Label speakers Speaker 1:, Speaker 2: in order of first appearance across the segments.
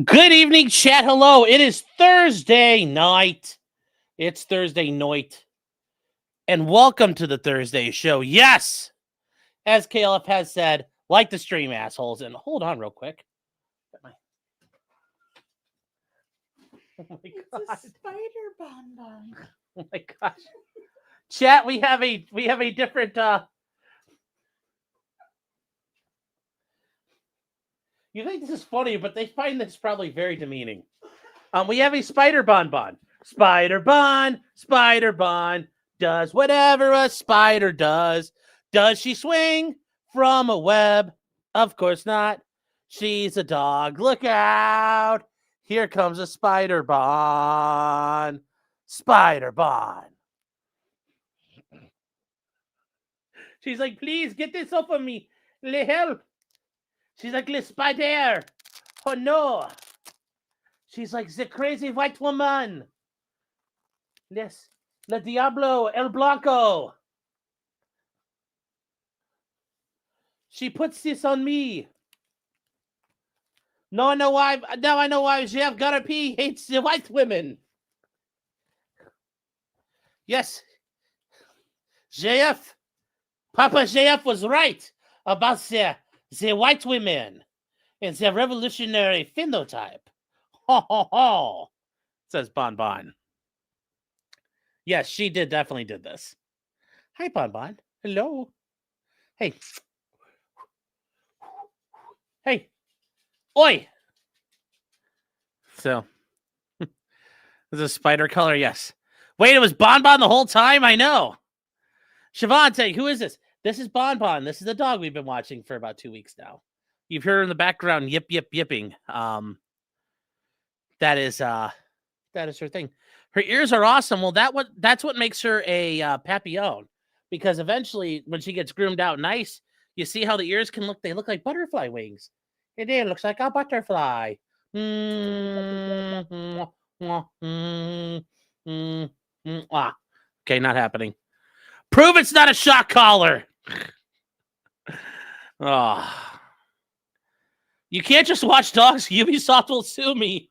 Speaker 1: Good evening, chat. Hello. It is Thursday night. It's Thursday night. And welcome to the Thursday show. Yes, as KLF has said, like the stream, assholes. And hold on real quick. Oh my
Speaker 2: It's
Speaker 1: God.
Speaker 2: a spider bonbon.
Speaker 1: Oh my gosh. Chat, we have a different You think this is funny, but they find this probably very demeaning. We have a spider bonbon. Spider bon does whatever a spider does. Does she swing from a web? Of course not. She's a dog. Look out. Here comes a spider bon. Spider bon. She's like, please get this off of me. Le help. She's like, le spider. Oh no. She's like, the crazy white woman. Yes. Le Diablo, El Blanco. She puts this on me. Now I know why JF Gotta Pee hates the white women. Yes. JF. Papa JF was right about the white women and their revolutionary phenotype. Ho ho ho. Says Bon Bon. Yes, she definitely did this. Hi, Bon Bon. Hello. Hey. Hey. Oi. So, this is a spider color, yes. Wait, it was Bon Bon the whole time? I know. Shavante, who is this? This is Bon Bon. This is the dog we've been watching for about 2 weeks now. You've heard her in the background yip, yip, yipping. That is her thing. Her ears are awesome. Well, that's what makes her a papillon, because eventually when she gets groomed out nice, you see how the ears can look. They look like butterfly wings. It looks like a butterfly. Okay, not happening. Prove it's not a shock collar. Oh. You can't just watch dogs. Ubisoft will sue me.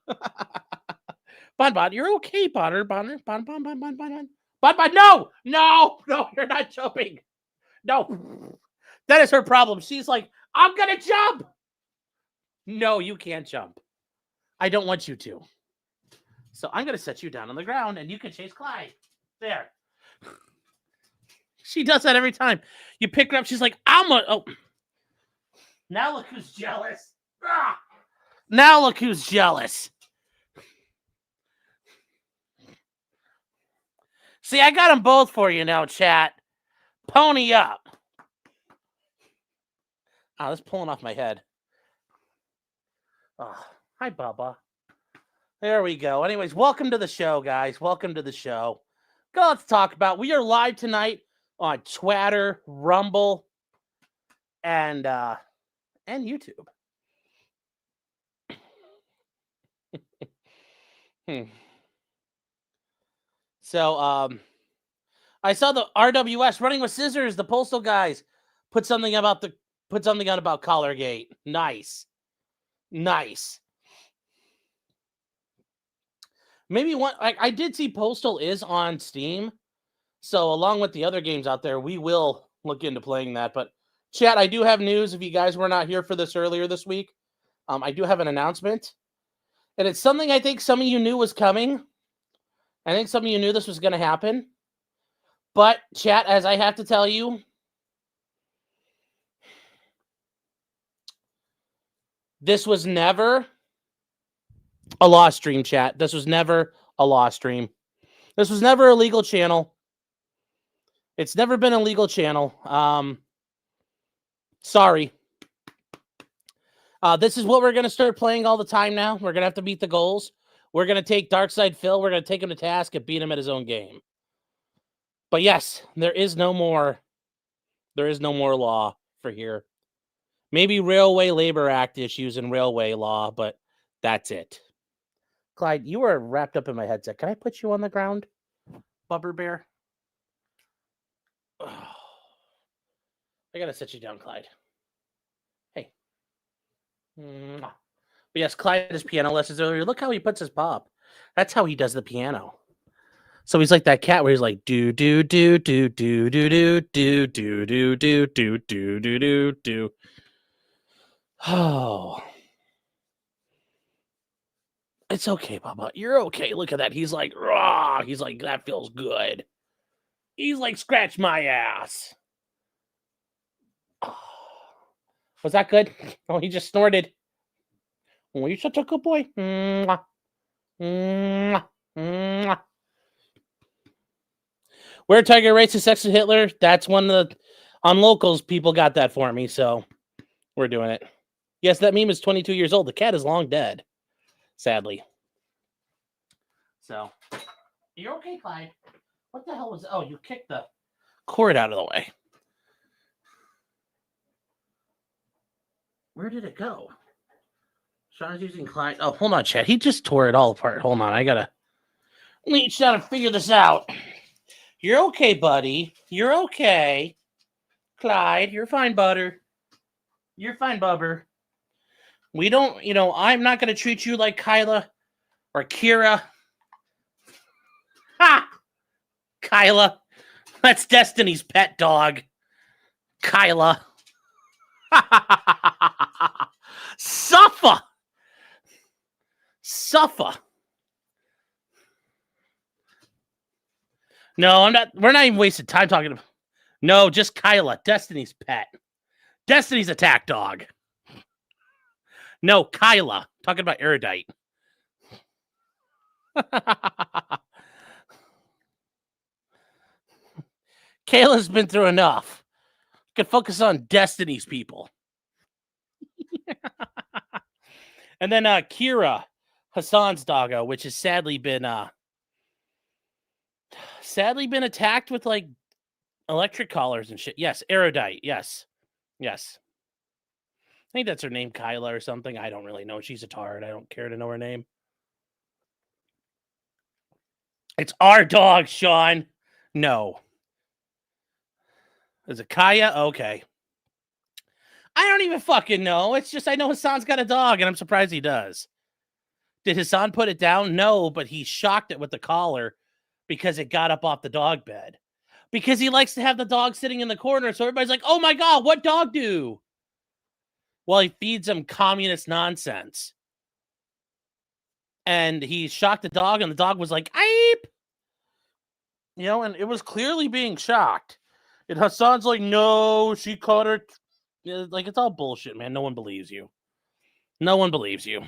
Speaker 1: Bon, you're okay, Bonner. Bon. Bon, no, you're not jumping. No, that is her problem. She's like, I'm gonna jump. No, you can't jump. I don't want you to. So I'm gonna set you down on the ground, and you can chase Clyde. There. She does that every time. You pick her up. She's like, oh. Now look who's jealous. Ah! Now look who's jealous. See, I got them both for you now, chat. Pony up. Oh, that's pulling off my head. Oh, hi, Bubba. There we go. Anyways, welcome to the show, guys. Welcome to the show. Let's talk about. We are live tonight on Twitter, Rumble, and YouTube. So, I saw the RWS running with scissors. The postal guys put something out about Collargate. Nice. Maybe one. I did see Postal is on Steam, so along with the other games out there, we will look into playing that. But chat, I do have news. If you guys were not here for this earlier this week, I do have an announcement, and it's something I think some of you knew was coming. I think some of you knew this was going to happen. But chat, as I have to tell you, this was never a lost stream, chat. This was never a lost stream. This was never a legal channel. It's never been a legal channel. Sorry. This is what we're going to start playing all the time now. We're going to have to beat the goals. We're going to take Darkside Phil. We're going to take him to task and beat him at his own game. But yes, there is no more law for here. Maybe Railway Labor Act issues and railway law, but that's it. Clyde, you are wrapped up in my headset. Can I put you on the ground, Bubber Bear? Oh. I got to sit you down, Clyde. Hey. But yes, Clyde his piano lessons earlier. Look how he puts his paw up. That's how he does the piano. So he's like that cat where he's like do do do do do do do do do do do do do do do do. Oh, it's okay, Baba. You're okay. Look at that. He's like, raw. He's like, that feels good. He's like, scratch my ass. Was that good? Oh, he just snorted. Oh, you're such a good boy. Mwah. Mwah. Mwah. Where Tiger rates is sex with Hitler? That's one of the on locals. People got that for me, so we're doing it. Yes, that meme is 22 years old. The cat is long dead, sadly. So, you're okay, Clyde. What the hell was? Oh, you kicked the cord out of the way. Where did it go? Sean's using Clyde. Oh, hold on, Chad. He just tore it all apart. Hold on, I gotta reach down and figure this out. You're okay, buddy. You're okay. Clyde, you're fine, butter. You're fine, bubber. We don't, I'm not going to treat you like Kyla or Kira. Ha! Kyla. That's Destiny's pet dog. Kyla. Suffer. Suffer. No, we're not even wasting time talking about. No, just Kyla, Destiny's pet. Destiny's attack dog. No, Kyla. Talking about Erudite. Kayla's been through enough. Can focus on Destiny's people. And then Kira, Hassan's doggo, which has sadly been attacked with like electric collars and shit. Yes, Erudite. Yes. Yes. I think that's her name, Kyla or something. I don't really know. She's a tard. I don't care to know her name. It's our dog, Sean. No. Is it Kaya? Okay. I don't even fucking know. It's just I know Hassan's got a dog, and I'm surprised he does. Did Hassan put it down? No, but he shocked it with the collar because it got up off the dog bed. Because he likes to have the dog sitting in the corner, so everybody's like, oh my God, what dog do? Well, he feeds him communist nonsense. And he shocked the dog, and the dog was like, ape! And it was clearly being shocked. And Hassan's like, no, she caught her. Like, it's all bullshit, man. No one believes you. No one believes you.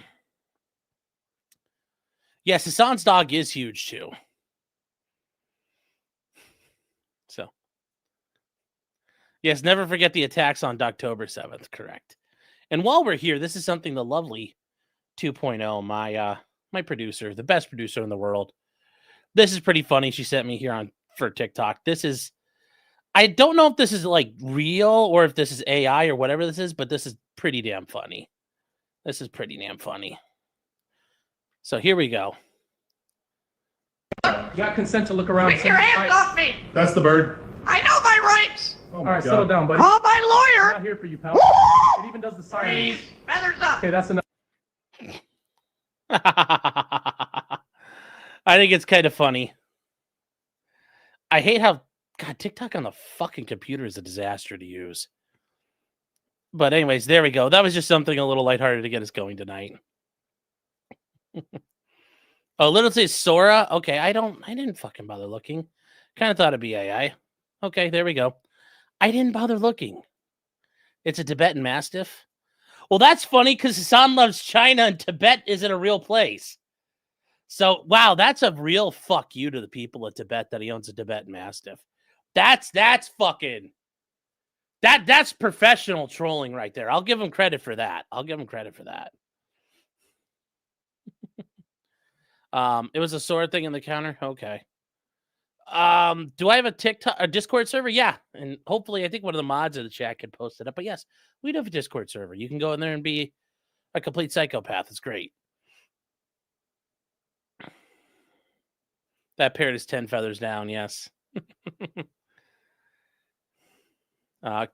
Speaker 1: Yes, Hassan's dog is huge, too. So. Yes, never forget the attacks on October 7th. Correct. And while we're here, this is something the lovely 2.0, my producer, the best producer in the world. This is pretty funny. She sent me here for TikTok. I don't know if this is like real or if this is AI or whatever this is, but this is pretty damn funny. This is pretty damn funny. So here we go.
Speaker 3: You got consent to look around.
Speaker 2: Take your hands off me!
Speaker 4: That's the bird.
Speaker 2: I know my rights!
Speaker 4: Oh
Speaker 3: All
Speaker 4: my
Speaker 3: right,
Speaker 4: God.
Speaker 3: settle down, buddy.
Speaker 2: Call my
Speaker 3: I'm
Speaker 2: lawyer!
Speaker 3: not here for you, pal. It even does the siren.
Speaker 2: Please, feathers up!
Speaker 3: Okay, that's enough.
Speaker 1: I think it's kind of funny. I hate how TikTok on the fucking computer is a disaster to use. But anyways, there we go. That was just something a little lighthearted to get us going tonight. Oh, little says Sora. Okay, I didn't fucking bother looking. Kind of thought it'd be AI. Okay, there we go. I didn't bother looking. It's a Tibetan Mastiff. Well, that's funny because Hassan loves China and Tibet isn't a real place. So, wow, that's a real fuck you to the people of Tibet that he owns a Tibetan Mastiff. That's fucking... That's professional trolling right there. I'll give him credit for that. It was a sword thing in the counter? Okay. Do I have a Discord server? Yeah. And hopefully, I think one of the mods of the chat could post it up. But yes, we do have a Discord server. You can go in there and be a complete psychopath. It's great. That parrot is 10 feathers down, yes.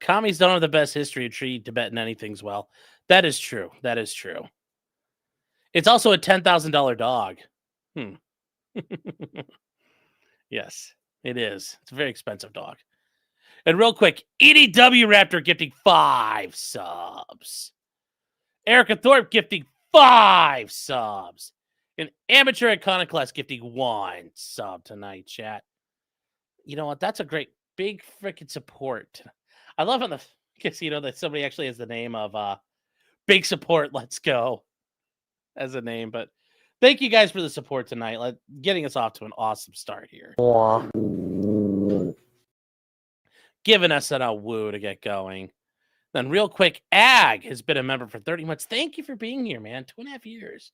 Speaker 1: Commies don't have the best history of treating Tibetan anything's well. That is true. It's also a $10,000 dog. Yes, it is. It's a very expensive dog. And real quick, EDW Raptor gifting 5 subs. Erica Thorpe gifting 5 subs. And Amateur Iconoclast gifting 1 sub tonight, chat. You know what? That's a great, big freaking support. I love on the casino that somebody actually has the name of Big Support, Let's Go as a name. But thank you guys for the support tonight. Getting us off to an awesome start here. Giving us a woo to get going. Then real quick, Ag has been a member for 30 months. Thank you for being here, man. 2.5 years.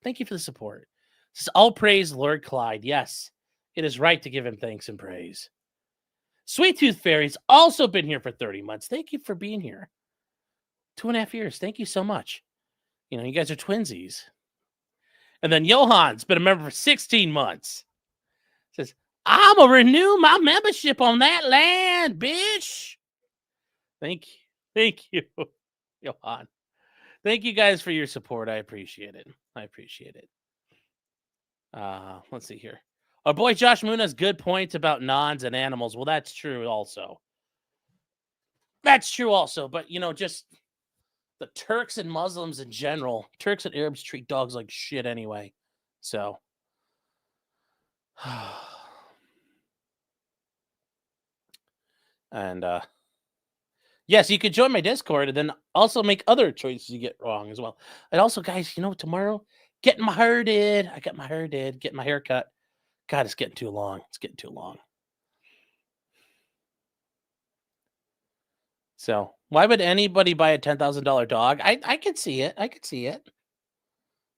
Speaker 1: Thank you for the support. This is all praise, Lord Clyde. Yes, it is right to give him thanks and praise. Sweet Tooth Fairy's also been here for 30 months. Thank you for being here. 2.5 years. Thank you so much. You know, you guys are twinsies. And then Johan's been a member for 16 months. Says, I'm going to renew my membership on that land, bitch. Thank you, Johan. Thank you guys for your support. I appreciate it. Let's see here. Our boy Josh Moon has good points about nons and animals. Well, that's true also. But, you know, just the Turks and Muslims in general, Turks and Arabs treat dogs like shit anyway. So, and, yes, you could join my Discord and then also make other choices you get wrong as well. And also, guys, you know, tomorrow, getting my hair did. I got my hair did. Getting my hair cut. God, it's getting too long. So, why would anybody buy a $10,000 dog? I could see it.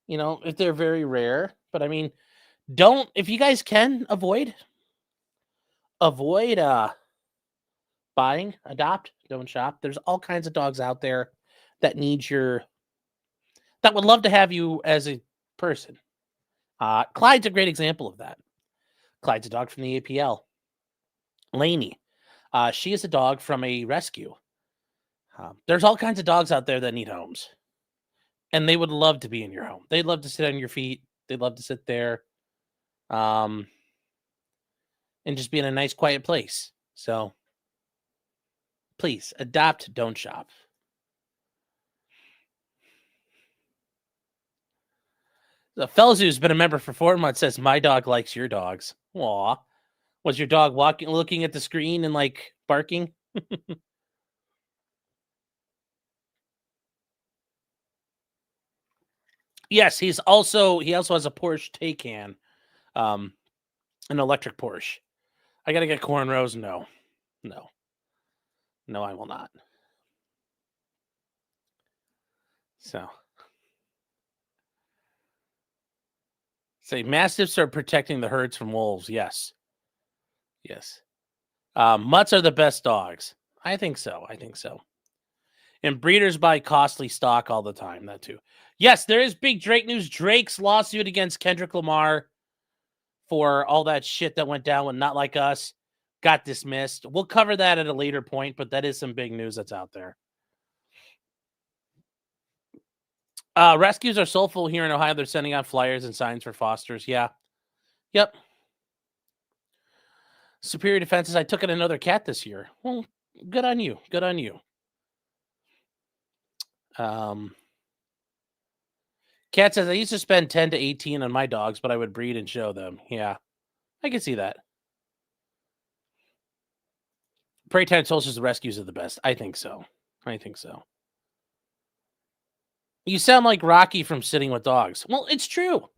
Speaker 1: You know, if they're very rare. But, I mean, if you guys can, avoid buying, adopt, don't shop. There's all kinds of dogs out there that that would love to have you as a person. Clyde's a great example of that. Clyde's a dog from the APL. Lainey, she is a dog from a rescue. There's all kinds of dogs out there that need homes. And they would love to be in your home. They'd love to sit on your feet. They'd love to sit there. And just be in a nice, quiet place. So, please, adopt, don't shop. The Fells who's been a member for 4 months says, my dog likes your dogs. Aw. Was your dog looking at the screen and, like, barking? Yes, he also has a Porsche Taycan. An electric Porsche. I gotta get cornrows? No, I will not. So, say Mastiffs are protecting the herds from wolves. Yes. Mutts are the best dogs. I think so. And breeders buy costly stock all the time. That too. Yes, there is big Drake news. Drake's lawsuit against Kendrick Lamar for all that shit that went down with Not Like Us got dismissed. We'll cover that at a later point, but that is some big news that's out there. Rescues are soulful here in Ohio. They're sending out flyers and signs for fosters. Yeah. Yep. Superior Defenses. I took in another cat this year. Well, good on you. Cat says, I used to spend 10 to 18 on my dogs, but I would breed and show them. Yeah, I can see that. Prairie Time Soldiers, the rescues are the best. I think so. You sound like Rocky from Sitting with Dogs. Well, it's true.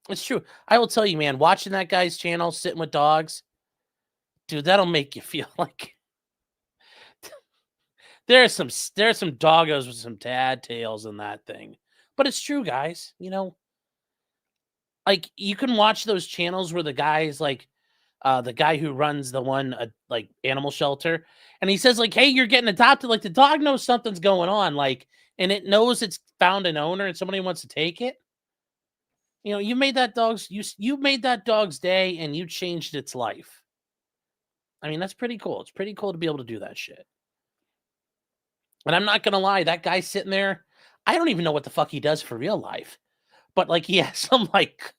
Speaker 1: It's true. I will tell you, man, watching that guy's channel, Sitting with Dogs, dude, that'll make you feel like there's some doggos with some tad tails in that thing. But it's true, guys. You know, like you can watch those channels where the guy's like the guy who runs the one like animal shelter, and he says like, hey, you're getting adopted. Like the dog knows something's going on, like, and it knows it's found an owner and somebody wants to take it. You know, you made that dog's day and you changed its life. I mean, that's pretty cool. It's pretty cool to be able to do that shit. And I'm not going to lie, that guy sitting there, I don't even know what the fuck he does for real life. But like he has some like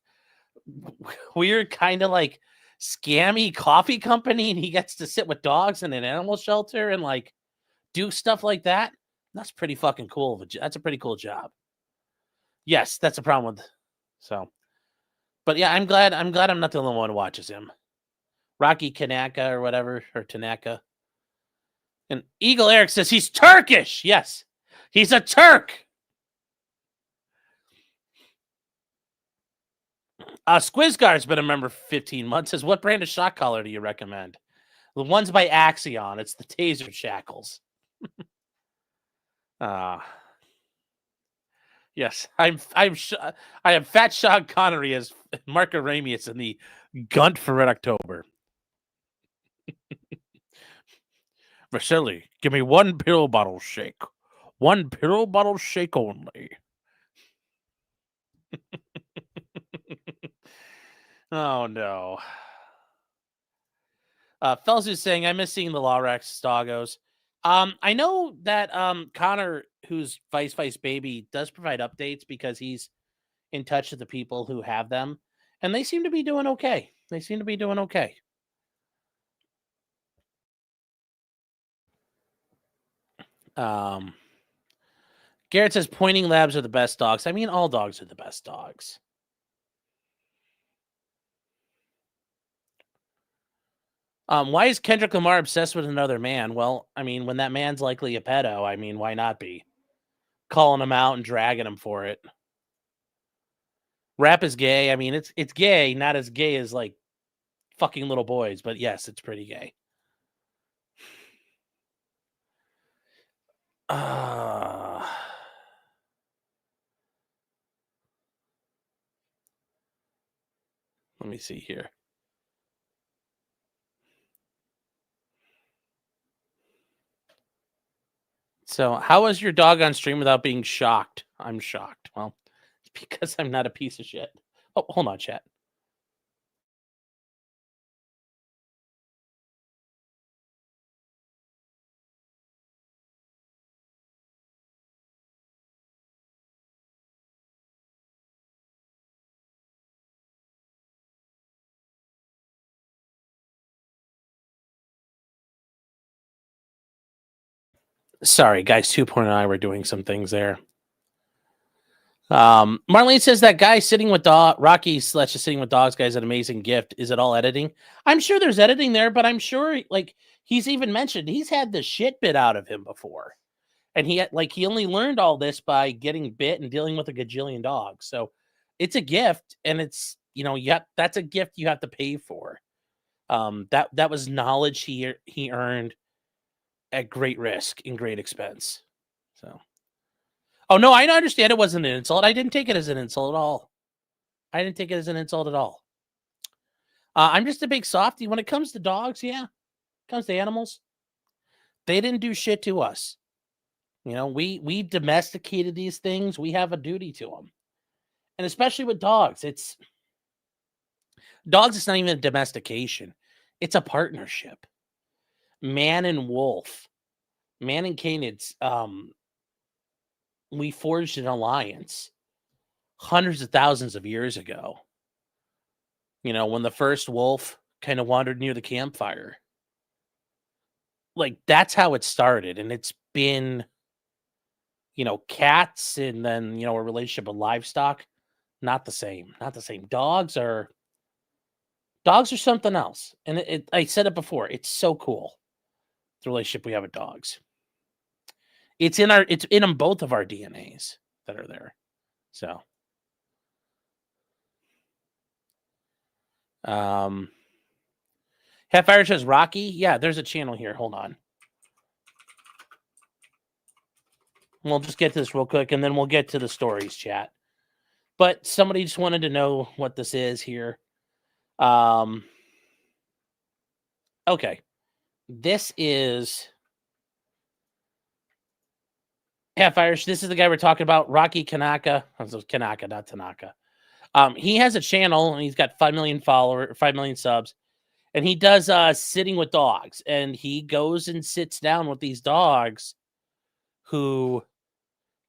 Speaker 1: weird kind of like scammy coffee company and he gets to sit with dogs in an animal shelter and like do stuff like that. That's pretty fucking cool. That's a pretty cool job. Yes, that's a problem with. So, but yeah, I'm glad I'm not the only one who watches him. Rocky Kanaka or whatever, or Tanaka. And Eagle Eric says he's Turkish. Yes, he's a Turk. Squizgar's been a member for 15 months. Says, what brand of shock collar do you recommend? The one's by Axion. It's the Taser Shackles. Yes, I have Fat Sean Connery as Mark Aramius in the Gunt for Red October. Vasily, give me one pill bottle shake. One pill bottle shake only. Oh, no. Fells is saying, I miss seeing the Lorax doggos. I know that Connor, who's Vice Baby, does provide updates because he's in touch with the people who have them. And they seem to be doing okay. Garrett says pointing labs are the best dogs. I mean, all dogs are the best dogs. Why is Kendrick Lamar obsessed with another man? Well, I mean, when that man's likely a pedo, I mean, why not be? Calling him out and dragging him for it. Rap is gay. I mean, it's gay, not as gay as like fucking little boys, but yes, it's pretty gay. Let me see here. So, how is your dog on stream without being shocked? I'm shocked. Well, it's because I'm not a piece of shit. Oh, hold on, chat. Sorry, guys. 2.0 and I were doing some things there. Marlene says that guy sitting with Rocky / sitting with dogs guy is an amazing gift. Is it all editing? I'm sure there's editing there, but I'm sure like he's even mentioned he's had the shit bit out of him before. And he only learned all this by getting bit and dealing with a gajillion dogs. So it's a gift, and it's that's a gift you have to pay for. That was knowledge he earned at great risk and great expense. So, oh no, I understand it wasn't an insult. I didn't take it as an insult at all. I'm just a big softie when it comes to dogs. Yeah, comes to animals. They didn't do shit to us. We domesticated these things. We have a duty to them. And especially with dogs, it's not even a domestication. It's a partnership. Man and wolf, man and canids, we forged an alliance hundreds of thousands of years ago. When the first wolf kind of wandered near the campfire. Like, that's how it started. And it's been, cats and then, a relationship with livestock. Not the same. Dogs are something else. And I said it before. It's so cool. The relationship we have with dogs. It's in both of our DNAs that are there. So, Half Irish says Rocky. Yeah, there's a channel here. Hold on. We'll just get to this real quick, and then we'll get to the stories, chat. But somebody just wanted to know what this is here. Okay. This is Half Irish. This is the guy we're talking about, Rocky Kanaka. Kanaka, not Tanaka. He has a channel, and he's got 5 million followers, 5 million subs. And he does sitting with dogs. And he goes and sits down with these dogs who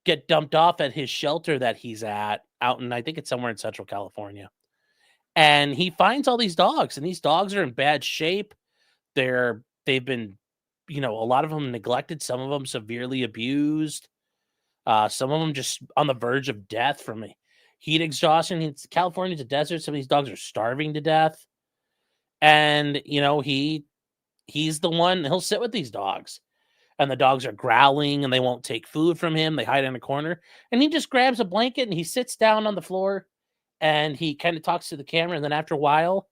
Speaker 1: get dumped off at his shelter that he's at out in, I think it's somewhere in Central California. And he finds all these dogs, and these dogs are in bad shape. They've been, a lot of them neglected, some of them severely abused. Some of them just on the verge of death from heat exhaustion. California's a desert. Some of these dogs are starving to death. And, he's the one, he'll sit with these dogs. And the dogs are growling and they won't take food from him. They hide in a corner. And he just grabs a blanket and he sits down on the floor and he kind of talks to the camera. And then after a while,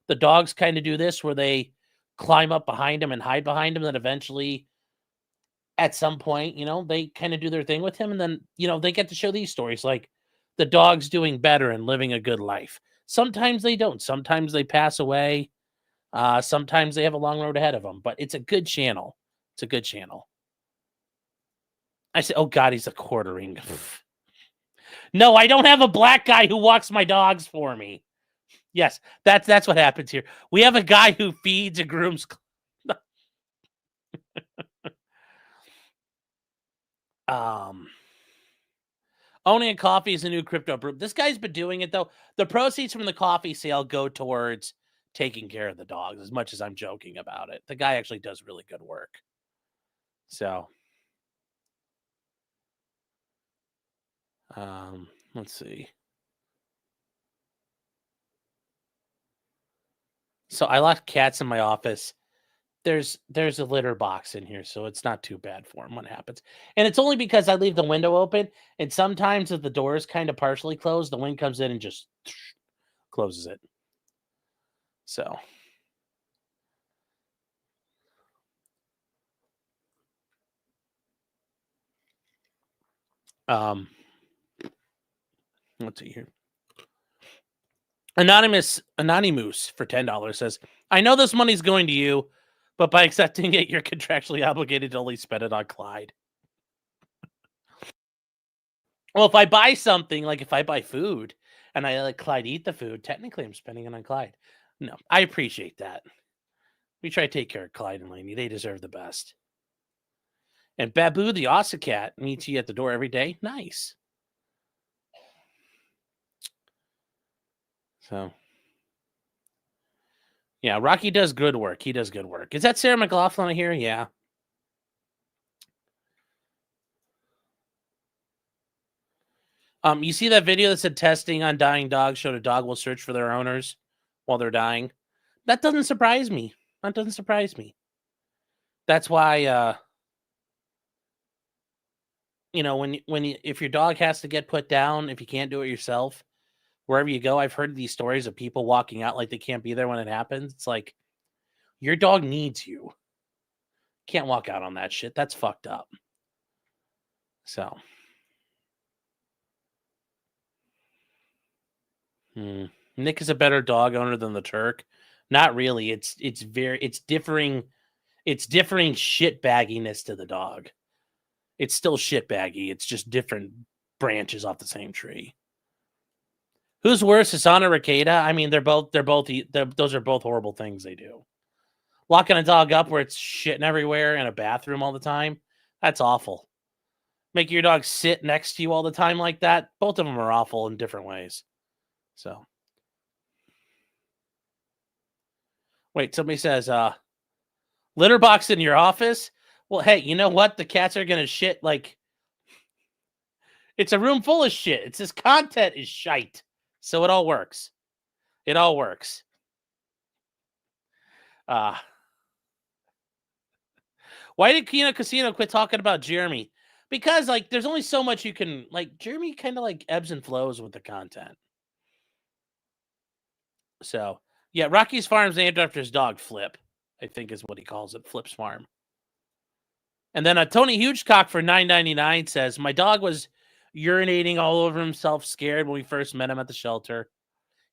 Speaker 1: the dogs kind of do this where they climb up behind him and hide behind him. Then eventually, at some point, they kind of do their thing with him. And then, they get to show these stories like the dog's doing better and living a good life. Sometimes they don't. Sometimes they pass away. Sometimes they have a long road ahead of them. But it's a good channel. It's a good channel. I said, oh, God, he's a quartering. No, I don't have a black guy who walks my dogs for me. Yes, that's what happens here. We have a guy who feeds and grooms. Owning a coffee is a new crypto brew. This guy's been doing it, though. The proceeds from the coffee sale go towards taking care of the dogs, as much as I'm joking about it. The guy actually does really good work. So, let's see. So I locked cats in my office. There's a litter box in here, so it's not too bad for them when it happens. And it's only because I leave the window open, and sometimes if the door is kind of partially closed, the wind comes in and just closes it. So. Let's see here. Anonymous for $10 says, I know this money's going to you, but by accepting it, you're contractually obligated to only spend it on Clyde. Well, if I buy something, like if I buy food and I let Clyde eat the food, technically I'm spending it on Clyde. No, I appreciate that. We try to take care of Clyde and Lainey. They deserve the best. And Babu, the Ossicat, meets you at the door every day. Nice. So, yeah, Rocky does good work. He does good work. Is that Sarah McLaughlin here? Yeah. You see that video that said testing on dying dogs showed a dog will search for their owners while they're dying? That doesn't surprise me. That's why, if your dog has to get put down, if you can't do it yourself, wherever you go, I've heard these stories of people walking out like they can't be there when it happens. It's like, your dog needs you. Can't walk out on that shit. That's fucked up. So. Nick is a better dog owner than the Turk. Not really. It's differing shit bagginess to the dog. It's still shit baggy. It's just different branches off the same tree. Who's worse, Hassan or Ricada? I mean, those are both horrible things they do. Locking a dog up where it's shitting everywhere in a bathroom all the time, that's awful. Making your dog sit next to you all the time like that, both of them are awful in different ways. So. Wait, somebody says, litter box in your office? Well, hey, you know what? The cats are going to shit like... It's a room full of shit. It's this content is shite. So it all works. It all works. Why did Kino Casino quit talking about Jeremy? Because, there's only so much you can... Jeremy kind of, ebbs and flows with the content. So... Yeah, Rocky's Farm's named after his dog, Flip, I think is what he calls it, Flip's Farm. And then Tony Hugecock for $9.99 says, my dog was urinating all over himself, scared when we first met him at the shelter.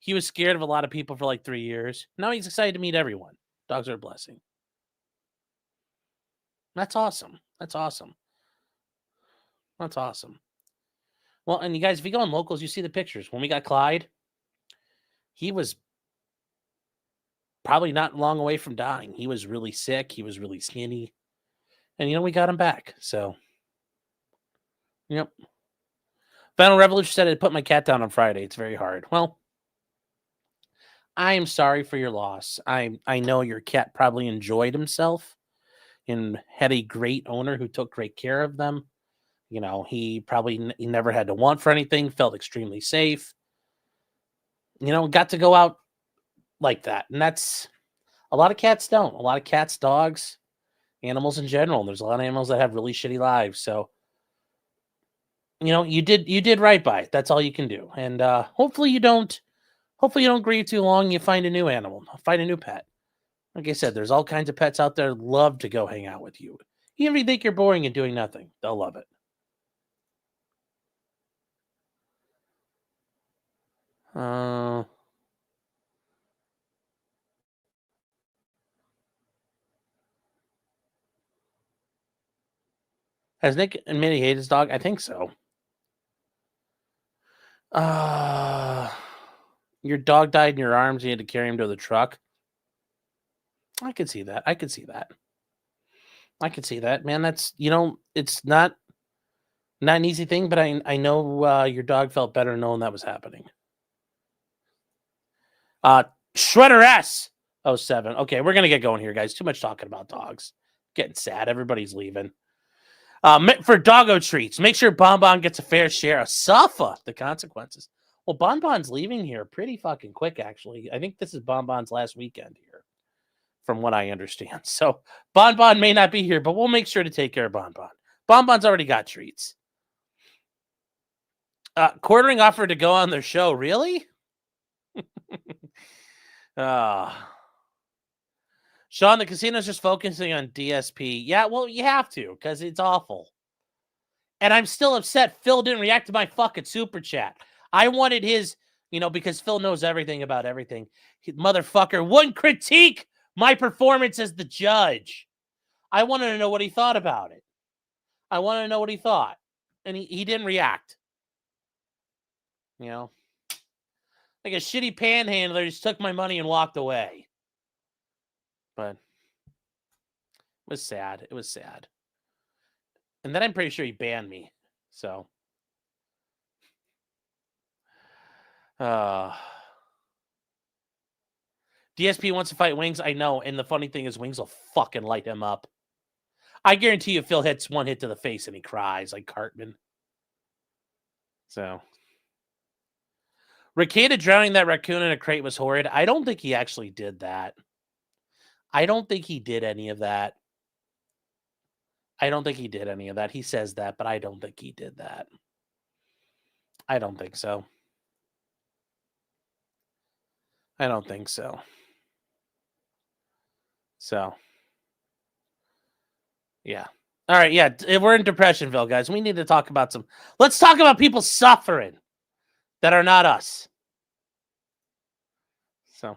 Speaker 1: He was scared of a lot of people for 3 years. Now he's excited to meet everyone. Dogs are a blessing. That's awesome. That's awesome. That's awesome. Well, and you guys, if you go on locals, you see the pictures. When we got Clyde, he was probably not long away from dying. He was really sick. He was really skinny. And, we got him back. So, Yep. Final Revolution said I put my cat down on Friday. It's very hard. Well, I am sorry for your loss. I know your cat probably enjoyed himself and had a great owner who took great care of them. You know, he probably he never had to want for anything, felt extremely safe. You know, got to go out like that. And that's a lot of cats don't. A lot of cats, dogs, animals in general. There's a lot of animals that have really shitty lives. So, you know, you did right by it. That's all you can do. And hopefully you don't grieve too long. You find a new animal, find a new pet. Like I said, there's all kinds of pets out there love to go hang out with you. Even if you think you're boring and doing nothing, they'll love it. Has Nick admitted he hates his dog? I think so. Your dog died in your arms. You had to carry him to the truck. I could see that. I could see that, man. That's, you know, it's not an easy thing, but I know your dog felt better knowing that was happening. Shredder S 07. Okay, we're gonna get going here, guys. Too much talking about dogs. Getting sad. Everybody's leaving. For doggo treats, make sure Bonbon gets a fair share of suffer the consequences. Well, Bonbon's leaving here pretty fucking quick, actually. I think this is Bonbon's last weekend here, from what I understand. So Bonbon may not be here, but we'll make sure to take care of Bonbon. Bonbon's already got treats. Quartering offered to go on their show. Really? Sean, the casino's just focusing on DSP. Yeah, well, you have to, because it's awful. And I'm still upset Phil didn't react to my fucking super chat. I wanted his, you know, because Phil knows everything about everything. Motherfucker wouldn't critique my performance as the judge. I wanted to know what he thought about it. I wanted to know what he thought. And he didn't react. You know? Like a shitty panhandler just took my money and walked away. But it was sad. It was sad. And then I'm pretty sure he banned me. So. DSP wants to fight Wings. I know. And the funny thing is Wings will fucking light him up. I guarantee you Phil hits one hit to the face and he cries like Cartman. So. Ricada drowning that raccoon in a crate was horrid. I don't think he actually did that. I don't think he did any of that. He says that, but I don't think he did that. I don't think so. So, yeah. All right, yeah. We're in Depressionville, guys. We need to talk about let's talk about people suffering that are not us. So.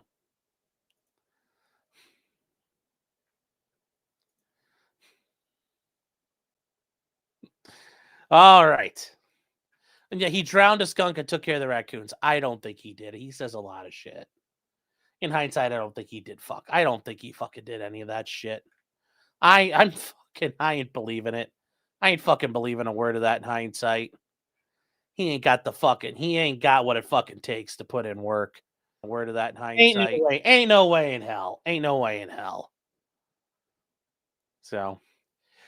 Speaker 1: All right. And yeah, he drowned a skunk and took care of the raccoons. I don't think he did. He says a lot of shit. In hindsight, I don't think he did fuck. I don't think he fucking did any of that shit. I ain't believing it. I ain't fucking believing a word of that in hindsight. He ain't got what it fucking takes to put in work. A word of that in hindsight. Ain't no way in hell. So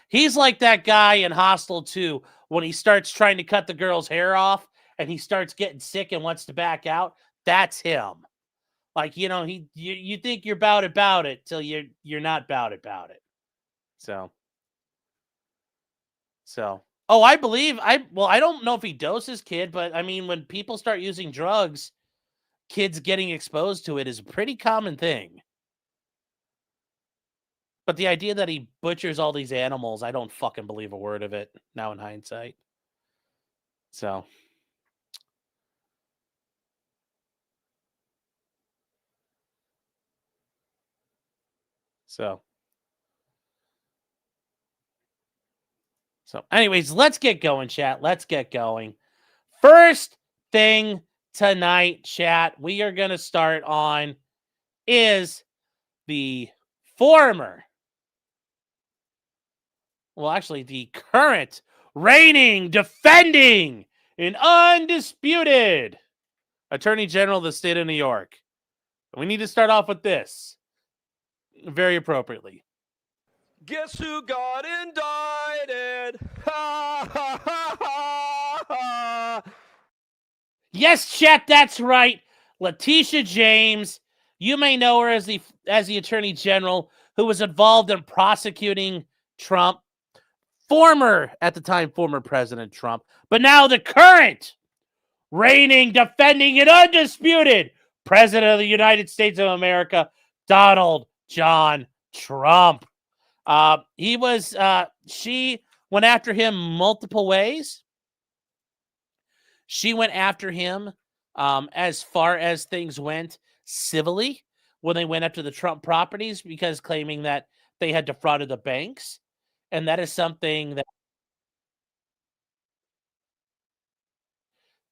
Speaker 1: he's like that guy in Hostel 2 when he starts trying to cut the girl's hair off and he starts getting sick and wants to back out. That's him. Like, you know, you think you're about it till you're not about it. So, I don't know if he dosed his kid, but I mean, when people start using drugs, kids getting exposed to it is a pretty common thing. But the idea that he butchers all these animals, I don't fucking believe a word of it now in hindsight. So. Anyways, let's get going, chat. Let's get going. First thing tonight, chat, we are going to start on is the the current reigning, defending, and undisputed Attorney General of the state of New York. We need to start off with this very appropriately.
Speaker 4: Guess who got indicted? Ha ha ha ha ha.
Speaker 1: Yes, chat, that's right. Letitia James. You may know her as the Attorney General who was involved in prosecuting Trump. At the time, former President Trump. But now the current reigning, defending, and undisputed President of the United States of America, Donald John Trump. She went after him multiple ways. She went after him as far as things went civilly when they went after the Trump properties because claiming that they had defrauded the banks. And that is something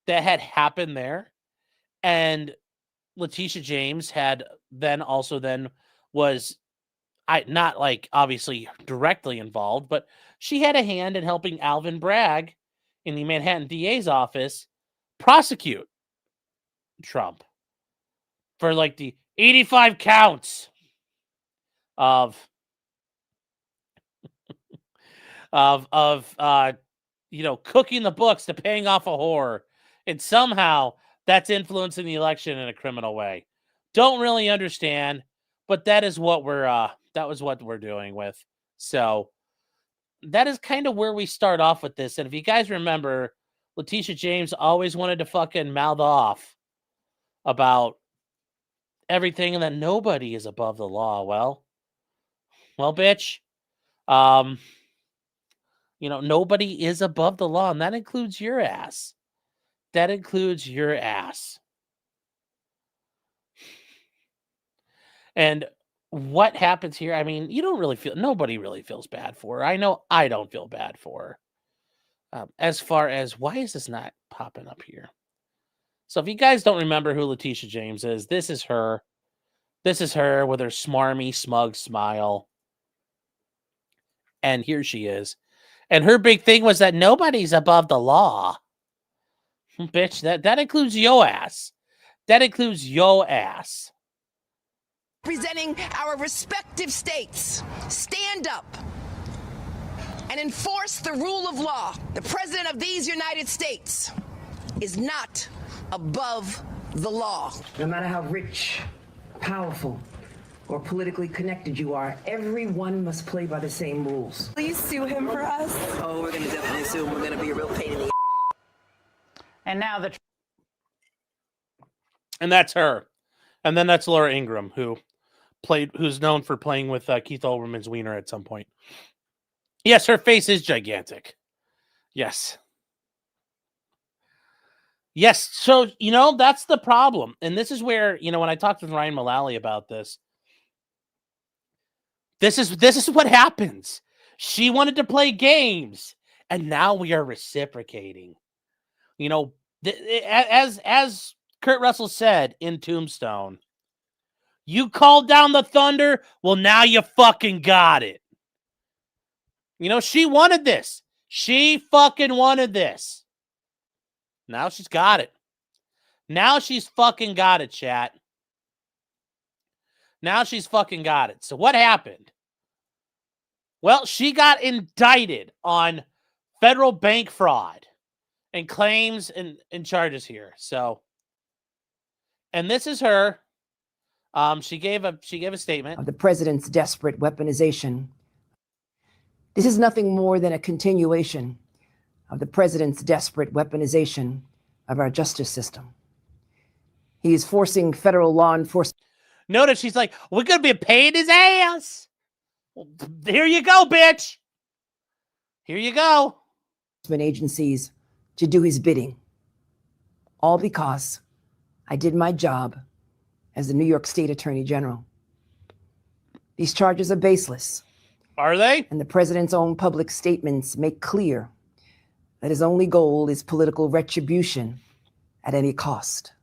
Speaker 1: that had happened there. And Letitia James was not like obviously directly involved, but she had a hand in helping Alvin Bragg in the Manhattan DA's office prosecute Trump for like the 85 counts of cooking the books to paying off a whore, and somehow that's influencing the election in a criminal way. Don't really understand, but that is what we're doing with. So that is kind of where we start off with this. And if you guys remember, Letitia James always wanted to fucking mouth off about everything and that nobody is above the law. Well, bitch. Nobody is above the law, and that includes your ass. That includes your ass. And what happens here? I mean, nobody really feels bad for her. I know I don't feel bad for her. As far as why is this not popping up here? So if you guys don't remember who Letitia James is, this is her. This is her with her smarmy, smug smile. And here she is. And her big thing was that nobody's above the law. Bitch, that includes your ass. That includes your ass.
Speaker 5: Representing our respective states, stand up and enforce the rule of law. The President of these United States is not above the law.
Speaker 6: No matter how rich, powerful, or politically connected you are, everyone must play by the same rules.
Speaker 7: Please sue him for us.
Speaker 6: Oh, we're gonna definitely sue him. We're gonna be a real pain in the
Speaker 7: And now
Speaker 1: And that's her. And then that's Laura Ingraham, who's known for playing with Keith Olbermann's wiener at some point. Yes, her face is gigantic. Yes. Yes, so, that's the problem. And this is where, when I talked with Ryan Mullally about this, this is what happens. She wanted to play games, and now we are reciprocating. As Kurt Russell said in Tombstone, you called down the thunder, well, now you fucking got it. She wanted this. She fucking wanted this. Now she's got it. Now she's fucking got it, chat. Now she's fucking got it. So what happened? Well, she got indicted on federal bank fraud and claims and charges here. So, and this is her. She gave a statement
Speaker 6: of the president's desperate weaponization. This is nothing more than a continuation of the president's desperate weaponization of our justice system. He is forcing federal law enforcement.
Speaker 1: Notice she's like, we're going to be paying his ass. Well, here you go, bitch. Here you go.
Speaker 6: Agencies to do his bidding. All because I did my job as the New York State Attorney General. These charges are baseless.
Speaker 1: Are they?
Speaker 6: And the president's own public statements make clear that his only goal is political retribution at any cost.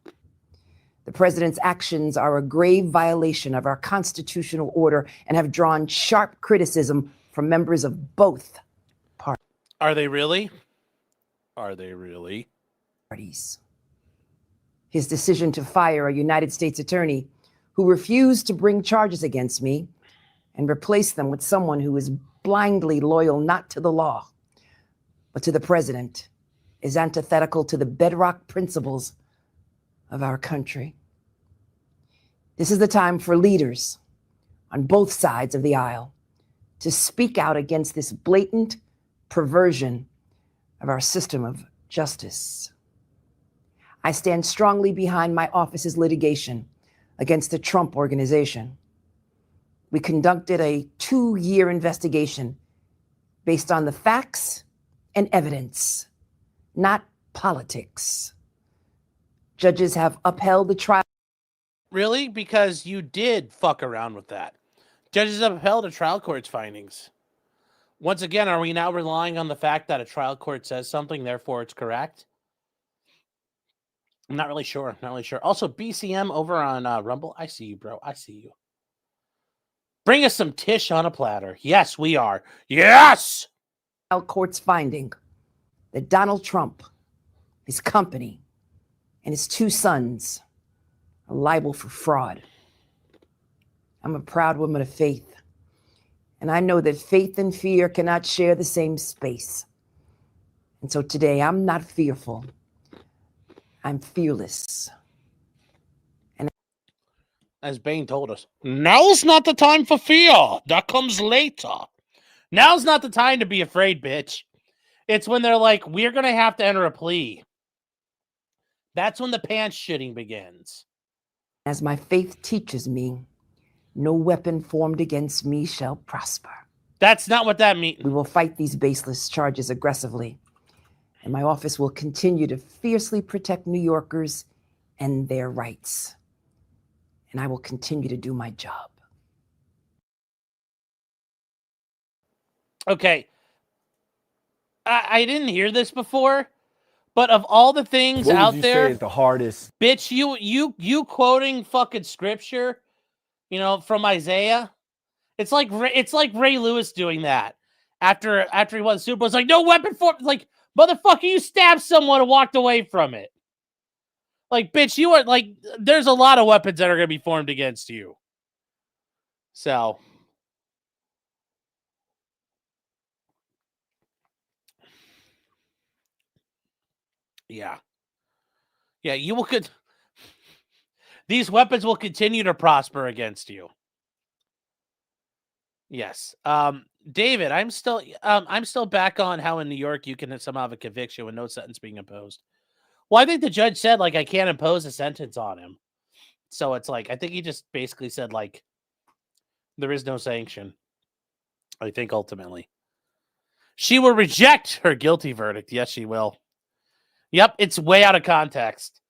Speaker 6: The president's actions are a grave violation of our constitutional order and have drawn sharp criticism from members of both parties.
Speaker 1: Are they really? Are they really?
Speaker 6: Parties. His decision to fire a United States attorney who refused to bring charges against me and replace them with someone who is blindly loyal not to the law, but to the president, is antithetical to the bedrock principles of our country. This is the time for leaders on both sides of the aisle to speak out against this blatant perversion of our system of justice. I stand strongly behind my office's litigation against the Trump Organization. We conducted a 2-year investigation based on the facts and evidence, not politics. Judges have upheld the trial.
Speaker 1: Really? Because you did fuck around with that. Judges have upheld a trial court's findings. Once again, are we now relying on the fact that a trial court says something, therefore it's correct? I'm not really sure. Not really sure. Also, BCM over on Rumble. I see you, bro. I see you. Bring us some Tish on a platter. Yes, we are. Yes!
Speaker 6: Court's finding that Donald Trump, his company, and his 2 sons are liable for fraud. I'm a proud woman of faith, and I know that faith and fear cannot share the same space. And so today, I'm not fearful. I'm fearless. And
Speaker 1: as Bane told us, now's not the time for fear. That comes later. Now's not the time to be afraid, bitch. It's when they're like, we're going to have to enter a plea. That's when the pants shitting begins.
Speaker 6: as my faith teaches me, no weapon formed against me shall prosper.
Speaker 1: That's not what that means.
Speaker 6: We will fight these baseless charges aggressively, and my office will continue to fiercely protect New Yorkers and their rights. And I will continue to do my job.
Speaker 1: Okay. I didn't hear this before, but of all the things
Speaker 8: What
Speaker 1: out
Speaker 8: would you
Speaker 1: there,
Speaker 8: say is the hardest?
Speaker 1: bitch, you quoting fucking scripture, from Isaiah. It's like Ray Lewis doing that after he won the Super Bowl. It's like, no weapon formed. Like, motherfucker, you stabbed someone and walked away from it. Like, bitch, you are like, there's a lot of weapons that are going to be formed against you. So, yeah, you will these weapons will continue to prosper against you. Yes. David, I'm still back on how in New York you can somehow have a conviction with no sentence being imposed. Well, I think the judge said, like, I can't impose a sentence on him. So it's like, I think he just basically said, like, there is no sanction. I think ultimately. She will reject her guilty verdict. Yes, she will. Yep, it's way out of context.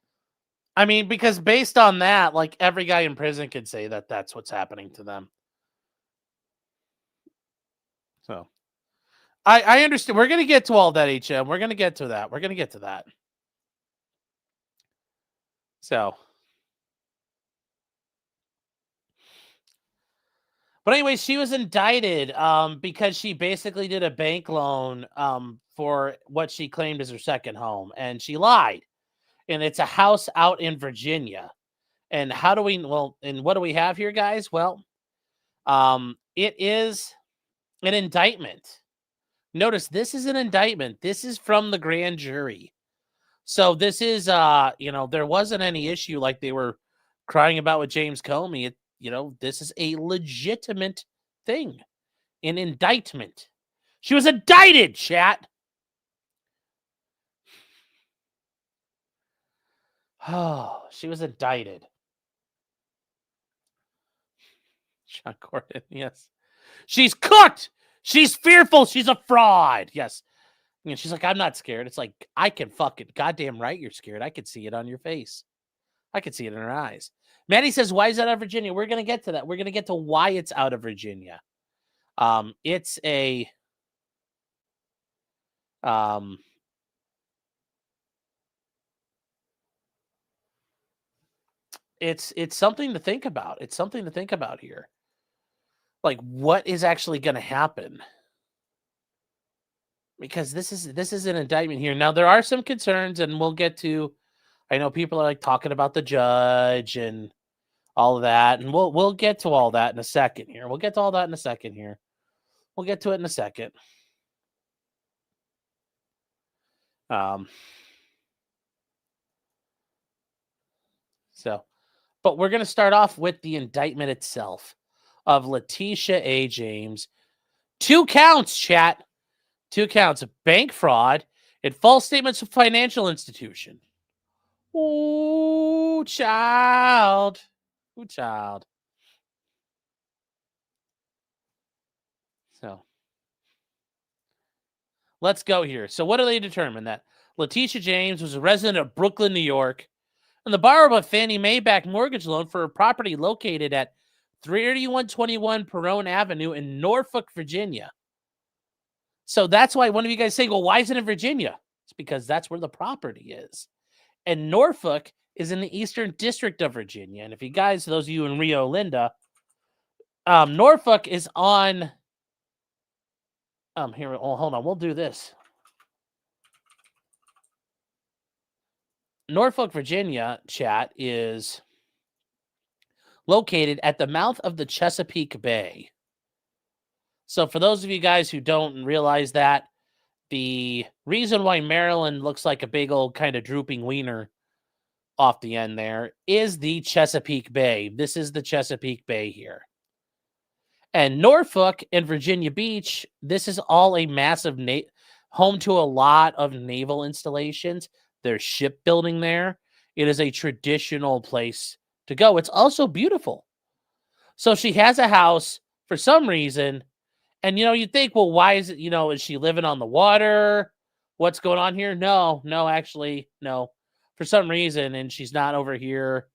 Speaker 1: I mean, because based on that, like, every guy in prison could say that that's what's happening to them. So, I understand. We're going to get to all that, HM. We're going to get to that. So, but anyway, she was indicted because she basically did a bank loan for what she claimed is her second home, and she lied. And it's a house out in Virginia. And what do we have here, guys? Well, it is an indictment. Notice this is an indictment. This is from the grand jury. So this is, there wasn't any issue like they were crying about with James Comey. This is a legitimate thing, an indictment. She was indicted, chat. Oh, she was indicted. Sean Gordon, yes. She's cooked. She's fearful. She's a fraud. Yes. She's like, I'm not scared. It's like, I can fucking goddamn right you're scared. I can see it on your face. I can see it in her eyes. Maddie says, why is that out of Virginia? We're going to get to that. We're going to get to why it's out of Virginia. It's a... It's something to think about. It's something to think about here. Like, what is actually going to happen? because this is an indictment here. Now there are some concerns, and we'll get to. I know people are like talking about the judge and all of that, and we'll get to all that in a second here. We'll get to all that in a second here. We'll get to it in a second. But we're going to start off with the indictment itself of Letitia A. James. 2 counts, chat. 2 counts of bank fraud and false statements of financial institution. Ooh, child. Ooh, child. So, let's go here. So, what do they determine? That Letitia James was a resident of Brooklyn, New York, and the borrower of a Fannie Mae backed mortgage loan for a property located at 3121 Perone Avenue in Norfolk, Virginia. So that's why one of you guys say, well, why is it in Virginia? It's because that's where the property is. And Norfolk is in the Eastern District of Virginia. And if you guys, those of you in Rio Linda, Norfolk is on, here, oh, hold on, we'll do this. Norfolk, Virginia, chat, is located at the mouth of the Chesapeake Bay. So for those of you guys who don't realize that, the reason why Maryland looks like a big old kind of drooping wiener off the end there is the Chesapeake Bay. This is the Chesapeake Bay here. And Norfolk and Virginia Beach, this is all a massive home to a lot of naval installations. There's shipbuilding there. It is a traditional place to go. It's also beautiful. So she has a house for some reason. And, you'd think, well, why is it, is she living on the water? What's going on here? No, actually, no. For some reason, and she's not over here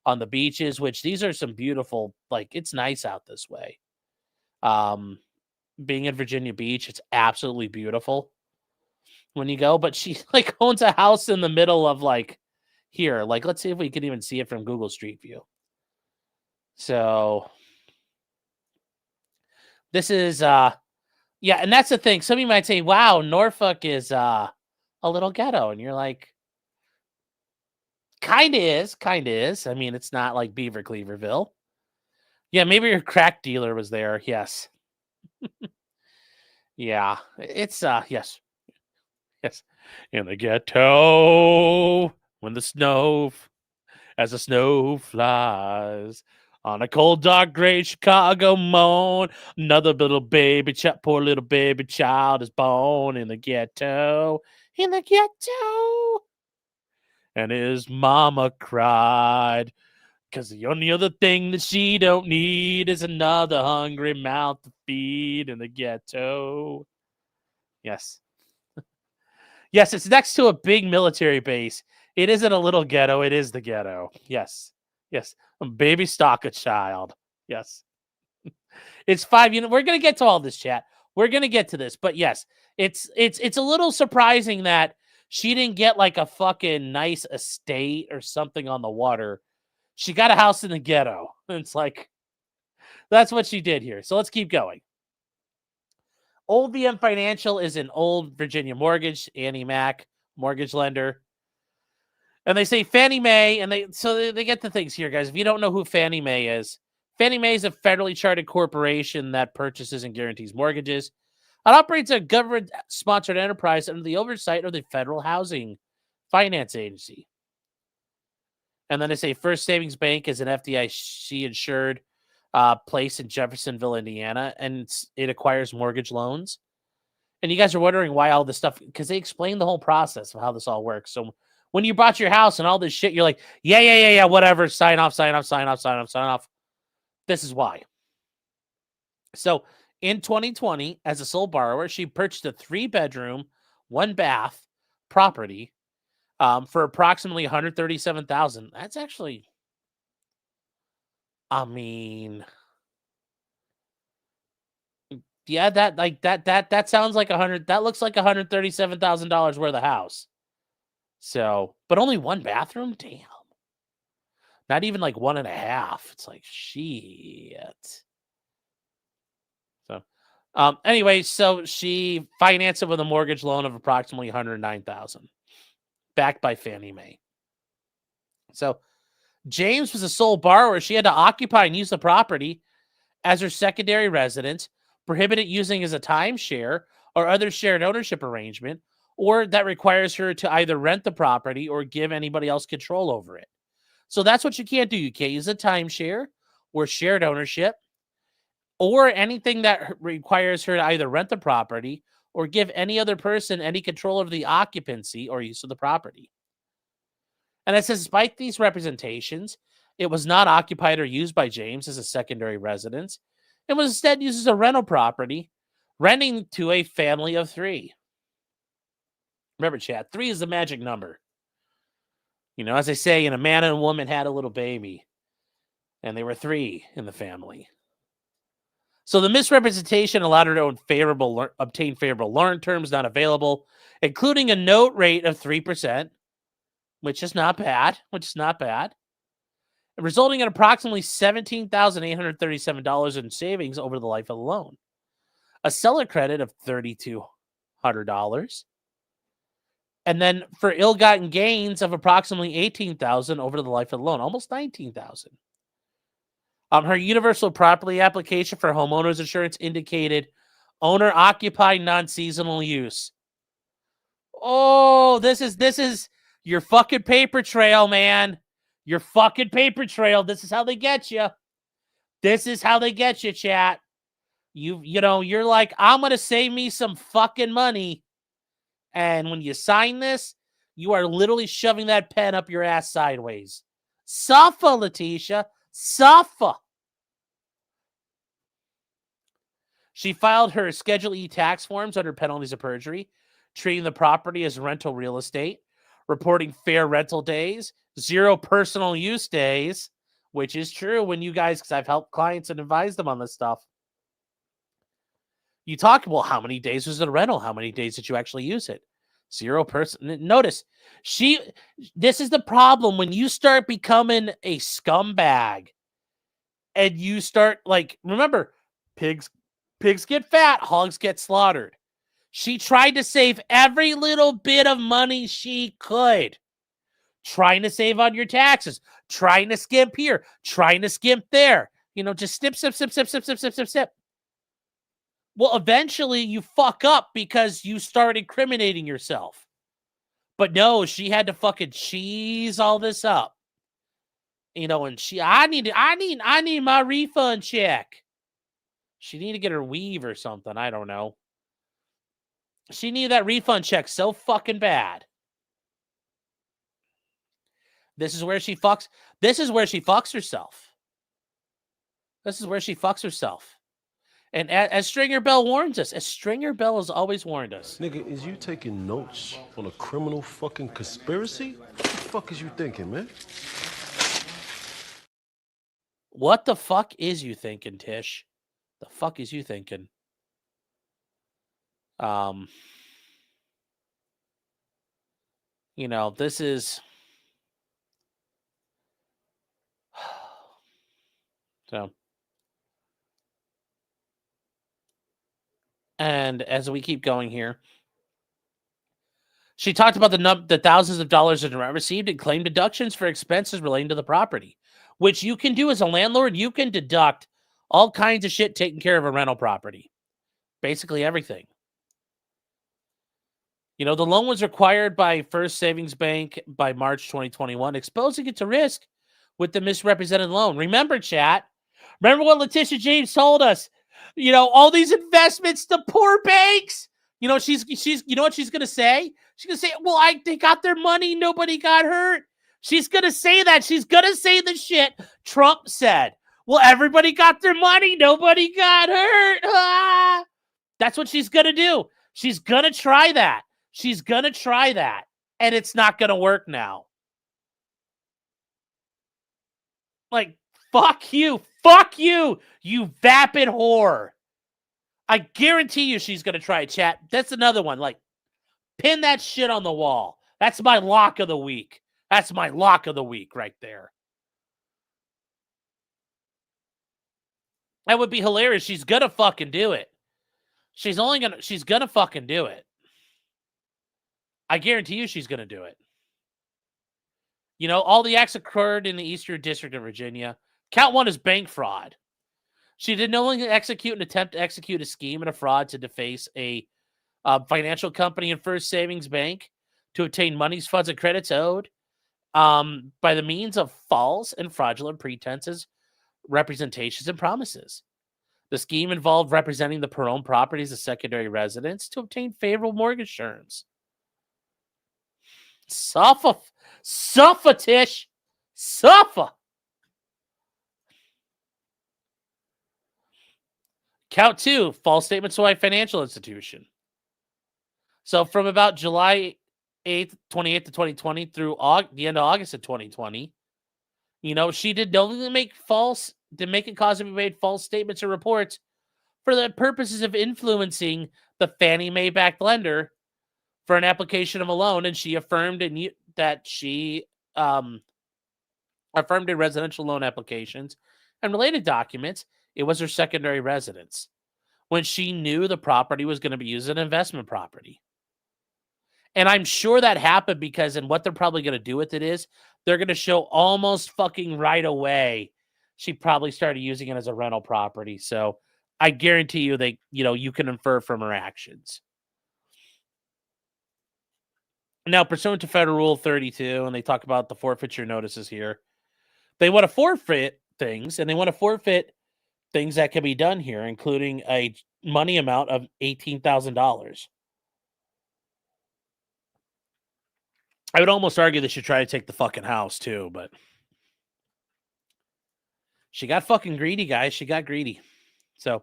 Speaker 1: on the beaches, which these are some beautiful, it's nice out this way. Being in Virginia Beach, it's absolutely beautiful when you go. But she, owns a house in the middle of, here. Let's see if we can even see it from Google Street View. So this is, yeah, and that's the thing. Some of you might say, wow, Norfolk is a little ghetto. And you're like, kind of is. I mean, it's not like Beaver Cleaverville. Yeah, maybe your crack dealer was there. Yes. Yeah, it's, yes. In the ghetto, when the snow, as the snow flies, on a cold, dark, gray Chicago morn, another little baby, poor little baby child is born in the ghetto. And his mama cried, because the only other thing that she don't need is another hungry mouth to feed in the ghetto. Yes. Yes, it's next to a big military base. It isn't a little ghetto. It is the ghetto. Yes. Baby stock a child. Yes. It's 5 units. We're going to get to all this, chat. We're going to get to this. But yes, it's a little surprising that she didn't get a fucking nice estate or something on the water. She got a house in the ghetto. It's that's what she did here. So let's keep going. Old VM Financial is an old Virginia mortgage, Annie Mac mortgage lender. And they say Fannie Mae, and they get the things here, guys. If you don't know who Fannie Mae is a federally chartered corporation that purchases and guarantees mortgages. It operates a government-sponsored enterprise under the oversight of the Federal Housing Finance Agency. And then they say First Savings Bank is an FDIC-insured place in Jeffersonville, Indiana, and it acquires mortgage loans. And you guys are wondering why all this stuff, because they explain the whole process of how this all works. So when you bought your house and all this shit, you're like, yeah, whatever, sign off. This is why. So in 2020, as a sole borrower, she purchased a 3-bedroom, 1-bath property for approximately $137,000. That's actually, I mean, yeah, that sounds like that looks like $137,000 worth of house. So, but only 1 bathroom? Damn. Not even 1.5. It's shit. So, Anyway, so she financed it with a mortgage loan of approximately $109,000, backed by Fannie Mae. So James was a sole borrower. She had to occupy and use the property as her secondary residence, prohibited using as a timeshare or other shared ownership arrangement, or that requires her to either rent the property or give anybody else control over it. So that's what you can't do. You can't use a timeshare or shared ownership or anything that requires her to either rent the property or give any other person any control over the occupancy or use of the property. And it says, despite these representations, it was not occupied or used by James as a secondary residence. It was instead used as a rental property, renting to a family of 3. Remember, chat, 3 is the magic number. You know, as they say, a man and a woman had a little baby, and they were 3 in the family. So the misrepresentation allowed her to obtain favorable loan terms not available, including a note rate of 3%, which is not bad, resulting in approximately $17,837 in savings over the life of the loan. A seller credit of $3,200. And then for ill-gotten gains of approximately $18,000 over the life of the loan, almost $19,000. Her universal property application for homeowners insurance indicated owner-occupied non-seasonal use. Oh, this is your fucking paper trail, man. Your fucking paper trail. This is how they get you. This is how they get you, chat. You know, you're like, I'm going to save me some fucking money. And when you sign this, you are literally shoving that pen up your ass sideways. Suffer, Letitia. Suffer. She filed her Schedule E tax forms under penalties of perjury, treating the property as rental real estate, reporting fair rental days, 0 personal use days, which is true when you guys, because I've helped clients and advised them on this stuff. You talk, well, how many days was it a rental? How many days did you actually use it? 0 person. Notice, this is the problem when you start becoming a scumbag and you start, like, remember, pigs get fat, hogs get slaughtered. She tried to save every little bit of money she could. Trying to save on your taxes, trying to skimp here, trying to skimp there. You know, just snip. Well, eventually you fuck up because you start incriminating yourself. But no, she had to fucking cheese all this up. You know, and I need my refund check. She needed to get her weave or something. I don't know. She needed that refund check so fucking bad. This is where she fucks herself. This is where she fucks herself. And as Stringer Bell warns us, as Stringer Bell has always warned us.
Speaker 8: Nigga, is you taking notes on a criminal fucking conspiracy? What the fuck is you thinking, man?
Speaker 1: What the fuck is you thinking, Tish? The fuck is you thinking? You know, this is... So... And as we keep going here, she talked about the thousands of dollars in rent received and claimed deductions for expenses relating to the property, which you can do as a landlord. You can deduct all kinds of shit taking care of a rental property, basically everything. You know, the loan was required by First Savings Bank by March 2021, exposing it to risk with the misrepresented loan. Remember, chat. Remember what Letitia James told us. You know, all these investments to poor banks. You know, she's you know what she's gonna say? She's gonna say, well, they got their money, nobody got hurt. She's gonna say that. She's gonna say the shit Trump said. Well, everybody got their money, nobody got hurt. Ah! That's what she's gonna do. She's gonna try that. She's gonna try that. And it's not gonna work now. Like, fuck you. Fuck you, you vapid whore. I guarantee you she's going to try it, chat. That's another one. Like, pin that shit on the wall. That's my lock of the week. That's my lock of the week right there. That would be hilarious. She's going to fucking do it. She's gonna fucking do it. I guarantee you she's gonna do it. You know, all the acts occurred in the Eastern District of Virginia. Count 1 is bank fraud. She did knowingly execute and attempt to execute a scheme and a fraud to deface a financial company and First Savings Bank to obtain monies, funds, and credits owed by the means of false and fraudulent pretenses, representations, and promises. The scheme involved representing the per-owned properties of secondary residents to obtain favorable mortgage terms. Suffer, Tish. Suffer. Count 2, false statements to a financial institution. So from about July 8th, 28th to 2020 through the end of August of 2020, you know, she did knowingly make it cause to be made false statements or reports for the purposes of influencing the Fannie Mae-backed lender for an application of a loan, and she affirmed that she affirmed in residential loan applications and related documents it was her secondary residence when she knew the property was going to be used as an investment property. And I'm sure that happened because, and what they're probably going to do with it is, they're going to show almost fucking right away she probably started using it as a rental property. So I guarantee you you can infer from her actions. Now, pursuant to Federal Rule 32, and they talk about the forfeiture notices here, they want to forfeit things, and they want to forfeit things that can be done here, including a money amount of $18,000. I would almost argue they should try to take the fucking house too, but she got fucking greedy, guys. She got greedy. So,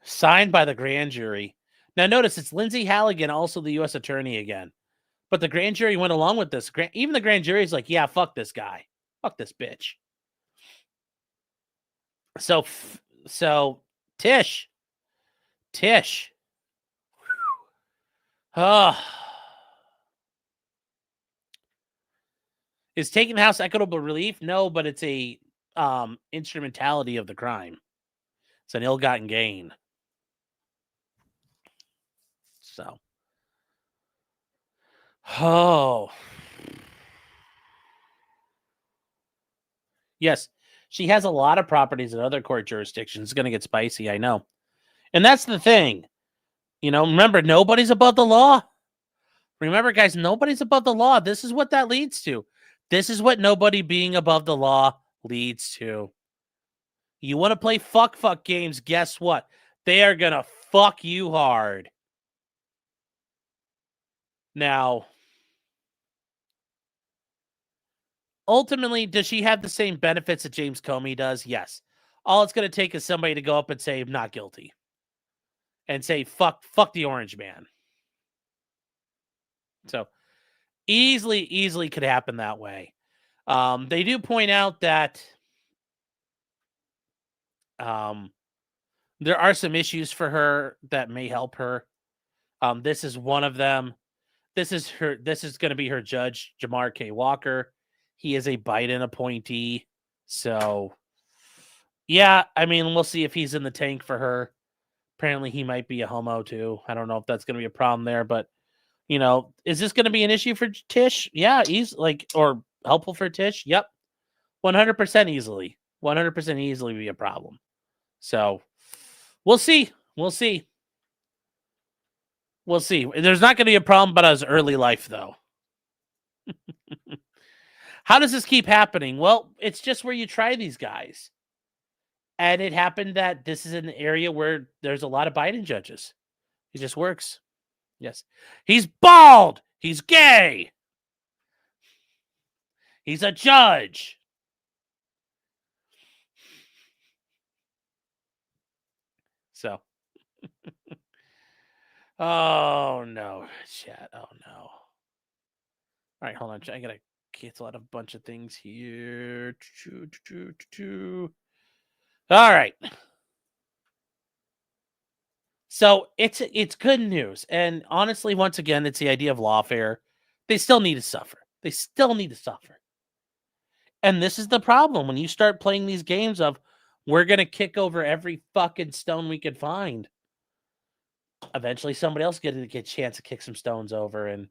Speaker 1: signed by the grand jury. Now, notice it's Lindsay Halligan, also the U.S. attorney again. But the grand jury went along with this. Even the grand jury is like, yeah, fuck this guy. Fuck this bitch. So Tish. Is taking the house equitable relief? No, but it's a instrumentality of the crime. It's an ill-gotten gain. So, yes, she has a lot of properties in other court jurisdictions. It's going to get spicy, I know. And that's the thing. You know, remember, nobody's above the law. Remember, guys, nobody's above the law. This is what that leads to. This is what nobody being above the law leads to. You want to play fuck games, guess what? They are going to fuck you hard. Now, ultimately, does she have the same benefits that James Comey does? Yes. All it's going to take is somebody to go up and say, not guilty. And say, fuck the orange man. So, easily could happen that way. They do point out that there are some issues for her that may help her. This is one of them. This is going to be her judge, Jamar K. Walker. He is a Biden appointee. So, yeah, I mean, we'll see if he's in the tank for her. Apparently, he might be a homo, too. I don't know if that's going to be a problem there, but, you know, is this going to be an issue for Tish? Yeah, or helpful for Tish? Yep. 100% easily. 100% easily be a problem. So, we'll see. There's not going to be a problem about his early life, though. How does this keep happening? Well, it's just where you try these guys. And it happened that this is an area where there's a lot of Biden judges. It just works. Yes. He's bald. He's gay. He's a judge. So. Oh, no, chat. Oh, no. All right, hold on. I got to cancel out a bunch of things here. All right. So it's good news. And honestly, once again, it's the idea of lawfare. They still need to suffer. And this is the problem. When you start playing these games of, We're going to kick over every fucking stone we could find. Eventually somebody else get a chance to kick some stones over. And,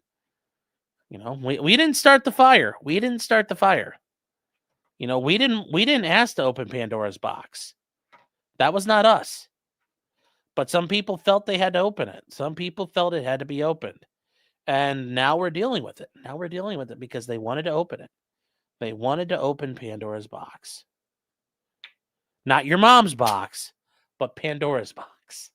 Speaker 1: you know, we didn't start the fire. We didn't start the fire. You know, we didn't ask to open Pandora's box. That was not us. But some people felt they had to open it. Some people felt it had to be opened. And now we're dealing with it. Now we're dealing with it because they wanted to open it. They wanted to open Pandora's box. Not your mom's box, but Pandora's box.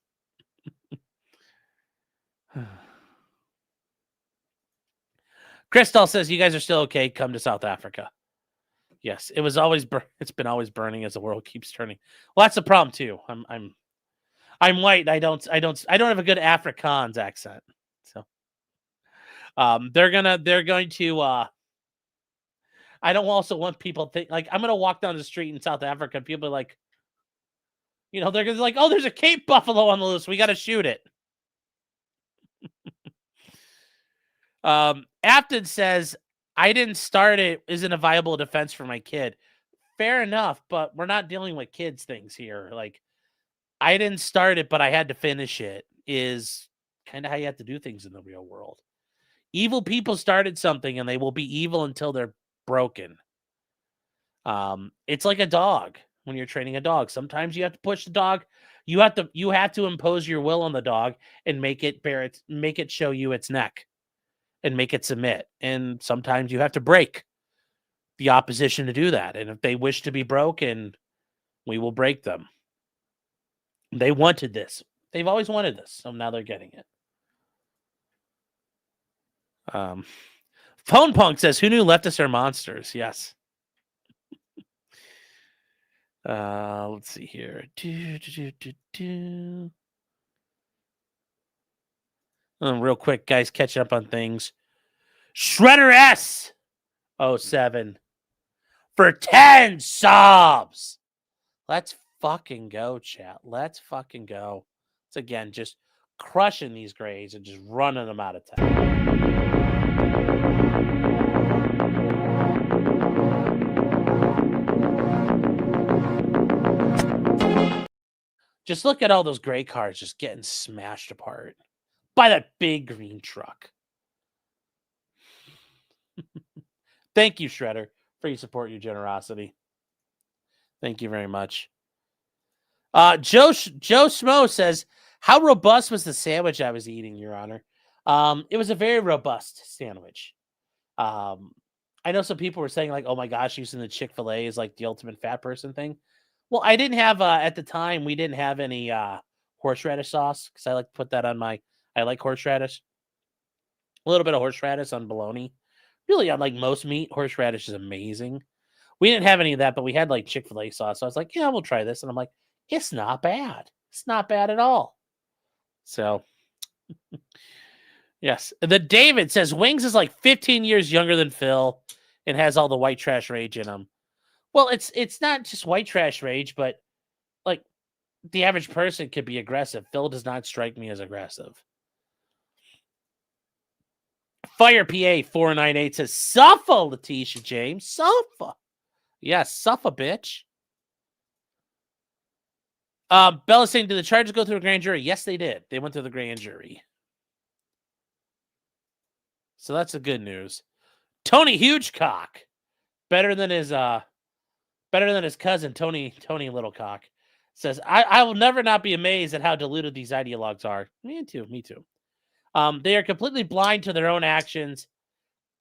Speaker 1: Crystal says, you guys are still okay. Come to South Africa. Yes, it was always it's been always burning as the world keeps turning. Well, that's the problem too. I'm white. I don't have a good Afrikaans accent. So they're going to I don't also want people to think like I'm gonna walk down the street in South Africa and people are like, you know, they're gonna be like, oh, there's a Cape buffalo on the loose. We gotta shoot it. Afton says, I didn't start it isn't a viable defense for my kid. Fair enough, but we're not dealing with kids things here. Like, I didn't start it, but I had to finish it is kind of how you have to do things in the real world. Evil people started something and they will be evil until they're broken. It's like a dog when you're training a dog. Sometimes you have to push the dog. You have to impose your will on the dog and make it show you its neck and make it submit. And sometimes you have to break the opposition to do that. And if they wish to be broken, we will break them. They wanted this. They've always wanted this. So now they're getting it. Phone Punk says, who knew leftists are monsters? Yes. Let's see here. Real quick, guys, catch up on things. Shredder S 07 for 10 subs. Let's fucking go, chat. Let's fucking go. It's again just crushing these grades and just running them out of town. Just look at all those gray cars just getting smashed apart by that big green truck. Thank you, Shredder, for your support, your generosity. Thank you very much. Joe Smo says, how robust was the sandwich I was eating, Your Honor? It was a very robust sandwich. I know some people were saying like, oh my gosh, using the Chick-fil-A is like the ultimate fat person thing. Well, I didn't have, at the time, we didn't have any horseradish sauce because I like to put that on I like horseradish. A little bit of horseradish on bologna. Really, on like most meat, horseradish is amazing. We didn't have any of that, but we had like Chick-fil-A sauce. So I was like, yeah, we'll try this. And I'm like, it's not bad. It's not bad at all. So, yes. The David says, Wings is like 15 years younger than Phil and has all the white trash rage in him. Well, it's not just white trash rage, but like the average person could be aggressive. Phil does not strike me as aggressive. Fire PA 498 says, Suffer, Letitia James. Suffer. Yes, suffer, bitch. Bella saying, did the charges go through a grand jury? Yes, they did. They went through the grand jury. So that's the good news. Tony Hugecock. Better than his cousin, Tony Littlecock. Says, I will never not be amazed at how diluted these ideologues are. Me too. They are completely blind to their own actions.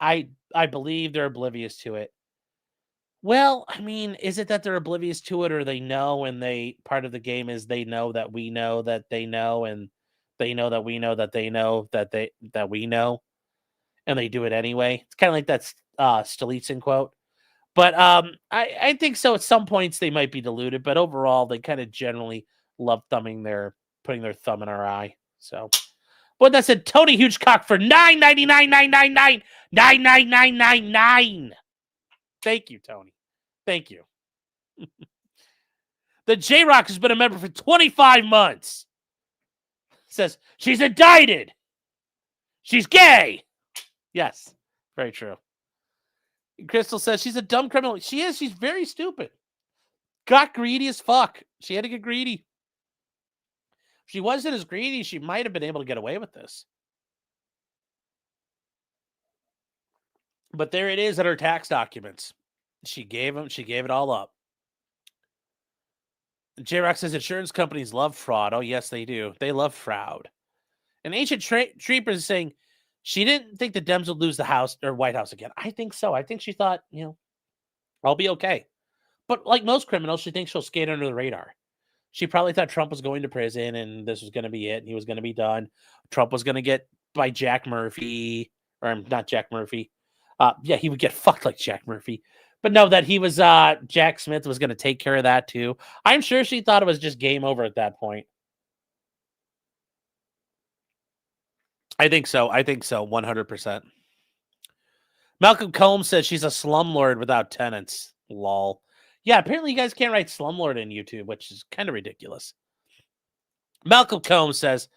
Speaker 1: I believe they're oblivious to it. Well, I mean, is it that they're oblivious to it or they know and part of the game is they know that we know that they know and they know that we know that they know that we know and they do it anyway? It's kind of like that Stolitsyn quote. But I think so. At some points they might be deluded, but overall they kind of generally love putting their thumb in our eye. So, but that said, Tony Hugecock for $9.99. Thank you, Tony. Thank you. The J-Rock has been a member for 25 months. Says she's indicted. She's gay. Yes, very true. Crystal says she's a dumb criminal. She is. She's very stupid. got greedy as fuck. She had to get greedy. If she wasn't as greedy, she might have been able to get away with this. But there it is in her tax documents. She gave it all up. J-Rock says insurance companies love fraud. Oh, yes, they do. They love fraud. And Ancient Treeper is saying she didn't think the Dems would lose the House or White House again. I think so. I think she thought, I'll be okay. But like most criminals, she thinks she'll skate under the radar. She probably thought Trump was going to prison and this was going to be it. And he was going to be done. Trump was going to get by Jack Murphy, or not Jack Murphy. Yeah, he would get fucked like Jack Murphy. But no, that he was, Jack Smith was going to take care of that too. I'm sure she thought it was just game over at that point. I think so. 100%. Malcolm Combs says she's a slumlord without tenants. Lol. Yeah, apparently you guys can't write slumlord in YouTube, which is kind of ridiculous. Malcolm Combs says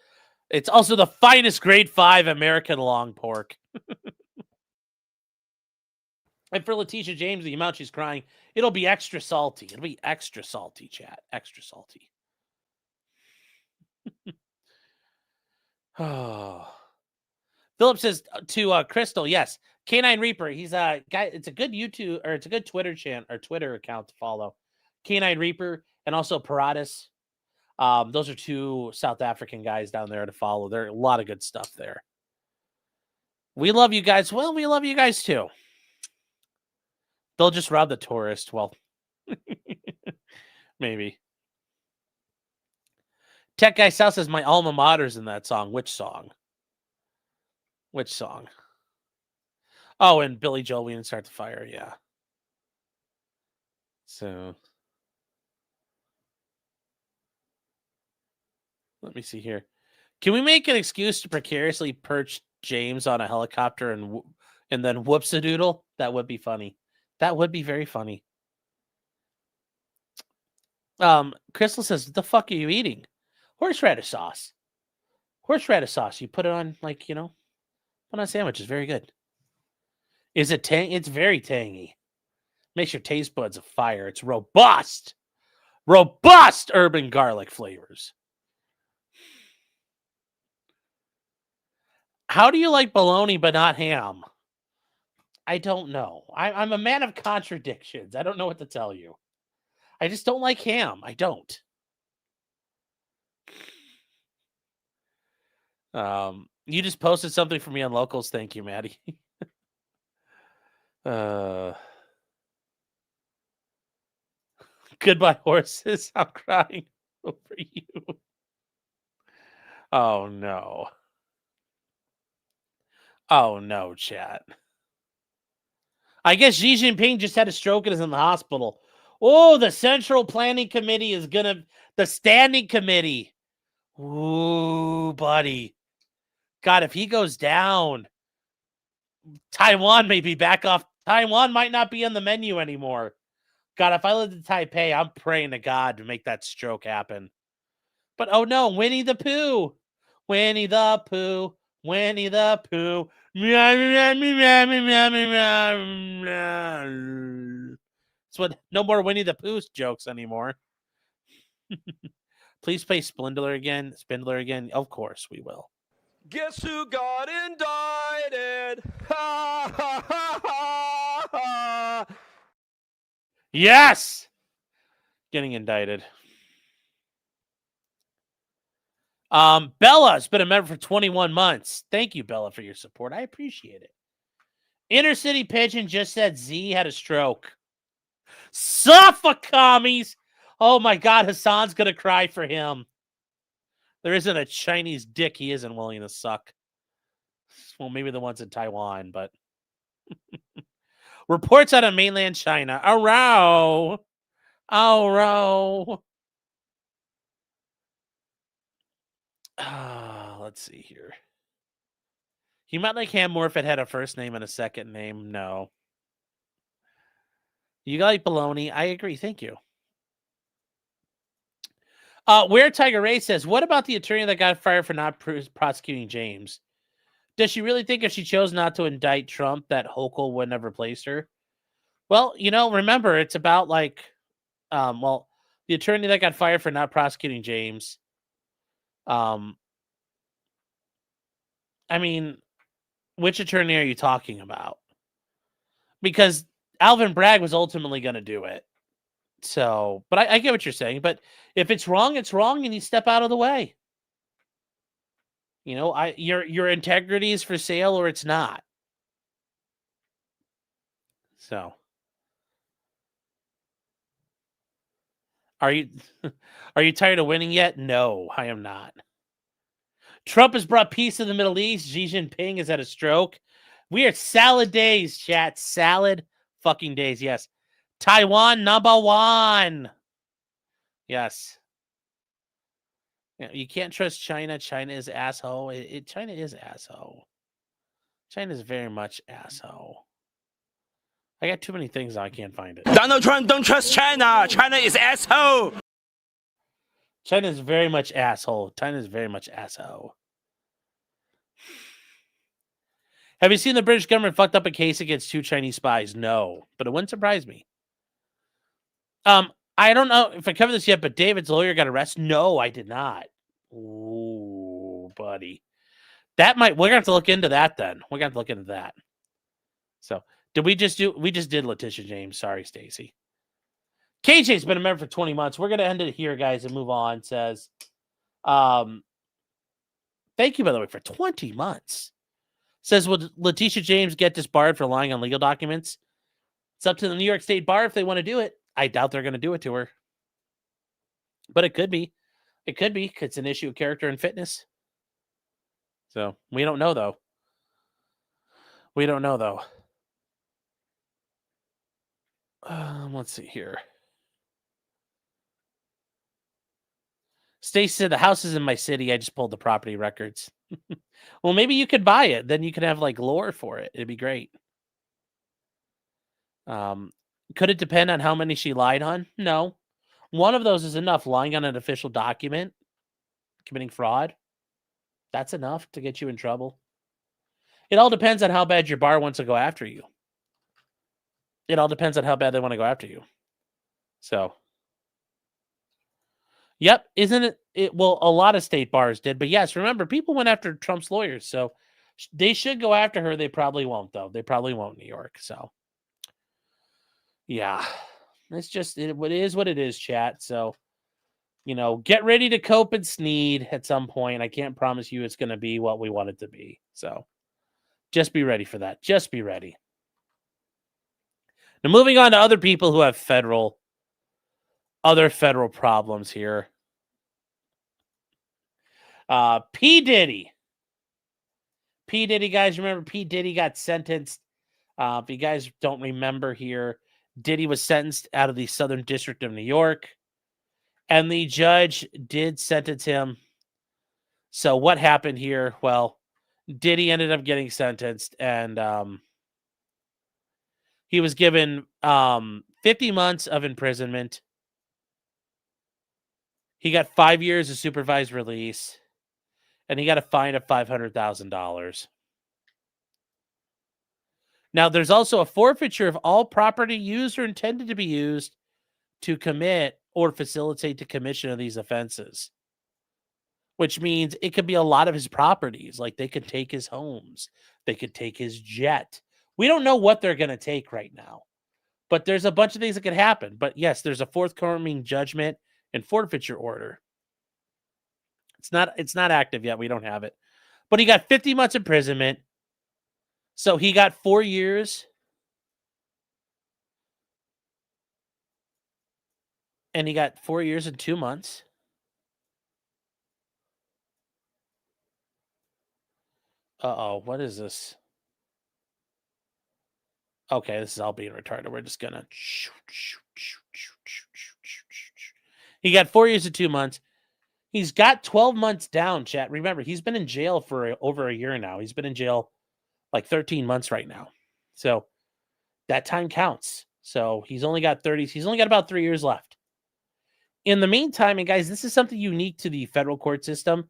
Speaker 1: it's also the finest grade 5 American long pork. And for Letitia James, the amount she's crying, it'll be extra salty. It'll be extra salty, chat. Extra salty. Oh. Philip says to Crystal, yes, Canine Reaper. He's a guy. It's a good YouTube, or it's a good Twitter channel or Twitter account to follow. Canine Reaper and also Paratus. Those are 2 South African guys down there to follow. There are a lot of good stuff there. We love you guys. Well, we love you guys too. They'll just rob the tourist. Well, maybe. Tech Guy South says my alma mater's in that song. Which song? Which song? Oh, and Billy Joel, We Didn't Start the Fire. Yeah. So let me see here. Can we make an excuse to precariously perch James on a helicopter and then whoops a doodle? That would be funny. That would be very funny. Crystal says, what the fuck are you eating? Horseradish sauce. Horseradish sauce. You put it on, like, put on a sandwich. It's very good. Is it tangy? It's very tangy. Makes your taste buds afire. It's robust. Robust urban garlic flavors. How do you like bologna but not ham? I don't know. I'm a man of contradictions. I don't know what to tell you. I just don't like ham. I don't. You just posted something for me on Locals. Thank you, Maddie. Goodbye, horses. I'm crying over you. Oh, no. Oh, no, chat. I guess Xi Jinping just had a stroke and is in the hospital. Oh, the Central Planning Committee is going to... The Standing Committee. Ooh, buddy. God, if he goes down, Taiwan may be back off. Taiwan might not be on the menu anymore. God, if I lived in Taipei, I'm praying to God to make that stroke happen. But, oh, no, Winnie the Pooh. Winnie the Pooh. Winnie the Pooh. It's what, no more Winnie the Pooh jokes anymore. Please play Spindler again. Of course we will.
Speaker 4: Guess who got indicted? Ha ha ha ha ha.
Speaker 1: Yes! Getting indicted. Bella's been a member for 21 months. Thank you, Bella, for your support. I appreciate it. Inner City Pigeon just said Z had a stroke. Suffer commies! Oh my God, Hassan's gonna cry for him. There isn't a Chinese dick he isn't willing to suck. Well, maybe the ones in Taiwan, but... Reports out of mainland China. Let's see here. He might like ham more if it had a first name and a second name. No. You like bologna? I agree. Thank you. Where Tiger Ray says, what about the attorney that got fired for not prosecuting James? Does she really think if she chose not to indict Trump that Hochul wouldn't have replaced her? Well, remember, it's about like Well, the attorney that got fired for not prosecuting James. I mean, which attorney are you talking about? Because Alvin Bragg was ultimately going to do it. So, but I get what you're saying. But if it's wrong, and you step out of the way. You know, your integrity is for sale or it's not. So, are you tired of winning yet? No, I am not. Trump has brought peace to the Middle East. Xi Jinping has had a stroke. We are salad days, chat. Salad fucking days, yes. Taiwan #1. Yes. You can't trust China. China is asshole. China is asshole. China is very much asshole. I got too many things I can't find it.
Speaker 4: Donald Trump, don't trust China. China is asshole.
Speaker 1: China is very much asshole. China is very much asshole. Have you seen the British government fucked up a case against 2 Chinese spies? No, but it wouldn't surprise me. I don't know if I covered this yet, but David's lawyer got arrested. No, I did not. Ooh, buddy. We're gonna have to look into that then. We're gonna have to look into that. So we just did Letitia James. Sorry, Stacy. KJ's been a member for 20 months. We're gonna end it here, guys, and move on. Says, thank you, by the way, for 20 months. Says, will Letitia James get disbarred for lying on legal documents? It's up to the New York State Bar if they want to do it. I doubt they're going to do it to her. But it could be. It could be. It's an issue of character and fitness. So, we don't know, though. We don't know, though. Let's see here. Stacey said, the house is in my city. I just pulled the property records. Well, maybe you could buy it. Then you could have, like, lore for it. It'd be great. Could it depend on how many she lied on? No. One of those is enough. Lying on an official document, committing fraud, that's enough to get you in trouble. It all depends on how bad your bar wants to go after you. It all depends on how bad they want to go after you. So, yep, isn't it? Well, a lot of state bars did. But yes, remember, people went after Trump's lawyers. So they should go after her. They probably won't, though. They probably won't in New York. So, yeah, it's just it is what it is, chat. So, you know, get ready to cope and sneed at some point. I can't promise you it's going to be what we want it to be. So just be ready for that. Just be ready. Now, moving on to other people who have other federal problems here. P. Diddy. P. Diddy, guys, remember P. Diddy got sentenced. If you guys don't remember here, Diddy was sentenced out of the Southern District of New York, and the judge did sentence him. So what happened here? Well, Diddy ended up getting sentenced, and he was given 50 months of imprisonment. He got 5 years of supervised release, and he got a fine of $500,000. Now, there's also a forfeiture of all property used or intended to be used to commit or facilitate the commission of these offenses, which means it could be a lot of his properties. Like, they could take his homes. They could take his jet. We don't know what they're going to take right now, but there's a bunch of things that could happen. But yes, there's a forthcoming judgment and forfeiture order. It's not active yet. We don't have it, but he got 50 months imprisonment. So he got 4 years, and he got 4 years and 2 months. Uh-oh, what is this? Okay, this is all being retarded. We're just gonna... He got 4 years and 2 months. He's got 12 months down, chat. Remember, he's been in jail for over a year now. He's been in jail like 13 months right now. So that time counts. So he's only got about 3 years left. In the meantime, and guys, this is something unique to the federal court system.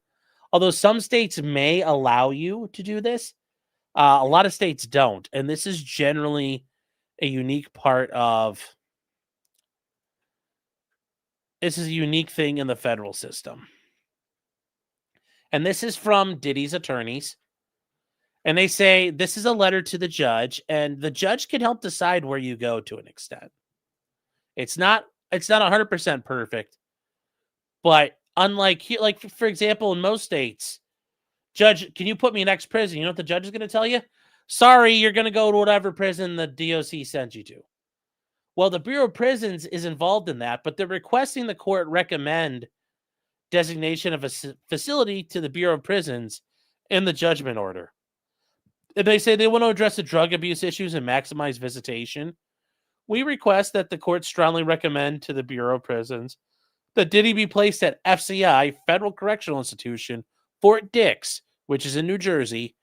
Speaker 1: Although some states may allow you to do this, a lot of states don't. And this is generally a unique part of This is a unique thing in the federal system. And this is from Diddy's attorneys. And they say this is a letter to the judge, and the judge can help decide where you go to an extent. It's not 100% perfect, but unlike here, like for example, in most states, judge, can you put me in X prison? You know what the judge is going to tell you? Sorry, you're going to go to whatever prison the DOC sent you to. Well, the Bureau of Prisons is involved in that, but they're requesting the court recommend designation of a facility to the Bureau of Prisons in the judgment order. And they say they want to address the drug abuse issues and maximize visitation. We request that the court strongly recommend to the Bureau of Prisons that Diddy be placed at FCI, Federal Correctional Institution, Fort Dix, which is in New Jersey,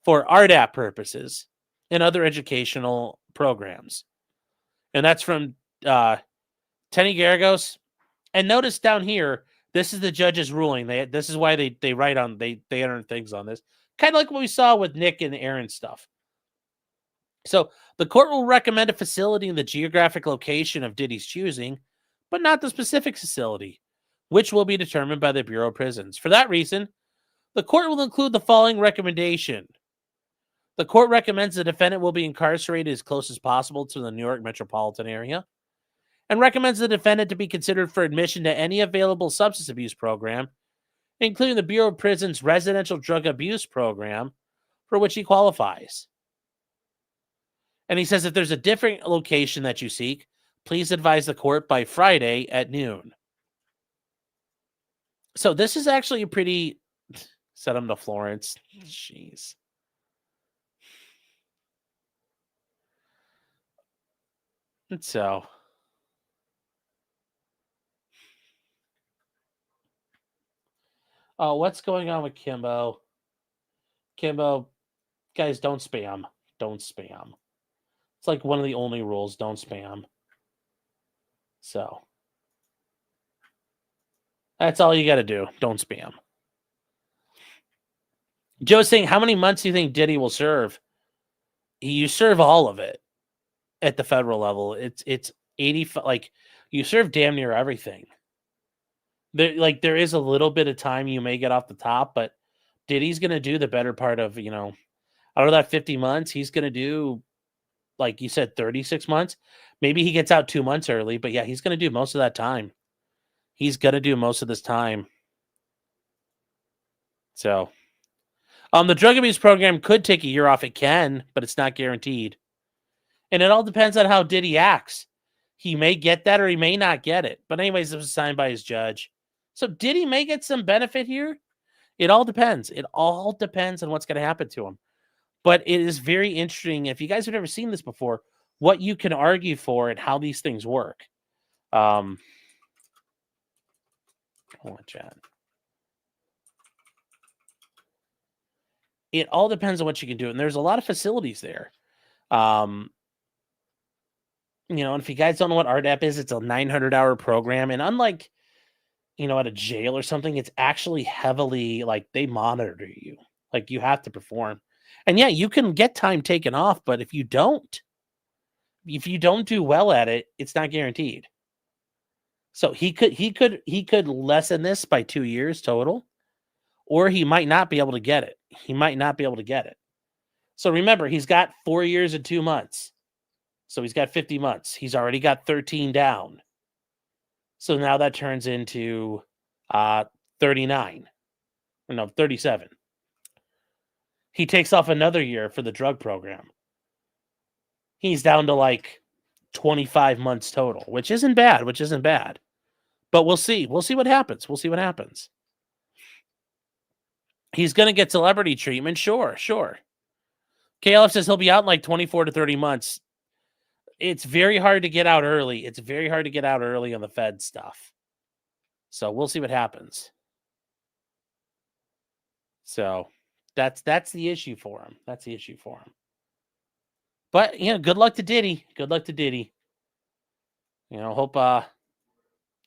Speaker 1: for RDAP purposes and other educational programs. And that's from Tenny Garagos. And notice down here, this is the judge's ruling. This is why they write on, they enter things on this. Kind of like what we saw with Nick and Aaron stuff. So the court will recommend a facility in the geographic location of Diddy's choosing, but not the specific facility, which will be determined by the Bureau of Prisons. For that reason, the court will include the following recommendation. The court recommends the defendant will be incarcerated as close as possible to the New York metropolitan area, and recommends the defendant to be considered for admission to any available substance abuse program, including the Bureau of Prisons residential drug abuse program, for which he qualifies. And he says if there's a different location that you seek, please advise the court by Friday at noon. So this is actually a pretty... Set him to Florence. Jeez. And so... Oh, what's going on with Kimbo? Kimbo, guys, don't spam. Don't spam. It's like one of the only rules, don't spam. So, that's all you got to do. Don't spam. Joe's saying, how many months do you think Diddy will serve? You serve all of it at the federal level. It's 85, like, you serve damn near everything. There is a little bit of time you may get off the top, but Diddy's going to do the better part of, out of that 50 months, he's going to do, like you said, 36 months. Maybe he gets out 2 months early, but yeah, he's going to do most of that time. He's going to do most of this time. So, the drug abuse program could take a year off. It can, but it's not guaranteed. And it all depends on how Diddy acts. He may get that or he may not get it. But anyways, it was signed by his judge. So Diddy may get some benefit here. It all depends. It all depends on what's going to happen to him. But it is very interesting. If you guys have never seen this before, what you can argue for and how these things work. Hold on, chat. It all depends on what you can do. And there's a lot of facilities there. And if you guys don't know what RDAP is, it's a 900-hour program. And unlike, at a jail or something, it's actually heavily, like, they monitor you. Like, you have to perform. And yeah, you can get time taken off, but if you don't do well at it, it's not guaranteed. So he could lessen this by 2 years total, or he might not be able to get it. So remember, he's got 4 years and 2 months. So he's got 50 months. He's already got 13 down. So now that turns into 37. He takes off another year for the drug program. He's down to like 25 months total, which isn't bad. But we'll see. We'll see what happens. He's going to get celebrity treatment. Sure. KLF says he'll be out in like 24 to 30 months. It's very hard to get out early. On the Fed stuff. So we'll see what happens. So that's the issue for him. But, good luck to Diddy. Hope,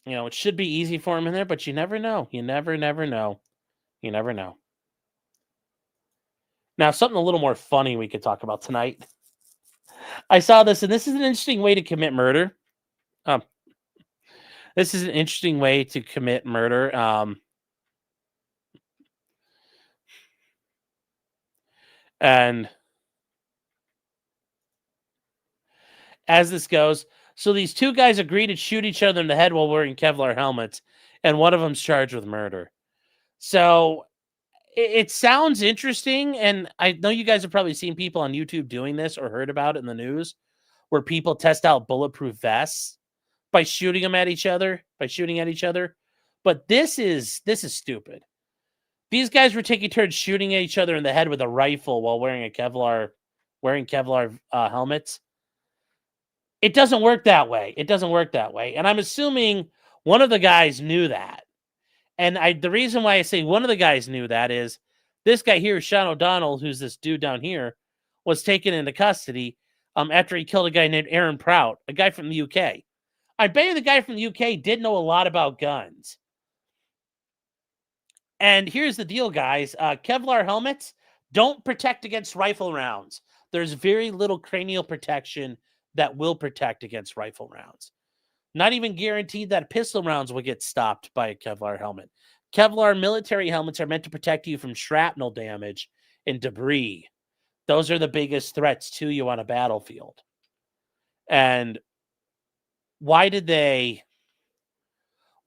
Speaker 1: it should be easy for him in there, but you never know. You never know. Now, something a little more funny we could talk about tonight. I saw this, and this is an interesting way to commit murder. This is an interesting way to commit murder. And as this goes, so these two guys agree to shoot each other in the head while wearing Kevlar helmets, and one of them's charged with murder. So it sounds interesting, and I know you guys have probably seen people on YouTube doing this or heard about it in the news, where people test out bulletproof vests by shooting at each other. But this is stupid. These guys were taking turns shooting at each other in the head with a rifle while wearing Kevlar helmets. It doesn't work that way. And I'm assuming one of the guys knew that. And the reason why I say one of the guys knew that is this guy here, Sean O'Donnell, who's this dude down here, was taken into custody after he killed a guy named Aaron Prout, a guy from the UK. I bet you the guy from the UK did know a lot about guns. And here's the deal, guys. Kevlar helmets don't protect against rifle rounds. There's very little cranial protection that will protect against rifle rounds. Not even guaranteed that pistol rounds will get stopped by a Kevlar helmet. Kevlar military helmets are meant to protect you from shrapnel damage and debris. Those are the biggest threats to you on a battlefield. And why did they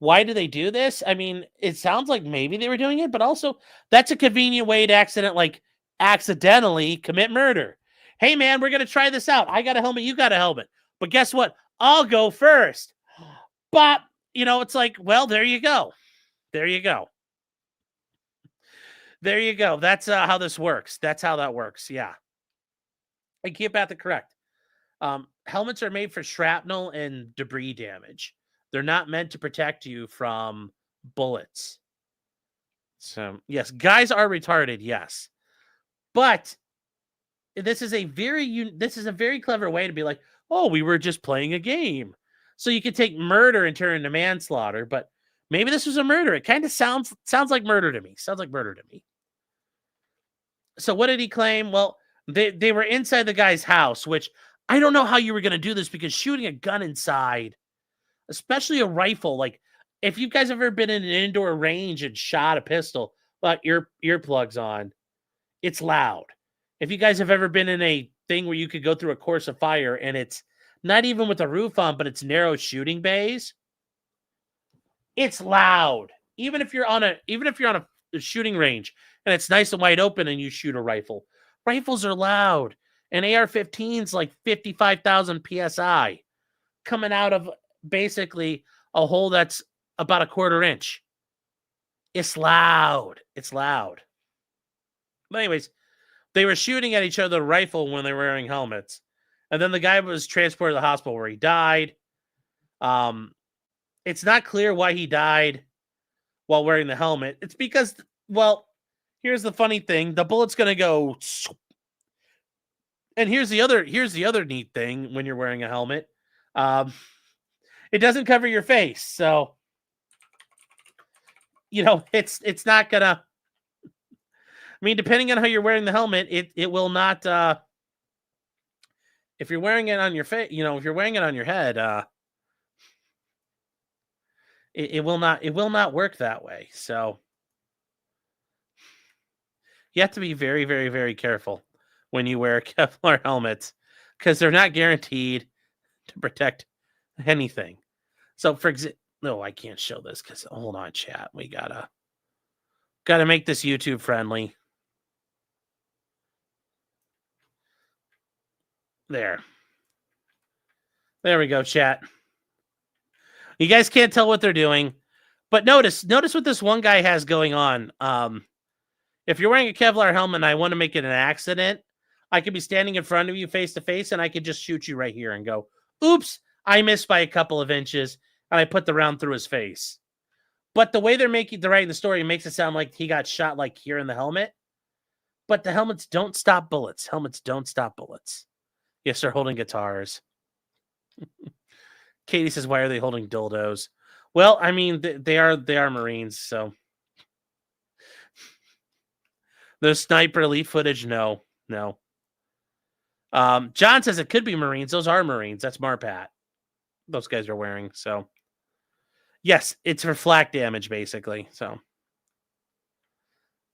Speaker 1: do this? I mean, it sounds like maybe they were doing it, but also that's a convenient way to accidentally commit murder. Hey, man, we're going to try this out. I got a helmet. You got a helmet. But guess what? I'll go first. But, it's like, well, there you go. That's how this works. That's how that works. Yeah. I keep that correct. Helmets are made for shrapnel and debris damage. They're not meant to protect you from bullets. So, yes, guys are retarded, yes. But this is a very clever way to be like, oh, we were just playing a game. So you could take murder and turn it into manslaughter, but maybe this was a murder. It kind of sounds like murder to me. So what did he claim? Well, they were inside the guy's house, which I don't know how you were going to do this, because shooting a gun inside, especially a rifle, like if you guys have ever been in an indoor range and shot a pistol, but earplugs on, it's loud. If you guys have ever been in a thing where you could go through a course of fire and it's not even with a roof on, but it's narrow shooting bays, it's loud. Even if you're on a shooting range and it's nice and wide open and you shoot a rifle, rifles are loud. An AR-15's like 55,000 PSI coming out of basically a hole that's about a quarter inch. It's loud. But anyways, they were shooting at each other with a rifle when they were wearing helmets. And then the guy was transported to the hospital where he died. It's not clear why he died while wearing the helmet. It's because, well, here's the funny thing. The bullet's going to go. And here's the other neat thing when you're wearing a helmet. It doesn't cover your face. So, it's not going to. I mean, depending on how you're wearing the helmet, it will not. If you're wearing it on your face, if you're wearing it on your head, it will not work that way. So you have to be very, very, very careful when you wear Kevlar helmets, because they're not guaranteed to protect anything. So for example, no, I can't show this because hold on, chat. We gotta make this YouTube friendly. There we go, chat. You guys can't tell what they're doing, but notice what this one guy has going on. If you're wearing a Kevlar helmet and I want to make it an accident, I could be standing in front of you face to face and I could just shoot you right here and go, oops, I missed by a couple of inches and I put the round through his face. But the way they're writing the story makes it sound like he got shot like here in the helmet. But the helmets don't stop bullets. Yes, they're holding guitars. Katie says, why are they holding dildos? Well, I mean, they are Marines, so. The sniper elite footage, no. John says it could be Marines. Those are Marines. That's Marpat. Those guys are wearing, so. Yes, it's for flak damage, basically. So,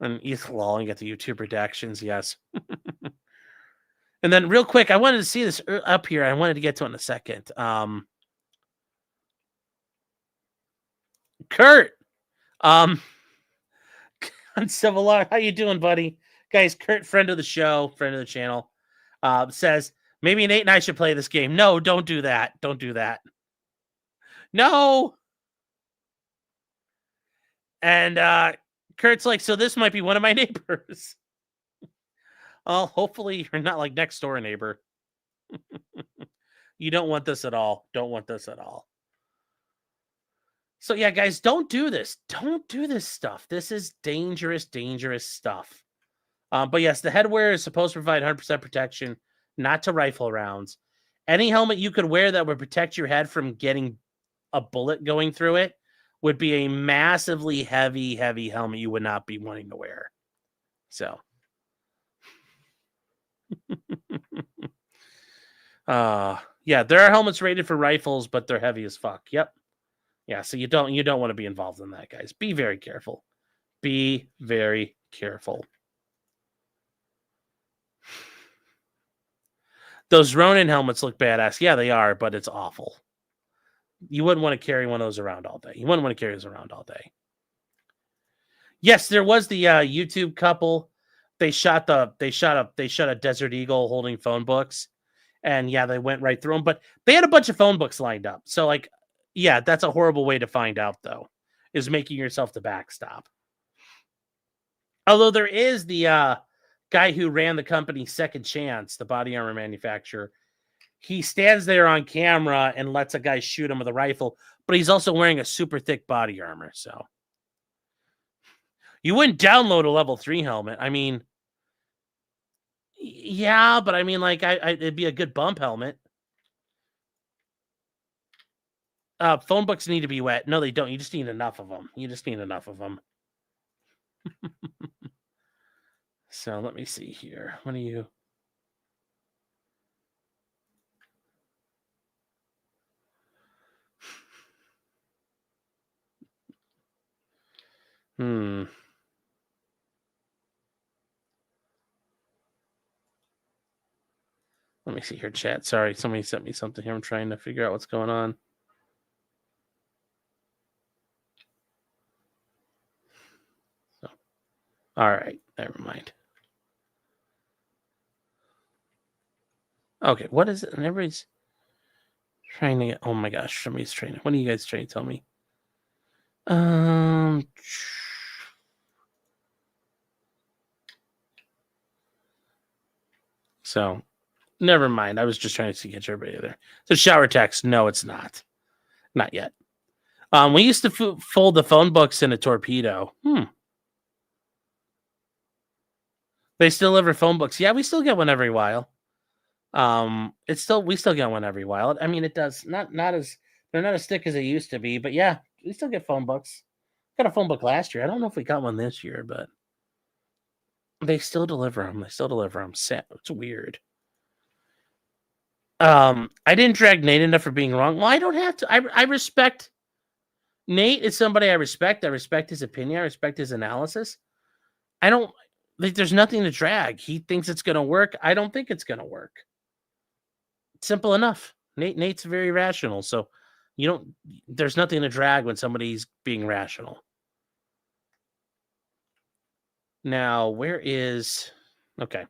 Speaker 1: and you get the YouTube redactions, yes. And then real quick, I wanted to see this up here. I wanted to get to it in a second. Kurt, on Civil Law, how you doing, buddy? Guys, Kurt, friend of the show, friend of the channel, says, maybe Nate and I should play this game. No, don't do that. Don't do that. No. And Kurt's like, so this might be one of my neighbors. Oh, hopefully you're not like next door neighbor. You don't want this at all. Don't want this at all. So yeah, guys, don't do this. Don't do this stuff. This is dangerous, dangerous stuff. But yes, the headwear is supposed to provide 100% protection, not to rifle rounds. Any helmet you could wear that would protect your head from getting a bullet going through it would be a massively heavy, heavy helmet you would not be wanting to wear. So. Yeah, there are helmets rated for rifles, but they're heavy as fuck. Yep. Yeah, so you don't want to be involved in that, guys. Be very careful. Be very careful. Those Ronin helmets look badass. Yeah, they are, but it's awful. You wouldn't want to carry one of those around all day. You wouldn't want to carry those around all day. Yes, there was the YouTube couple. They shot a Desert Eagle holding phone books, and yeah, they went right through them. But they had a bunch of phone books lined up. So like, yeah, that's a horrible way to find out, though, is making yourself the backstop. Although there is the guy who ran the company Second Chance, the body armor manufacturer. He stands there on camera and lets a guy shoot him with a rifle, but he's also wearing a super thick body armor. So you wouldn't download a level 3 helmet. I mean, yeah, but I mean, like, it'd be a good bump helmet. Phone books need to be wet. No, they don't. You just need enough of them. You just need enough of them. So let me see here. What do you... Let me see here, chat. Sorry, somebody sent me something here. I'm trying to figure out what's going on. So, all right, never mind. Okay, what is it? And everybody's trying to get... Oh my gosh, somebody's trying to... What are you guys trying to tell me? So, never mind. I was just trying to get everybody there. So, shower text. No, it's not. Not yet. We used to fold the phone books in a torpedo. They still deliver phone books. Yeah, we still get one every while. We still get one every while. I mean, it does not as they're not as thick as they used to be, but yeah, we still get phone books. Got a phone book last year. I don't know if we got one this year, but they still deliver them. It's weird. I didn't drag Nate enough for being wrong. Well, I don't have to. I respect Nate. Is somebody I respect. I respect his opinion. I respect his analysis. I don't like. There's nothing to drag. He thinks it's going to work. I don't think it's going to work. Simple enough. Nate's very rational, so there's nothing to drag when somebody's being rational. Now, okay.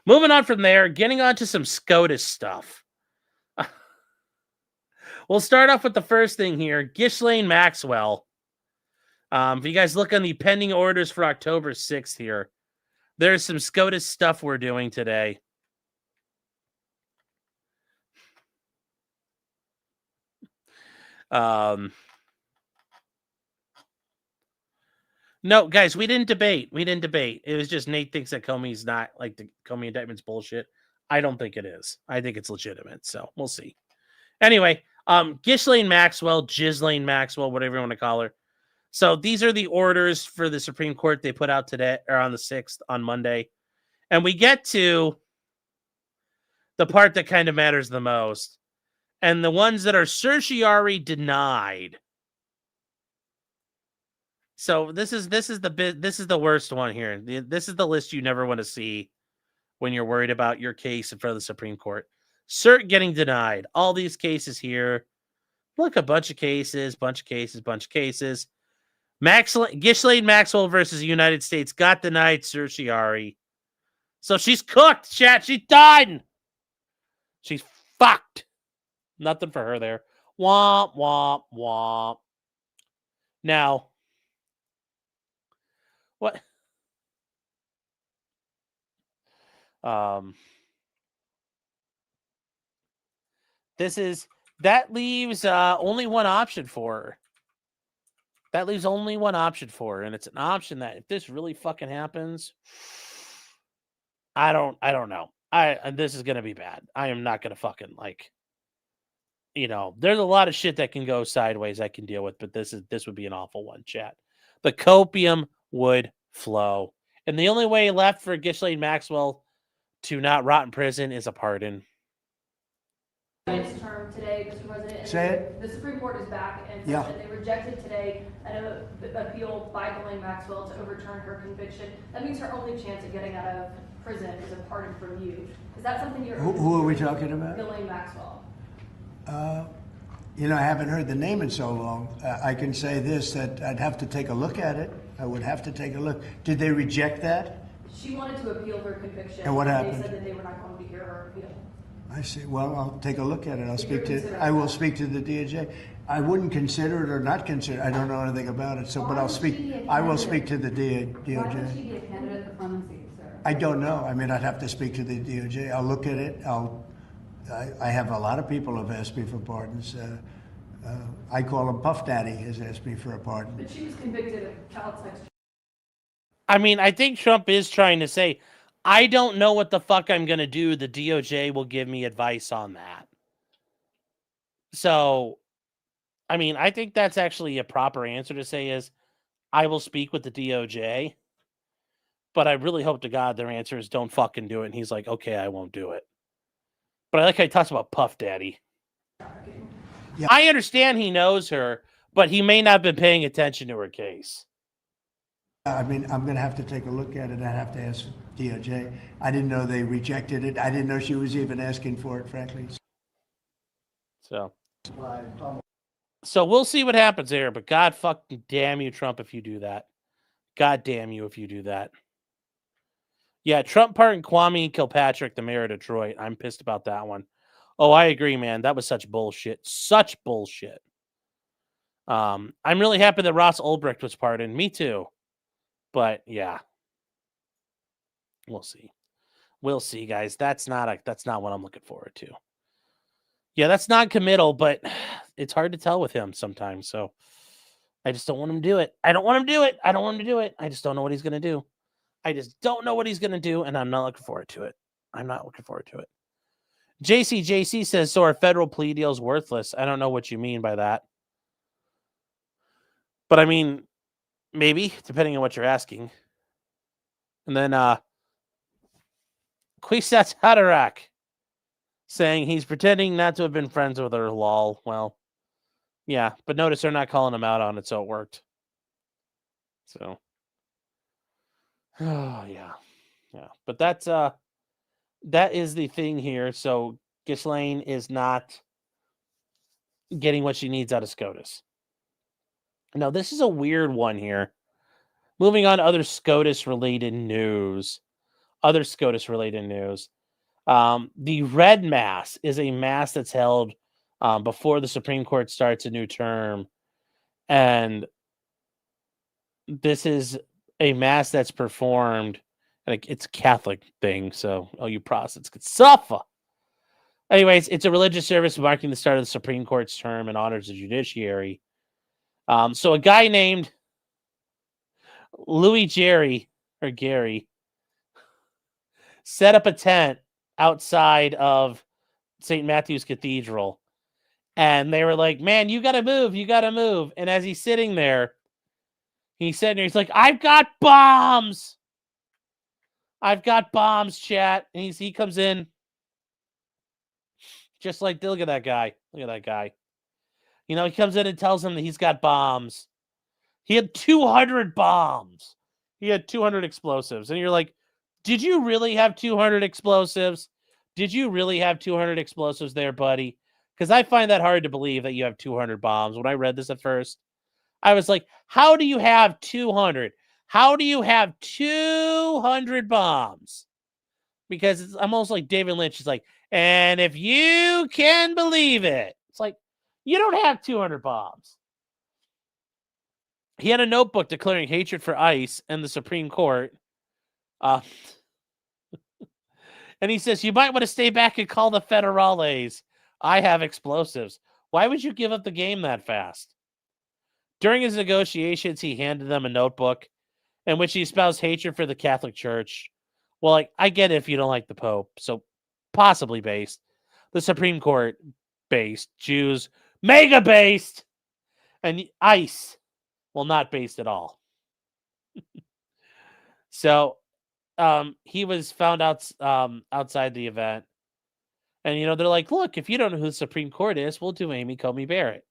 Speaker 1: Moving on from there, getting on to some SCOTUS stuff. We'll start off with the first thing here, Ghislane Maxwell. If you guys look on the pending orders for October 6th here, there's some SCOTUS stuff we're doing today. No, guys, we didn't debate. It was just Nate thinks that Comey's not like the Comey indictment's bullshit. I don't think it is. I think it's legitimate. So we'll see. Anyway, Ghislane Maxwell, whatever you want to call her. So these are the orders for the Supreme Court they put out today, or on the 6th, on Monday. And we get to the part that kind of matters the most. And the ones that are certiorari denied So this is the worst one here. This is the list you never want to see when you're worried about your case in front of the Supreme Court. Cert getting denied. All these cases here. Look, a bunch of cases. Ghislane Maxwell versus the United States got denied certiorari. So she's cooked, chat. She's done. She's fucked. Nothing for her there. Womp, womp, womp. Now, what? That leaves only one option for her. And it's an option that if this really fucking happens, I don't know. This is gonna be bad. I am not gonna fucking there's a lot of shit that can go sideways I can deal with, but this would be an awful one, chat. The copium would flow. And the only way left for Ghislane Maxwell to not rot in prison is a pardon.
Speaker 9: Its term today, Mr. President.
Speaker 10: Say it.
Speaker 9: The Supreme Court is back and said that they rejected today an appeal by Ghislane Maxwell to overturn her conviction. That means her only chance of getting out of prison is a pardon from you. Is that something you're?
Speaker 10: Who are we talking about?
Speaker 9: Ghislane Maxwell.
Speaker 10: I haven't heard the name in so long. I can say this, that I'd have to take a look at it. I would have to take a look. Did they reject that?
Speaker 9: She wanted to appeal her conviction.
Speaker 10: And what happened?
Speaker 9: They said that they were not going to hear her appeal.
Speaker 10: I see. Well, I'll take a look at it. I will speak to the DOJ. I wouldn't consider it or not consider it. I don't know anything about it. So, but I will speak to the DOJ.
Speaker 9: Why would she be a candidate for clemency, sir?
Speaker 10: I don't know. I mean, I'd have to speak to the DOJ. I'll look at it. I have a lot of people have asked me for pardons. I call him Puff Daddy has asked me for a pardon.
Speaker 9: But she was convicted of child sex.
Speaker 1: I mean, I think Trump is trying to say, I don't know what the fuck I'm going to do. The DOJ will give me advice on that. So, I mean, I think that's actually a proper answer to say is, I will speak with the DOJ. But I really hope to God their answer is don't fucking do it. And he's like, okay, I won't do it. But I like how he talks about Puff Daddy. Yeah. I understand he knows her, but he may not have been paying attention to her case.
Speaker 10: I mean, I'm going to have to take a look at it. I'd have to ask DOJ. I didn't know they rejected it. I didn't know she was even asking for it, frankly.
Speaker 1: So we'll see what happens there. But God fucking damn you, Trump, if you do that. God damn you if you do that. Yeah, Trump pardoned Kwame Kilpatrick, the mayor of Detroit. I'm pissed about that one. Oh, I agree, man. That was such bullshit. Such bullshit. I'm really happy that Ross Ulbricht was pardoned. Me too. But yeah. We'll see. We'll see, guys. That's not what I'm looking forward to. Yeah, that's non-committal, but it's hard to tell with him sometimes. So I just don't want him to do it. I don't want him to do it. I just don't know what he's going to do. And I'm not looking forward to it. JC says, so our federal plea deal is worthless. I don't know what you mean by that. But I mean, maybe, depending on what you're asking. And then Kwisatz Haderach saying he's pretending not to have been friends with her, lol. Well, yeah, but notice they're not calling him out on it, so it worked. So, oh, yeah. But that is the thing here. So Ghislaine is not getting what she needs out of SCOTUS. Now, this is a weird one here. Moving on to other SCOTUS-related news. The red mass is a mass that's held before the Supreme Court starts a new term. And this is a mass that's performed. It's a Catholic thing, so all you Protestants could suffer. Anyways, it's a religious service marking the start of the Supreme Court's term and honors the judiciary. So a guy named Gary set up a tent outside of St. Matthew's Cathedral. And they were like, man, you got to move. And as he's sitting there, he's like, I've got bombs, chat. And he comes in just like, look at that guy. He comes in and tells him that he's got bombs. He had 200 bombs. He had 200 explosives. And you're like, did you really have 200 explosives? Did you really have 200 explosives there, buddy? Because I find that hard to believe that you have 200 bombs. When I read this at first, I was like, how do you have 200? How do you have 200 bombs? Because it's almost like David Lynch is like, and if you can believe it, it's like, you don't have 200 bombs. He had a notebook declaring hatred for ICE and the Supreme Court. And he says, you might want to stay back and call the federales. I have explosives. Why would you give up the game that fast? During his negotiations, he handed them a notebook in which he espoused hatred for the Catholic Church. Well, like, I get it if you don't like the Pope, so possibly based. The Supreme Court based. Jews mega based. And ICE, well, not based at all. So he was found out outside the event. And, you know, they're like, look, if you don't know who the Supreme Court is, we'll do Amy Coney Barrett.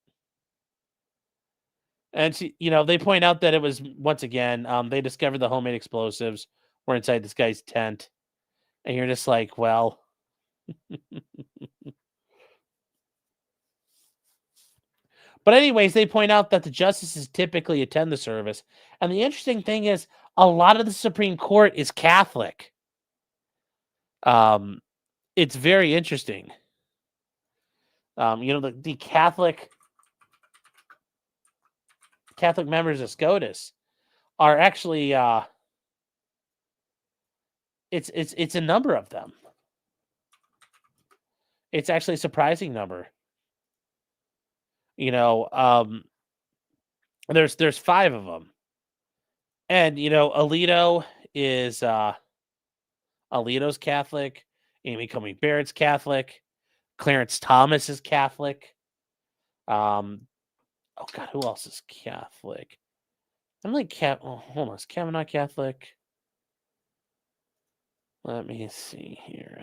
Speaker 1: And, she, you know, they point out that it was, once again, they discovered the homemade explosives were inside this guy's tent. And you're just like, well. But anyways, they point out that the justices typically attend the service. And the interesting thing is, a lot of the Supreme Court is Catholic. It's very interesting. You know, the Catholic members of SCOTUS are actually it's a number of them. It's actually a surprising number. You know, there's 5 of them. And you know, Alito's Catholic. Amy Coney Barrett's Catholic. Clarence Thomas is Catholic. Oh God, who else is Catholic? I'm like, hold on, is Kavanaugh Catholic? Let me see here.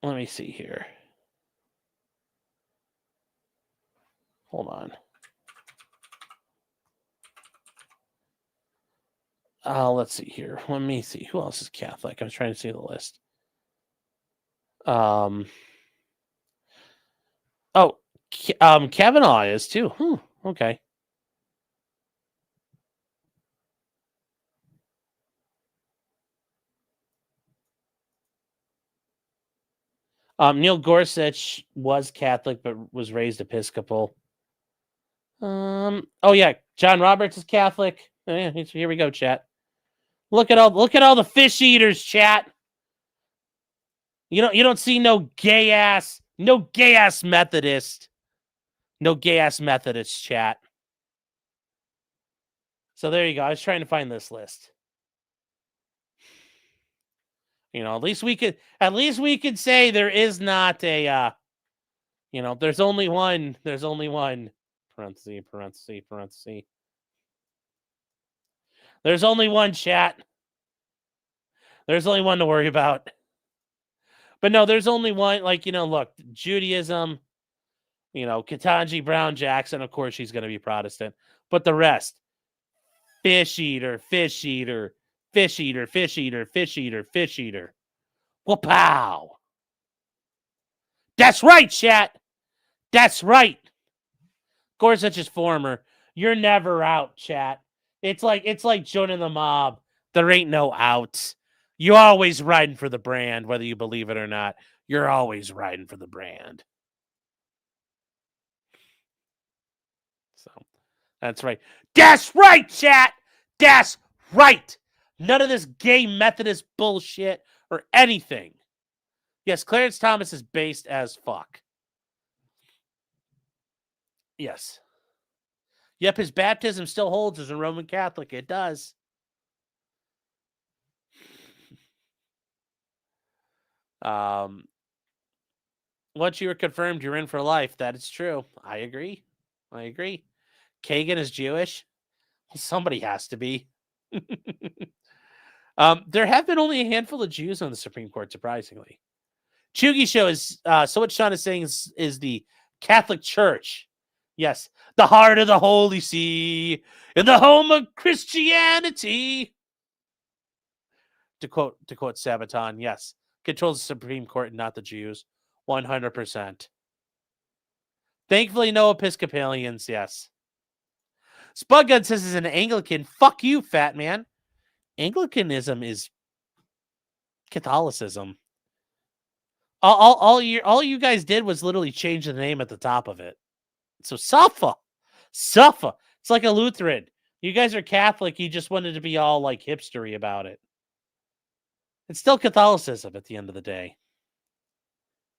Speaker 1: Let me see here. Hold on. Let's see here. Let me see. Who else is Catholic? I was trying to see the list. Kavanaugh is too. Okay. Neil Gorsuch was Catholic but was raised Episcopal. Oh yeah, John Roberts is Catholic. Yeah, here we go, chat. Look at all the fish eaters, chat. You don't see no gay ass Methodist. No gay ass Methodist, chat. So there you go. I was trying to find this list. You know, at least we could say there is not a you know, there's only one parenthesis. There's only one, chat. There's only one to worry about. But no, there's only one, like, you know, look, Judaism, you know, Ketanji Brown Jackson, of course she's going to be Protestant. But the rest, fish eater. Well, pow. That's right, chat. That's right. Gorsuch is former. You're never out, chat. It's like joining the mob. There ain't no outs. You're always riding for the brand, whether you believe it or not. You're always riding for the brand. So, that's right. That's right, chat. That's right. None of this gay Methodist bullshit or anything. Yes, Clarence Thomas is based as fuck. Yes. Yep, his baptism still holds as a Roman Catholic. It does. Once you are confirmed, you're in for life. That is true. I agree. Kagan is Jewish. Well, somebody has to be. There have been only a handful of Jews on the Supreme Court, surprisingly. Chugi show is so what Sean is saying is the Catholic Church. Yes, the heart of the Holy See, in the home of Christianity. To quote Sabaton, yes, controls the Supreme Court and not the Jews, 100%. Thankfully, no Episcopalians, yes. Spudgun says is an Anglican. Fuck you, fat man. Anglicanism is Catholicism. All you guys did was literally change the name at the top of it. So Suffa. It's like a Lutheran. You guys are Catholic. You just wanted to be all like hipstery about it. It's still Catholicism at the end of the day.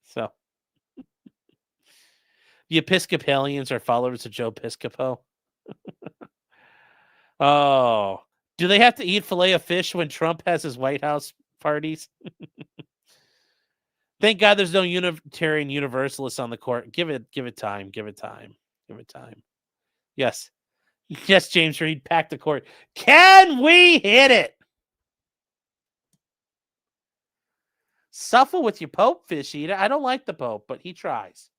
Speaker 1: So the Episcopalians are followers of Joe Piscopo. Oh, do they have to eat filet of fish when Trump has his White House parties? Thank God there's no Unitarian Universalists on the court. Give it time. Yes. Yes, James Reed, pack the court. Can we hit it? Suffer with your Pope, fish eater. I don't like the Pope, but he tries.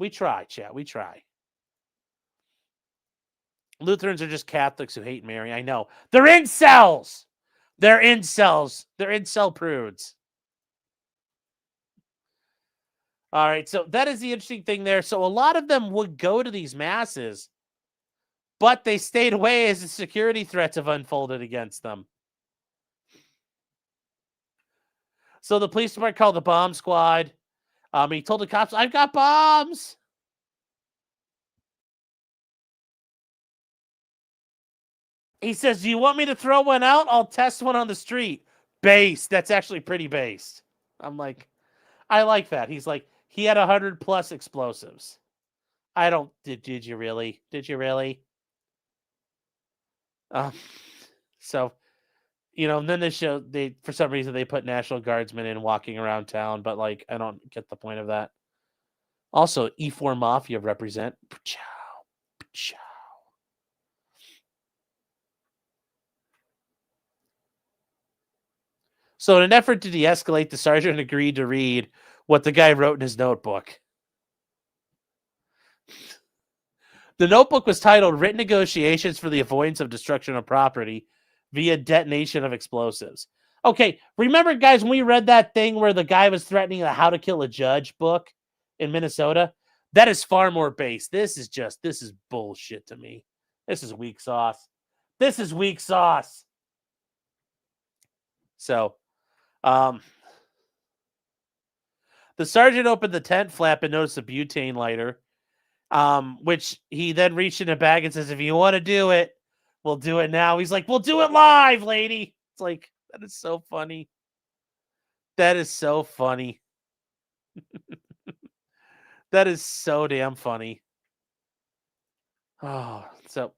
Speaker 1: We try, chat. We try. Lutherans are just Catholics who hate Mary. I know. They're incels. They're incel prudes. All right, so that is the interesting thing there. So a lot of them would go to these masses, but they stayed away as the security threats have unfolded against them. So the police department called the bomb squad. He told the cops, I've got bombs. He says, do you want me to throw one out? I'll test one on the street. Based. That's actually pretty based. I'm like, I like that. He's like, he had 100+ explosives. I don't, did you really? Did you really? So, you know, and then they for some reason they put National Guardsmen in walking around town, but like, I don't get the point of that. Also, E4 Mafia represent. So in an effort to de-escalate, the sergeant agreed to read what the guy wrote in his notebook. The notebook was titled Written Negotiations for the Avoidance of Destruction of Property via Detonation of Explosives. Okay, remember, guys, when we read that thing where the guy was threatening the How to Kill a Judge book in Minnesota? That is far more based. This is bullshit to me. This is weak sauce. So, the sergeant opened the tent flap and noticed a butane lighter, which he then reached in a bag and says, if you want to do it, we'll do it now. He's like, we'll do it live, lady. It's like, that is so funny. That is so funny. That is so damn funny. Oh, so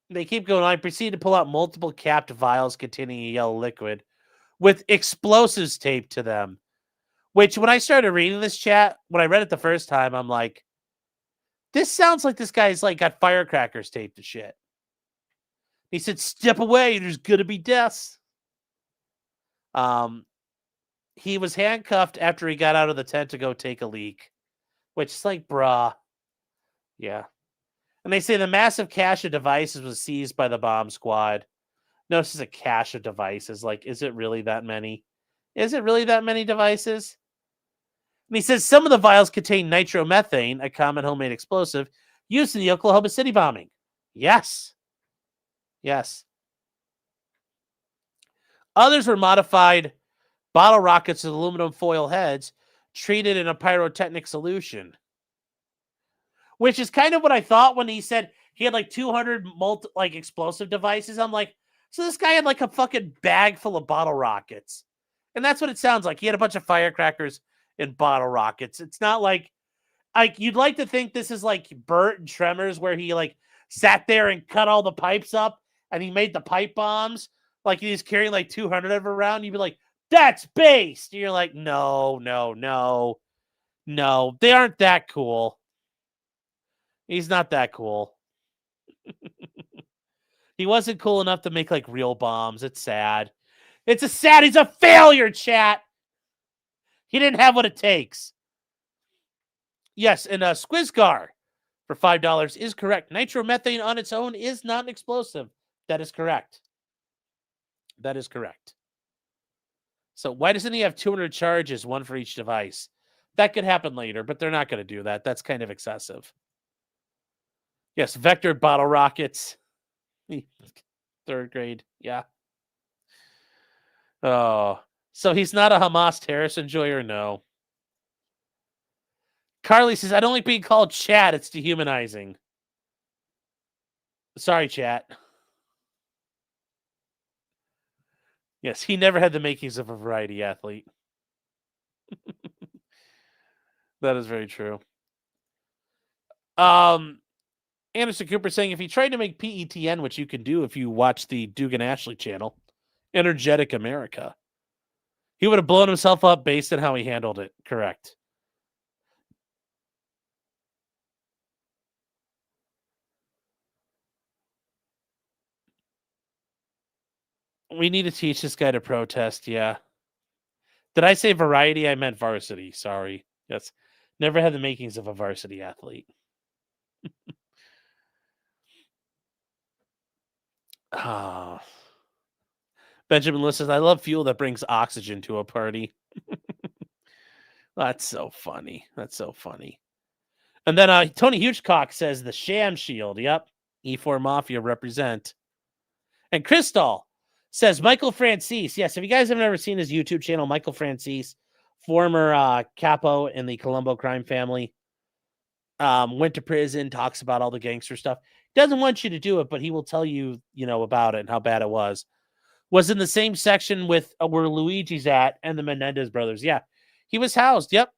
Speaker 1: they keep going on. I proceed to pull out multiple capped vials containing a yellow liquid with explosives taped to them. Which, when I started reading this chat, when I read it the first time, I'm like, this sounds like this guy's like got firecrackers taped to shit. He said, step away, there's gonna be deaths. He was handcuffed after he got out of the tent to go take a leak. Which is like, bruh. Yeah. And they say the massive cache of devices was seized by the bomb squad. No, this is a cache of devices. Like, is it really that many? Is it really that many devices? And he says some of the vials contain nitromethane, a common homemade explosive, used in the Oklahoma City bombing. Yes. Yes. Others were modified bottle rockets with aluminum foil heads treated in a pyrotechnic solution. Which is kind of what I thought when he said he had like 200 explosive devices. I'm like, so this guy had like a fucking bag full of bottle rockets. And that's what it sounds like. He had a bunch of firecrackers and bottle rockets. It's not like you'd like to think this is like Bert and Tremors, where he like sat there and cut all the pipes up and he made the pipe bombs. Like he's carrying like 200 of them around. You'd be like, that's based. And you're like, no. They aren't that cool. He's not that cool. He wasn't cool enough to make like real bombs. It's sad. He's a failure, chat. He didn't have what it takes. Yes, and Squizgar for $5 is correct. Nitromethane on its own is not an explosive. That is correct. That is correct. So why doesn't he have 200 charges, one for each device? That could happen later, but they're not going to do that. That's kind of excessive. Yes, vector bottle rockets. 3rd grade. Yeah. Oh, so he's not a Hamas terrorist enjoyer? No. Carly says, I don't like being called chat. It's dehumanizing. Sorry, chat. Yes, he never had the makings of a variety athlete. That is very true. Anderson Cooper saying, if he tried to make PETN, which you can do if you watch the Dugan Ashley channel, Energetic America, he would have blown himself up based on how he handled it. Correct. We need to teach this guy to protest. Yeah. Did I say variety? I meant varsity. Sorry. Yes. Never had the makings of a varsity athlete. Ah. Benjamin Lewis says, I love fuel that brings oxygen to a party. That's so funny. That's so funny. And then Tony Hugecock says the sham shield. Yep. E4 Mafia represent. And Crystal says Michael Francis. Yes, if you guys have never seen his YouTube channel, Michael Francis, former capo in the Colombo crime family, went to prison, talks about all the gangster stuff. Doesn't want you to do it, but he will tell you, about it and how bad it was. Was in the same section with where Luigi's at and the Menendez brothers. Yeah, he was housed. Yep.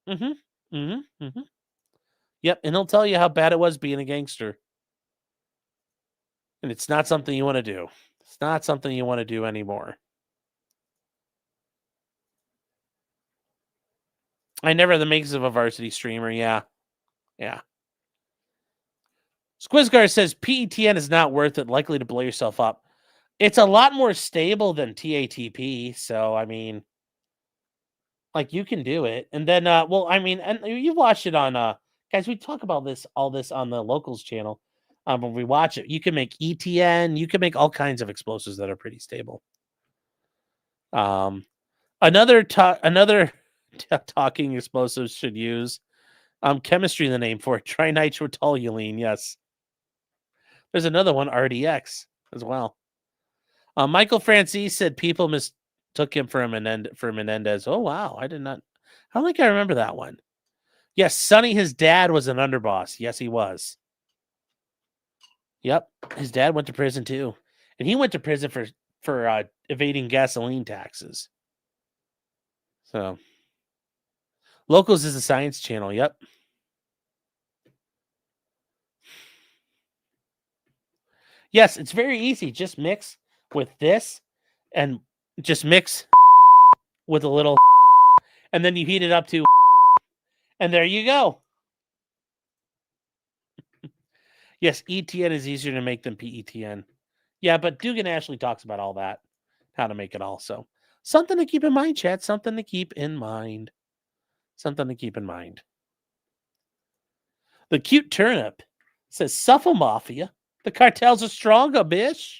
Speaker 1: Yep, and he'll tell you how bad it was being a gangster. And it's not something you want to do. It's not something you want to do anymore. I never had the makings of a varsity streamer. Yeah. Yeah. Squizgar says PETN is not worth it, likely to blow yourself up. It's a lot more stable than TATP. So, I mean, like, you can do it. And then, and you watched it on, guys, we talk about all this on the Locals channel. When we watch it, you can make ETN, you can make all kinds of explosives that are pretty stable. Another talking explosives should use chemistry in the name for it. Trinitrotoluene. Yes. There's another one, RDX, as well. Michael Francis said people mistook him for Menendez. Oh, wow. I don't think I remember that one. Yes, Sonny, his dad, was an underboss. Yes, he was. Yep. His dad went to prison, too. And he went to prison for evading gasoline taxes. So, Locals is a science channel. Yep. Yes, it's very easy. Just mix with this and just mix with a little, and then you heat it up to, and there you go. Yes, ETN is easier to make than PETN. Yeah, but Dugan Ashley talks about all that, how to make it all. So something to keep in mind, chat. Something to keep in mind. Something to keep in mind. The cute turnip says, Suffer Mafia. The cartels are stronger, bitch.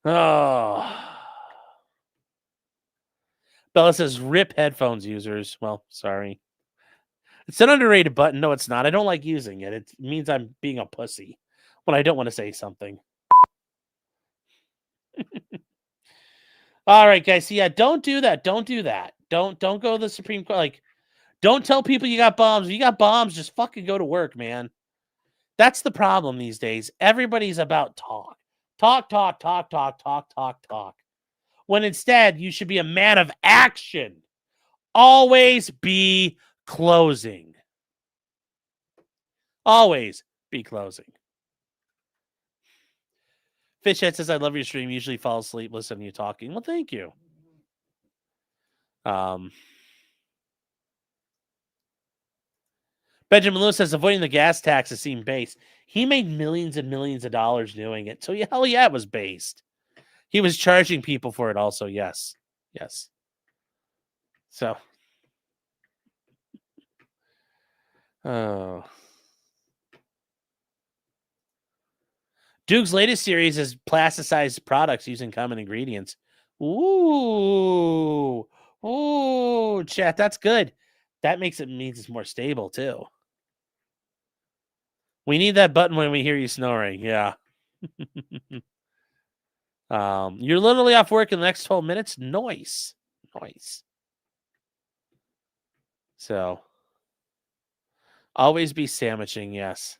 Speaker 1: Oh. Bella says, rip headphones users. Well, sorry. It's an underrated button. No, it's not. I don't like using it. It means I'm being a pussy when I don't want to say something. All right, guys. So yeah, don't do that. Don't do that. Don't go to the Supreme Court. Like, don't tell people you got bombs. If you got bombs, just fucking go to work, man. That's the problem these days. Everybody's about talk. Talk. When instead, you should be a man of action. Always be closing. Always be closing. Fishhead says, I love your stream. Usually fall asleep listening to you talking. Well, thank you. Benjamin Lewis says, avoiding the gas taxes seemed based. He made millions and millions of dollars doing it. So, hell yeah, it was based. He was charging people for it also. Yes. Yes. So. Oh. Duke's latest series is plasticized products using common ingredients. Ooh. Ooh, chat, that's good. That means it's more stable, too. We need that button when we hear you snoring. Yeah. You're literally off work in the next 12 minutes. Nice. So, always be sandwiching, yes.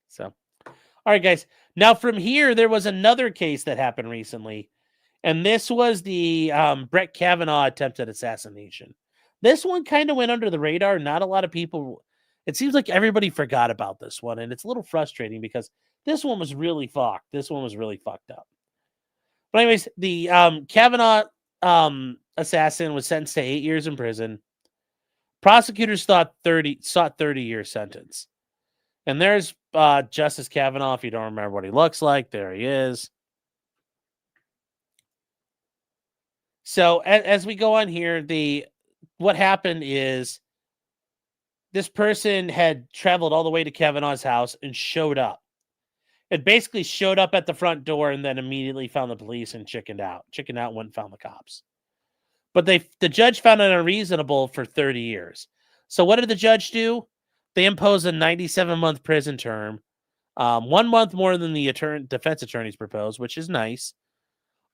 Speaker 1: So, all right, guys. Now, from here, there was another case that happened recently, and this was the Brett Kavanaugh attempted assassination. This one kind of went under the radar. Not a lot of people. It seems like everybody forgot about this one, and it's a little frustrating because this one was really fucked. This one was really fucked up. But anyways, the Kavanaugh assassin was sentenced to 8 years in prison. Prosecutors sought 30-year sentence. And there's Justice Kavanaugh. If you don't remember what he looks like, there he is. So as we go on here, what happened is this person had traveled all the way to Kavanaugh's house and showed up. It basically showed up at the front door and then immediately found the police and chickened out. Went and found the cops. But the judge found it unreasonable for 30 years. So what did the judge do? They imposed a 97-month prison term, 1 month more than the defense attorneys proposed, which is nice,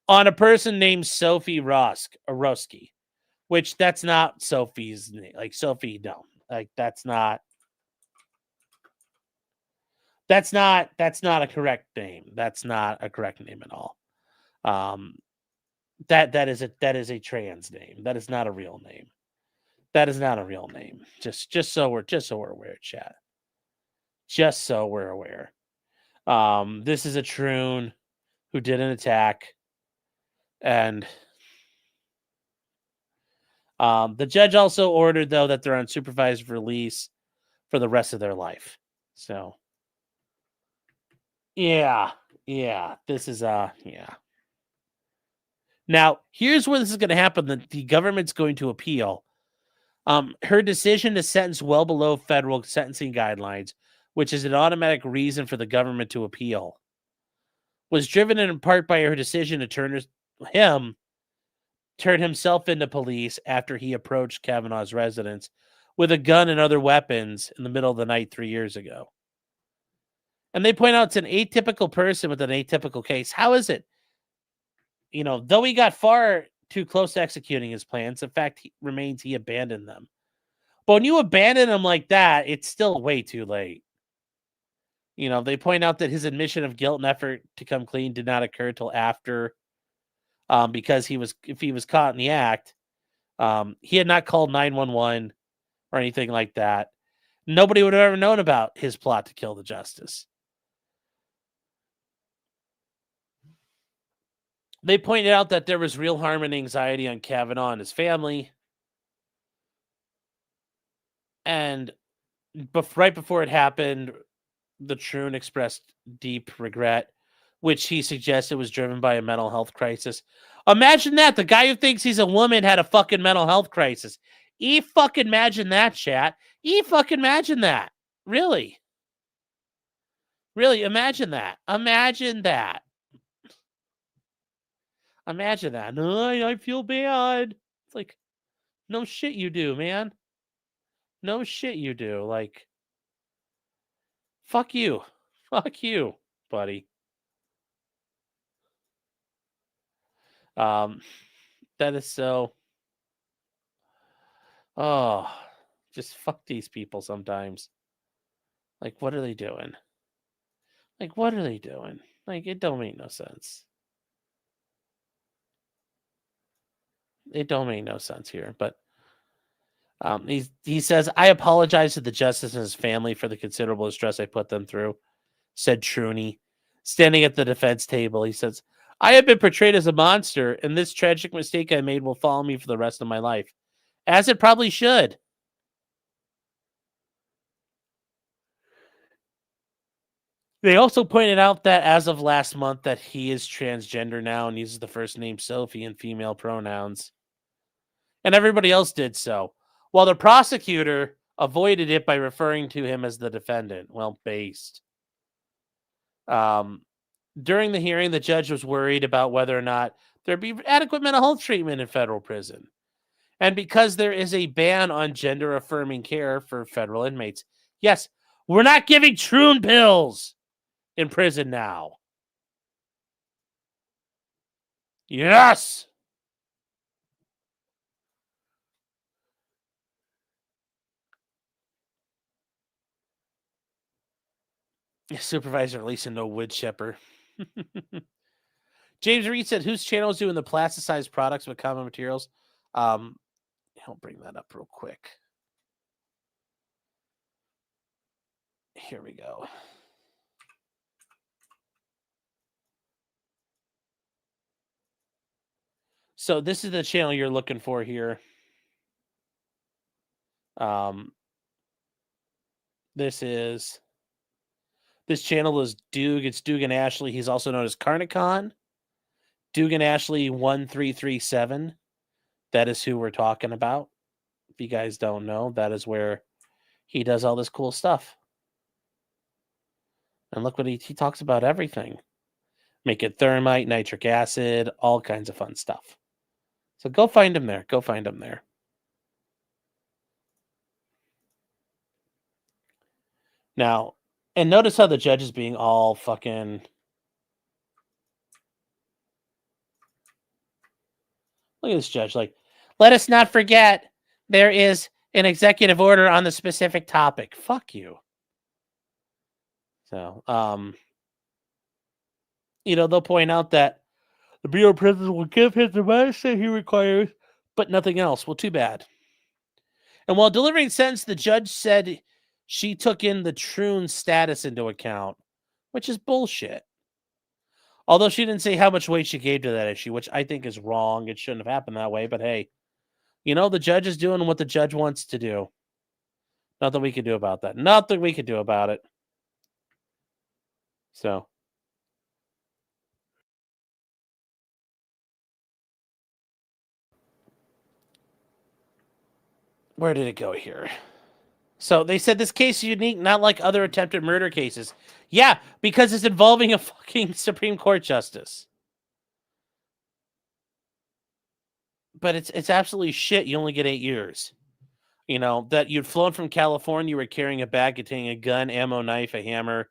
Speaker 1: on a person named Sophie Roski, which that's not Sophie's name. Like, Sophie, no. Like, that's not a correct name. That's not a correct name at all. That is a trans name. That is not a real name. That is not a real name. Just so we're aware, chat. Just so we're aware. This is a troon who did an attack, and the judge also ordered, though, that they're on supervised release for the rest of their life. So, yeah, this is yeah. Now, here's where this is going to happen. The government's going to appeal. Her decision to sentence well below federal sentencing guidelines, which is an automatic reason for the government to appeal, was driven in part by her decision to turn himself into police after he approached Kavanaugh's residence with a gun and other weapons in the middle of the night 3 years ago. And they point out it's an atypical person with an atypical case. How is it? Though he got far too close to executing his plans, the fact remains he abandoned them. But when you abandon them like that, it's still way too late. They point out that his admission of guilt and effort to come clean did not occur till after, because if he was caught in the act, he had not called 911 or anything like that. Nobody would have ever known about his plot to kill the justice. They pointed out that there was real harm and anxiety on Kavanaugh and his family. And right before it happened, the troon expressed deep regret, which he suggested was driven by a mental health crisis. Imagine that. The guy who thinks he's a woman had a fucking mental health crisis. Fucking imagine that, chat. Fucking imagine that. Really? Really, imagine that. Imagine that. Imagine that. I feel bad. It's like, no shit you do, man. No shit you do. Like, fuck you. Fuck you, buddy. That is so... Oh, just fuck these people sometimes. Like, what are they doing? Like, what are they doing? Like, it don't make no sense. It don't make no sense here, but he says, I apologize to the justice and his family for the considerable distress I put them through, said Trooney. Standing at the defense table, he says, I have been portrayed as a monster, and this tragic mistake I made will follow me for the rest of my life. As it probably should. They also pointed out that as of last month that he is transgender now and uses the first name Sophie and female pronouns. And everybody else did so. While the prosecutor avoided it by referring to him as the defendant. Well, based. During the hearing, the judge was worried about whether or not there'd be adequate mental health treatment in federal prison. And because there is a ban on gender-affirming care for federal inmates, yes, we're not giving Troon pills in prison now. Yes! Supervisor releasing no wood chipper. James Reed said, whose channel is doing the plasticized products with common materials? I'll bring that up real quick. Here we go. So this is the channel you're looking for here. This channel is Doug. It's Dugan Ashley. He's also known as Carnicon. Dugan Ashley 1337. That is who we're talking about. If you guys don't know, that is where he does all this cool stuff. And look what he talks about everything. Make it thermite, nitric acid, all kinds of fun stuff. So go find him there. Go find him there. Now, and notice how the judge is being all fucking... Look at this judge. Like, let us not forget there is an executive order on the specific topic. Fuck you. So, they'll point out that the Bureau of Prisons will give him the medicine he requires, but nothing else. Well, too bad. And while delivering sentence, the judge said she took in the Troon status into account, which is bullshit. Although she didn't say how much weight she gave to that issue, which I think is wrong. It shouldn't have happened that way, but hey, the judge is doing what the judge wants to do. Nothing we can do about that. Nothing we can do about it. So. Where did it go here? So they said this case is unique, not like other attempted murder cases. Yeah, because it's involving a fucking Supreme Court justice. But it's absolutely shit. You only get 8 years. That you'd flown from California, you were carrying a bag containing a gun, ammo, knife, a hammer,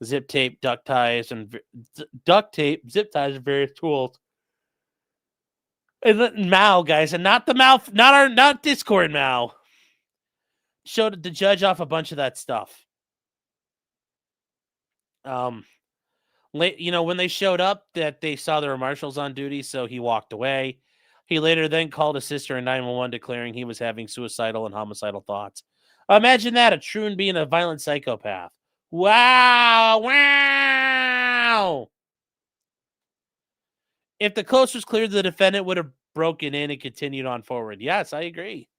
Speaker 1: zip tape, zip ties, and various tools. And Mao, guys, and not the mouth, not Discord Mao. Showed the judge off a bunch of that stuff. When they showed up, that they saw there were marshals on duty, so he walked away. He later then called his sister in 911, declaring he was having suicidal and homicidal thoughts. Imagine that, a Troon being a violent psychopath. Wow! Wow! If the coast was clear, the defendant would have broken in and continued on forward. Yes, I agree.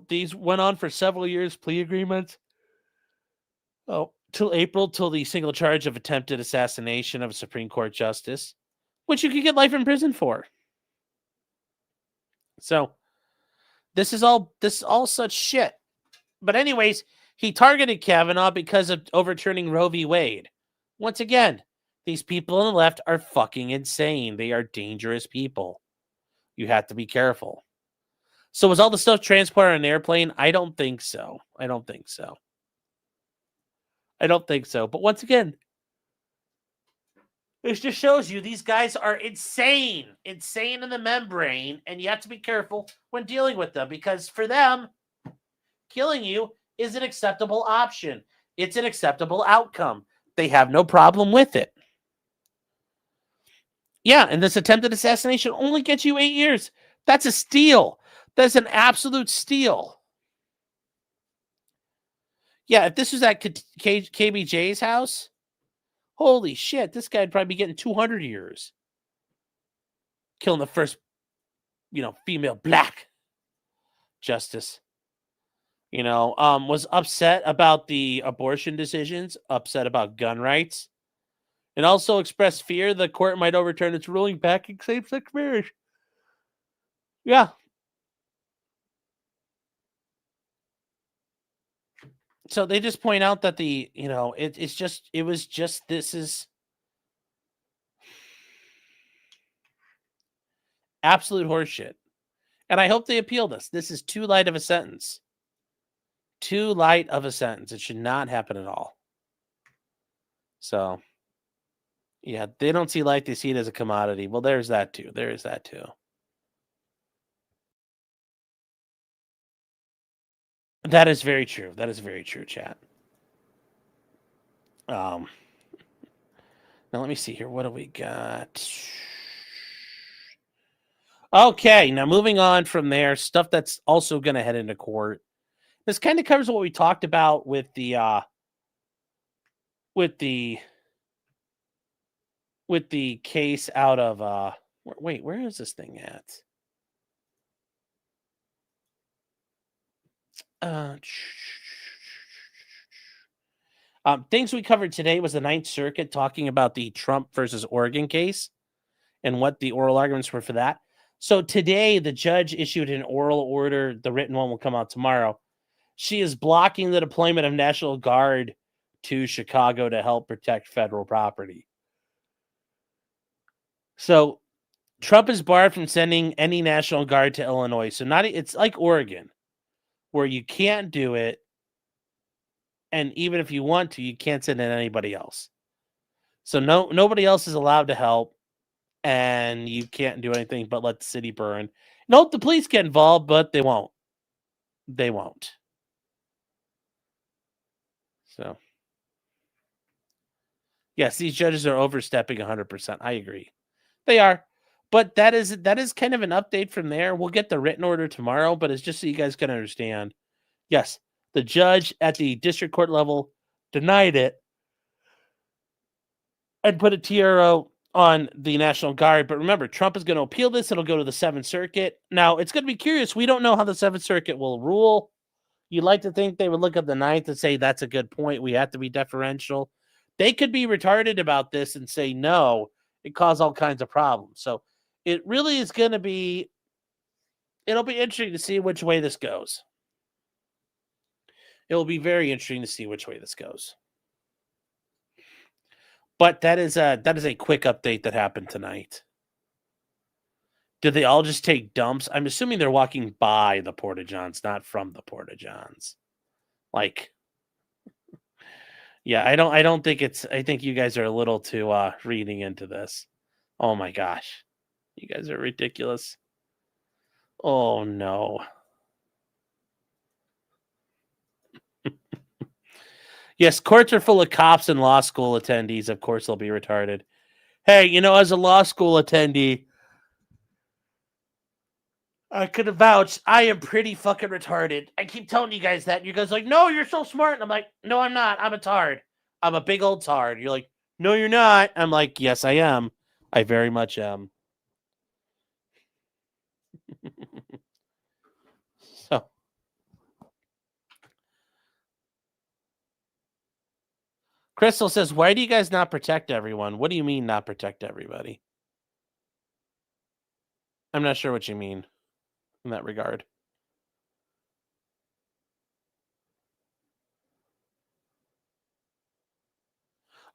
Speaker 1: These went on for several years, plea agreements. Oh, till April, till the single charge of attempted assassination of a Supreme Court justice, which you could get life in prison for. So, this is all such shit. But anyways, he targeted Kavanaugh because of overturning Roe v. Wade. Once again, these people on the left are fucking insane. They are dangerous people. You have to be careful. So was all the stuff transported on an airplane? I don't think so. But once again, this just shows you these guys are insane in the membrane, and you have to be careful when dealing with them, because for them, killing you is an acceptable option. It's an acceptable outcome. They have no problem with it. Yeah, and this attempted assassination only gets you 8 years. That's a steal. That's an absolute steal. Yeah, if this was at KBJ's house, holy shit, this guy'd probably be getting 200 years. Killing the first, female black justice. Was upset about the abortion decisions, upset about gun rights, and also expressed fear the court might overturn its ruling backing same-sex marriage. Yeah. So they just point out that this is absolute horseshit. And I hope they appeal this. This is too light of a sentence. Too light of a sentence. It should not happen at all. So, yeah, they don't see light. They see it as a commodity. Well, there's that too. There is that too. That is very true. That is very true, chat. Now let me see here. What do we got? Okay, now moving on from there, stuff that's also going to head into court. This kind of covers what we talked about with the case out of wait, where is this thing at? Things we covered today was the Ninth Circuit talking about the Trump versus Oregon case and what the oral arguments were for that. So today, the judge issued an oral order. The written one will come out tomorrow. She is blocking the deployment of National Guard to Chicago to help protect federal property. So Trump is barred from sending any National Guard to Illinois. So it's like Oregon, where you can't do it. And even if you want to, you can't send in anybody else. So nobody else is allowed to help. And you can't do anything but let the city burn. Nope, the police get involved, but they won't. They won't. So, yes, these judges are overstepping 100%. I agree. They are. But that is kind of an update from there. We'll get the written order tomorrow, but it's just so you guys can understand. Yes, the judge at the district court level denied it and put a TRO on the National Guard. But remember, Trump is going to appeal this. It'll go to the 7th Circuit. Now, it's going to be curious. We don't know how the 7th Circuit will rule. You'd like to think they would look at the 9th and say, that's a good point. We have to be deferential. They could be retarded about this and say, no, it caused all kinds of problems. So it really is going to be, it'll be interesting to see which way this goes. It will be very interesting to see which way this goes. But that is a quick update that happened tonight. Did they all just take dumps? I'm assuming they're walking by the Porta-Johns, not from the Porta-Johns. Like, yeah, I don't think it's. I think you guys are a little too reading into this. Oh my gosh, you guys are ridiculous. Oh no. Yes, courts are full of cops and law school attendees. Of course, they'll be retarded. Hey, as a law school attendee, I could vouch I am pretty fucking retarded. I keep telling you guys that. And you guys are like, no, you're so smart. And I'm like, no, I'm not. I'm a tard. I'm a big old tard. You're like, no, you're not. I'm like, yes, I am. I very much am. So. Crystal says, why do you guys not protect everyone? What do you mean not protect everybody? I'm not sure what you mean in that regard.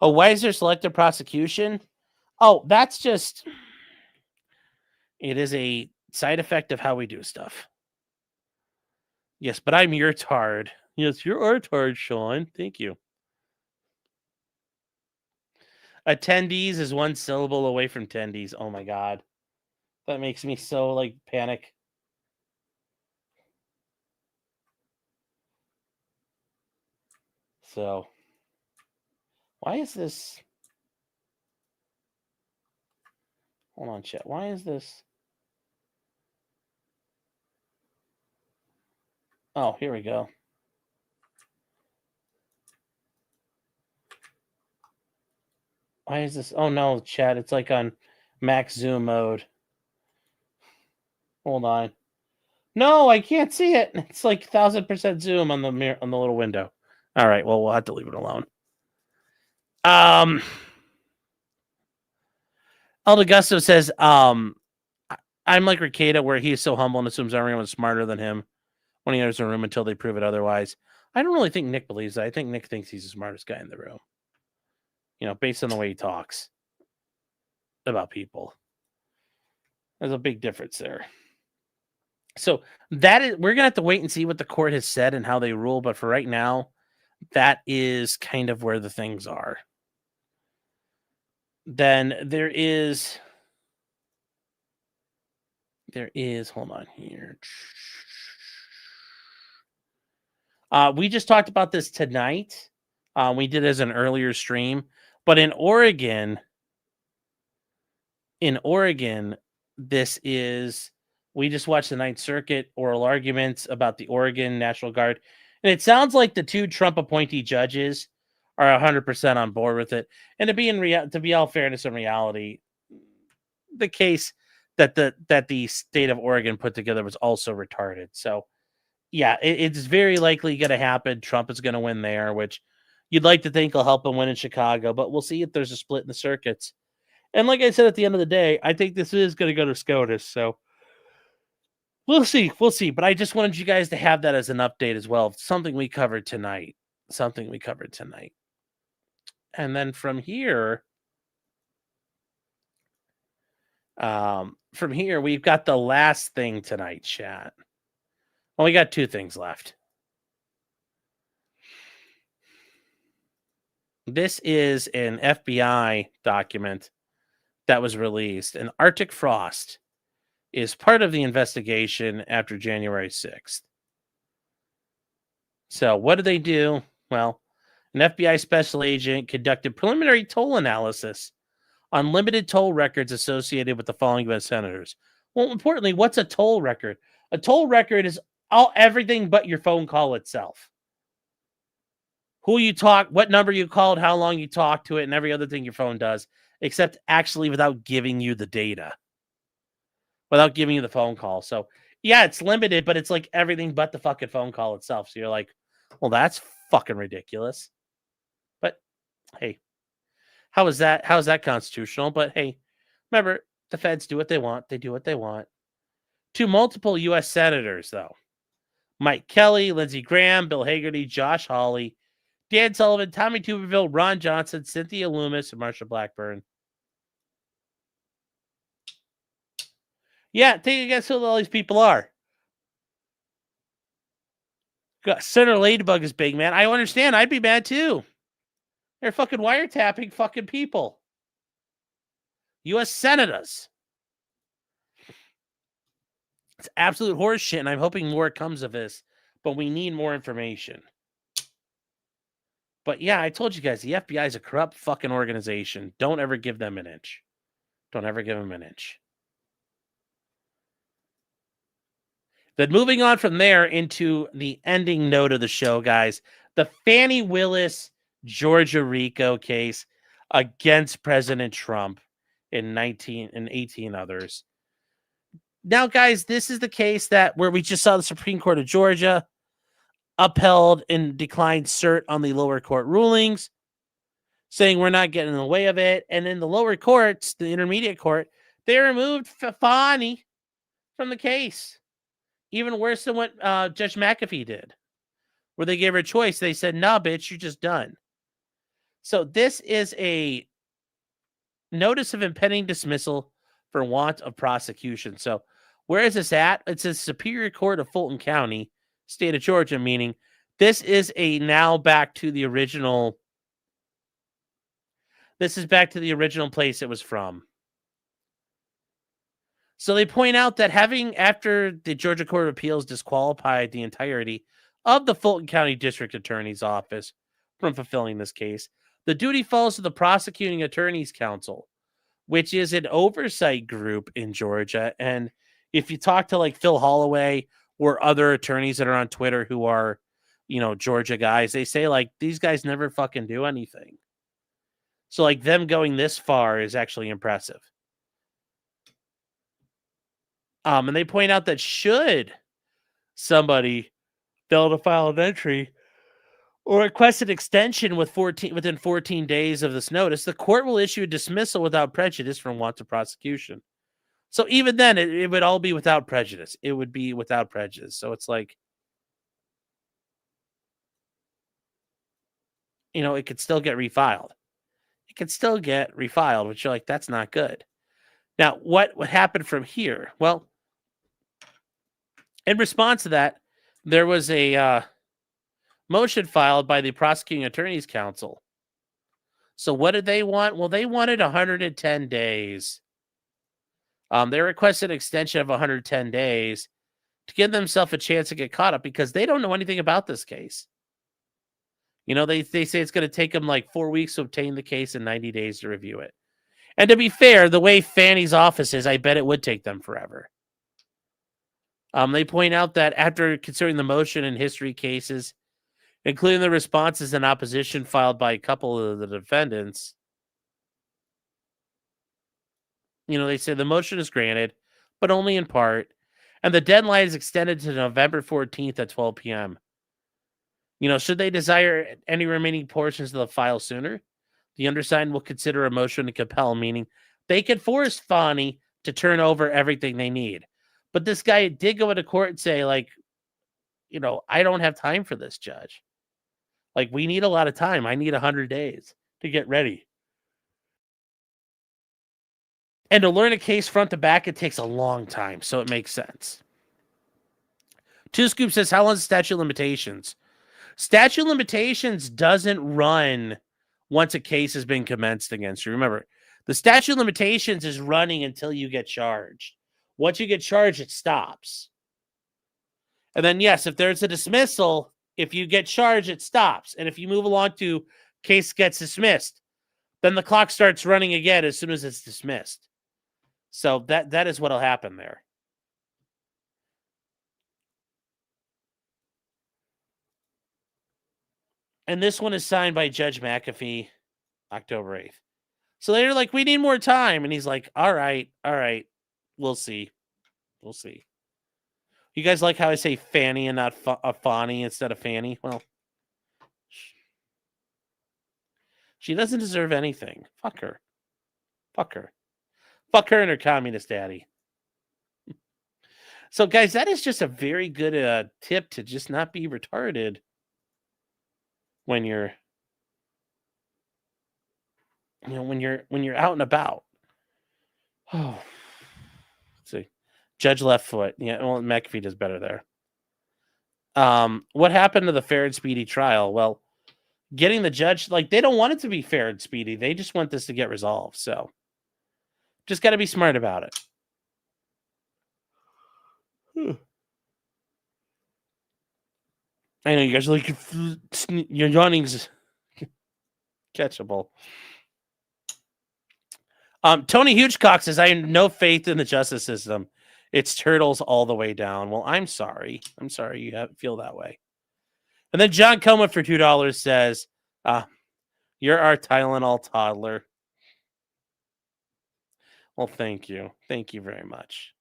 Speaker 1: Oh, why is there selective prosecution? Oh, that's just... It is a side effect of how we do stuff. Yes, but I'm your tard. Yes, you're our tard, Sean. Thank you. Attendees is one syllable away from tendies. Oh my god. That makes me so panic. So why is this? Hold on, chat. Why is this? Oh, here we go. Why is this? Oh no, chat. It's on max zoom mode. Hold on. No, I can't see it. It's 1000% zoom on the mirror on the little window. All right. Well, we'll have to leave it alone. Aldo Gusto says, I'm like Ricada, where he is so humble and assumes everyone is smarter than him when he enters a room until they prove it otherwise. I don't really think Nick believes that. I think Nick thinks he's the smartest guy in the room. You know, based on the way he talks about people. There's a big difference there. So that is, we're gonna have to wait and see what the court has said and how they rule. But for right now, that is kind of where the things are. Then there is, hold on here. We just talked about this tonight. We did as an earlier stream, but in Oregon, this is, we just watched the Ninth Circuit oral arguments about the Oregon National Guard. And it sounds like the two Trump appointee judges are 100% on board with it. And to be all fairness and reality, the case that the state of Oregon put together was also retarded. So yeah, it's very likely going to happen. Trump is going to win there, which you'd like to think will help him win in Chicago, but we'll see if there's a split in the circuits. And like I said, at the end of the day, I think this is going to go to SCOTUS. So we'll see. But I just wanted you guys to have that as an update as well. Something we covered tonight. And then from here, we've got the last thing tonight, chat. Well, we got two things left. This is an FBI document that was released, and Arctic Frost is part of the investigation after January 6th. So what did they do? Well, an FBI special agent conducted preliminary toll analysis on limited toll records associated with the following U.S. senators. Well, importantly, what's a toll record? A toll record is everything but your phone call itself. Who you talk, what number you called, how long you talked to it, and every other thing your phone does, except actually without giving you the data, without giving you the phone call. So yeah, it's limited, but it's like everything but the fucking phone call itself. So you're like, well, that's fucking ridiculous. But hey, how is that constitutional? But hey, remember, the feds do what they want. They do what they want. To multiple U.S. senators, though. Mike Kelly, Lindsey Graham, Bill Hagerty, Josh Hawley, Dan Sullivan, Tommy Tuberville, Ron Johnson, Cynthia Loomis, and Marsha Blackburn. Yeah, take a guess who all these people are. Senator Ladybug is big, man. I understand. I'd be mad, too. They're fucking wiretapping fucking people. U.S. senators. It's absolute horseshit, and I'm hoping more comes of this. But we need more information. But yeah, I told you guys, the FBI is a corrupt fucking organization. Don't ever give them an inch. Don't ever give them an inch. Then moving on from there into the ending note of the show, guys. The Fannie Willis Georgia RICO case against President Trump in 18 others. Now, guys, this is the case where we just saw the Supreme Court of Georgia upheld and declined cert on the lower court rulings, saying we're not getting in the way of it. And in the lower courts, the intermediate court, they removed Fannie from the case. Even worse than what Judge McAfee did, where they gave her a choice. They said, nah, bitch, you're just done. So this is a notice of impending dismissal for want of prosecution. So where is this at? It's a Superior Court of Fulton County, state of Georgia, meaning this is now back to the original. This is back to the original place it was from. So they point out that after the Georgia Court of Appeals disqualified the entirety of the Fulton County District Attorney's Office from fulfilling this case, the duty falls to the Prosecuting Attorneys Council, which is an oversight group in Georgia. And if you talk to like Phil Holloway or other attorneys that are on Twitter who are, Georgia guys, they say like these guys never fucking do anything. So like them going this far is actually impressive. And they point out that should somebody fail to file an entry or request an extension within 14 days of this notice, the court will issue a dismissal without prejudice from want of prosecution. So even then, it would all be without prejudice. It would be without prejudice. So it's like, it could still get refiled. It could still get refiled, which you're like, that's not good. Now, what would happen from here? Well, in response to that, there was a motion filed by the Prosecuting Attorney's Council. So what did they want? Well, they wanted 110 days. They requested an extension of 110 days to give themselves a chance to get caught up because they don't know anything about this case. They say it's going to take them like 4 weeks to obtain the case and 90 days to review it. And to be fair, the way Fannie's office is, I bet it would take them forever. They point out that after considering the motion and history cases, including the responses and opposition filed by a couple of the defendants, they say the motion is granted, but only in part, and the deadline is extended to November 14th at 12 p.m. Should they desire any remaining portions of the file sooner, the undersigned will consider a motion to compel, meaning they could force Fannie to turn over everything they need. But this guy did go into court and say, like, I don't have time for this, judge. Like, we need a lot of time. I need 100 days to get ready. And to learn a case front to back, it takes a long time, so it makes sense. Two Scoop says, how long is the statute of limitations? Statute of limitations doesn't run once a case has been commenced against you. Remember, the statute of limitations is running until you get charged. Once you get charged, it stops. And then, yes, if there's a dismissal, if you get charged, it stops. And if you move along to case gets dismissed, then the clock starts running again as soon as it's dismissed. So that is what'll happen there. And this one is signed by Judge McAfee, October 8th. So they're like, we need more time. And he's like, all right. We'll see. You guys like how I say Fannie and not Fannie instead of Fannie? Well, she doesn't deserve anything. Fuck her. Fuck her and her communist daddy. So, guys, that is just a very good tip to just not be retarded when you're, when you're out and about. Oh, let's see. Judge left foot. Yeah, well, McAfee does better there. What happened to the fair and speedy trial? Well, getting the judge, like, they don't want it to be fair and speedy. They just want this to get resolved. So, just got to be smart about it. I know you guys are like, your yawning's catchable. Tony Hugecock says, I have no faith in the justice system. It's turtles all the way down. Well, I'm sorry. You feel that way. And then John Coma for $2 says, you're our Tylenol toddler. Well, thank you. Thank you very much.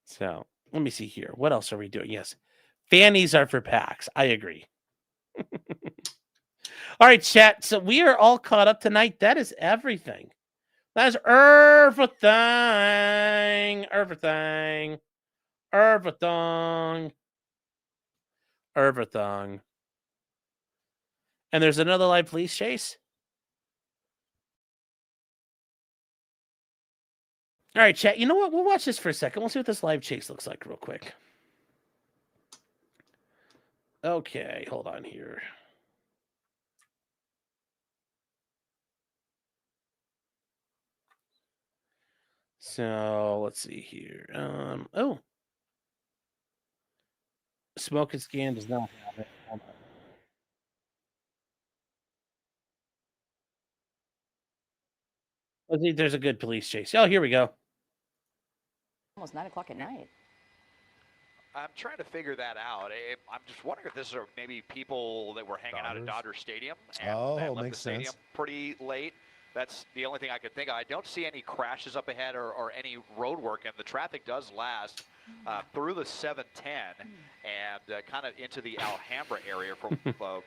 Speaker 1: So, let me see here. What else are we doing? Yes. Fannies are for PACs. I agree. All right, chat. So, we are all caught up tonight. That is everything. That is everything. And there's another live police chase. All right, chat. You know what? We'll watch this for a second. We'll see what this live chase looks like real quick. Okay, hold on here. So let's see here. Oh, Smoke and Scan does not have it. Hold on. Let's see if there's a good police chase. Oh, here we go.
Speaker 7: Almost 9 o'clock at night.
Speaker 11: I'm trying to figure that out. I'm just wondering if this are maybe people that were hanging out at Dodger Stadium and left the stadium pretty late. That's the only thing I could think of. I don't see any crashes up ahead or any road work, and the traffic does last through the 710 and kind of into the Alhambra area from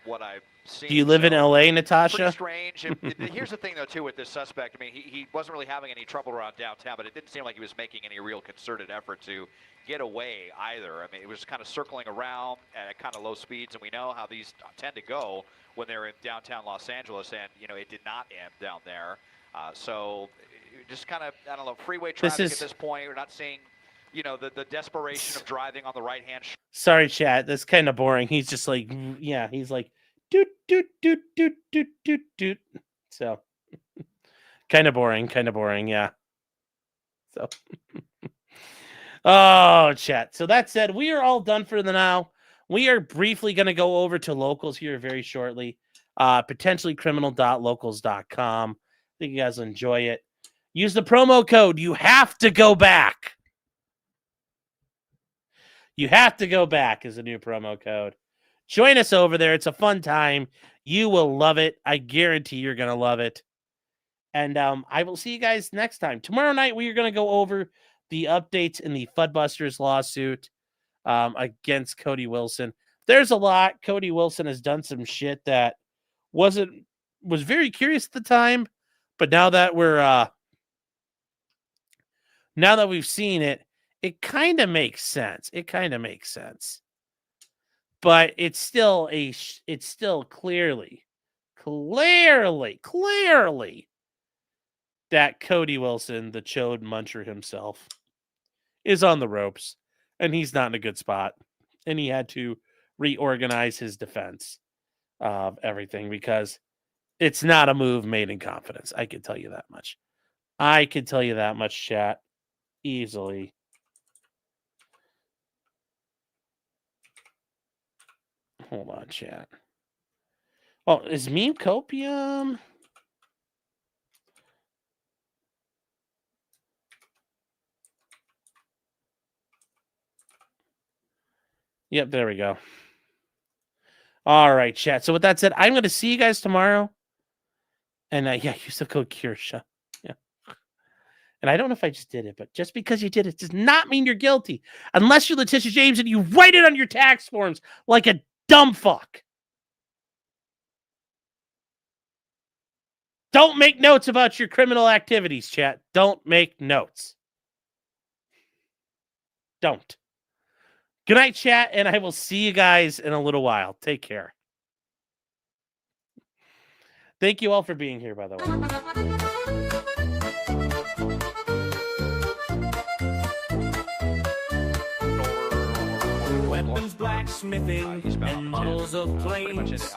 Speaker 11: what I've seen.
Speaker 1: Do you live in L.A., Natasha?
Speaker 11: Pretty strange. Here's the thing, though, too, with this suspect. I mean, he wasn't really having any trouble around downtown, but it didn't seem like he was making any real concerted effort to get away either. I mean, it was kind of circling around at kind of low speeds, and we know how these tend to go when they're in downtown Los Angeles, and, you know, it did not end down there. So just kind of, I don't know, freeway traffic at this point. We're not seeing, you know, the desperation of driving on the right-hand.
Speaker 1: Sorry, chat. That's kind of boring. He's just like, yeah, he's like, doot, doot, doot, doot, doot, doot, doot. So, kind of boring, yeah. So, oh, chat. So that said, we are all done for the now. We are briefly going to go over to locals here very shortly. Potentiallycriminal.locals.com. I think you guys will enjoy it. Use the promo code. You have to go back. You have to go back is a new promo code. Join us over there. It's a fun time. You will love it. I guarantee you're going to love it. And I will see you guys next time. Tomorrow night, we are going to go over the updates in the Fudbusters lawsuit against Cody Wilson. There's a lot. Cody Wilson has done some shit that was very curious at the time, but now that we've seen it, it kind of makes sense. But it's still clearly that Cody Wilson, the chode muncher himself, is on the ropes, and he's not in a good spot. And he had to reorganize his defense of everything because it's not a move made in confidence. I can tell you that much. Chat. Easily. Hold on, chat. Oh, is meme copium? Yep, there we go. All right, chat. So with that said, I'm going to see you guys tomorrow. And yeah, use the code Kirsha. Yeah. And I don't know if I just did it, but just because you did it does not mean you're guilty. Unless you're Letitia James and you write it on your tax forms like a dumb fuck. Don't make notes about your criminal activities, chat. Don't make notes. Don't. Good night, chat, and I will see you guys in a little while. Take care. Thank you all for being here, by the way.
Speaker 12: Weapons, blacksmithing, and models of planes,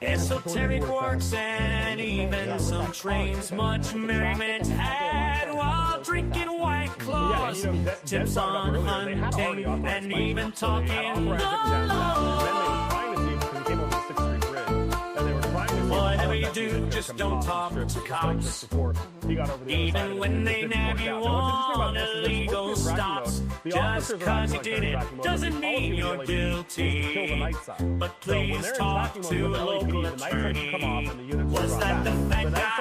Speaker 12: esoteric works, and even some trains. Much merriment had while drinking White Claws, tips on hunting, and even talking the law. Whatever you do, just don't talk to cops. Even when they nab you on illegal stops. Just cause you did it doesn't mean you're guilty. But please talk to a local attorney. Was that the fat guy?